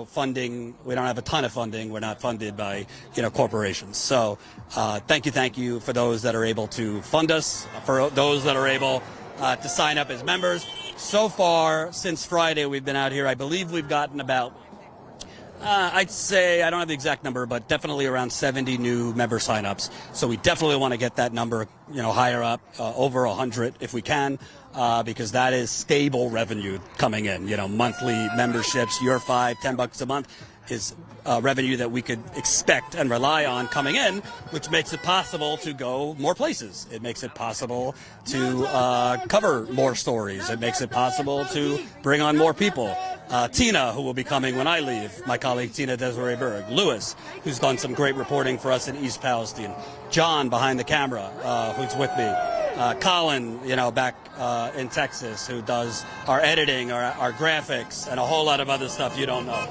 funding. We don't have a ton of funding. We're not funded by, corporations. So thank you for those that are able to fund us, for those that are able to sign up as members. So far, since Friday, we've been out here. I believe we've gotten about, I'd say, I don't have the exact number, but definitely around 70 new member signups. So we definitely want to get that number, higher up, over 100 if we can. Because that is stable revenue coming in. Monthly memberships, year 5, $10 a month is revenue that we could expect and rely on coming in, which makes it possible to go more places. It makes it possible to cover more stories. It makes it possible to bring on more people. Tina, who will be coming when I leave, my colleague Tina Desiree Berg. Lewis, who's done some great reporting for us in East Palestine. John, behind the camera, who's with me. Colin, back in Texas, who does our editing, our graphics, and a whole lot of other stuff you don't know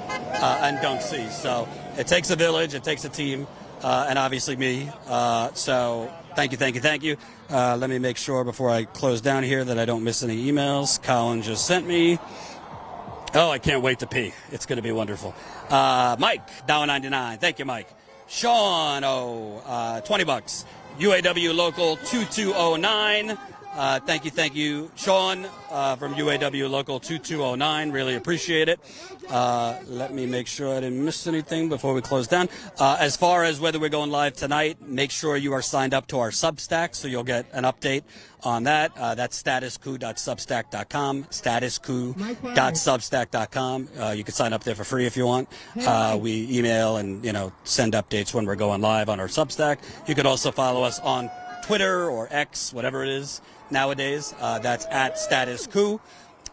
and don't see. So it takes a village, it takes a team, and obviously me. So thank you. Let me make sure before I close down here that I don't miss any emails. Colin just sent me. Oh, I can't wait to pee. It's going to be wonderful. Mike, $1.99. Thank you, Mike. Sean, $20. UAW Local 2209. Thank you, Sean, from UAW Local 2209. Really appreciate it. Let me make sure I didn't miss anything before we close down. As far as whether we're going live tonight, make sure you are signed up to our Substack so you'll get an update on that. That's StatusCoup.substack.com, StatusCoup.substack.com. You can sign up there for free if you want. We email and, send updates when we're going live on our Substack. You can also follow us on Twitter or X, whatever it is nowadays. That's at Status Coup.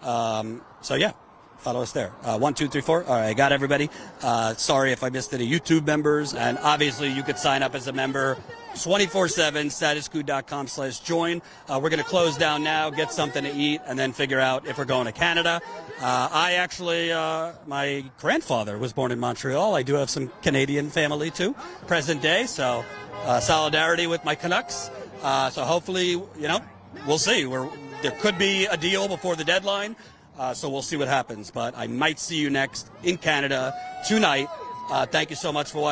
So yeah, Follow us there. 1, 2, 3, 4. All right, I got everybody. Sorry if I missed any YouTube members. And obviously, you could sign up as a member 24/7, statuscoup.com/join. We're going to close down now, get something to eat, and then figure out if we're going to Canada. I actually, my grandfather was born in Montreal. I do have some Canadian family, too, present day. So solidarity with my Canucks. So hopefully, we'll see. There could be a deal before the deadline. So we'll see what happens. But I might see you next in Canada tonight. Thank you so much for watching.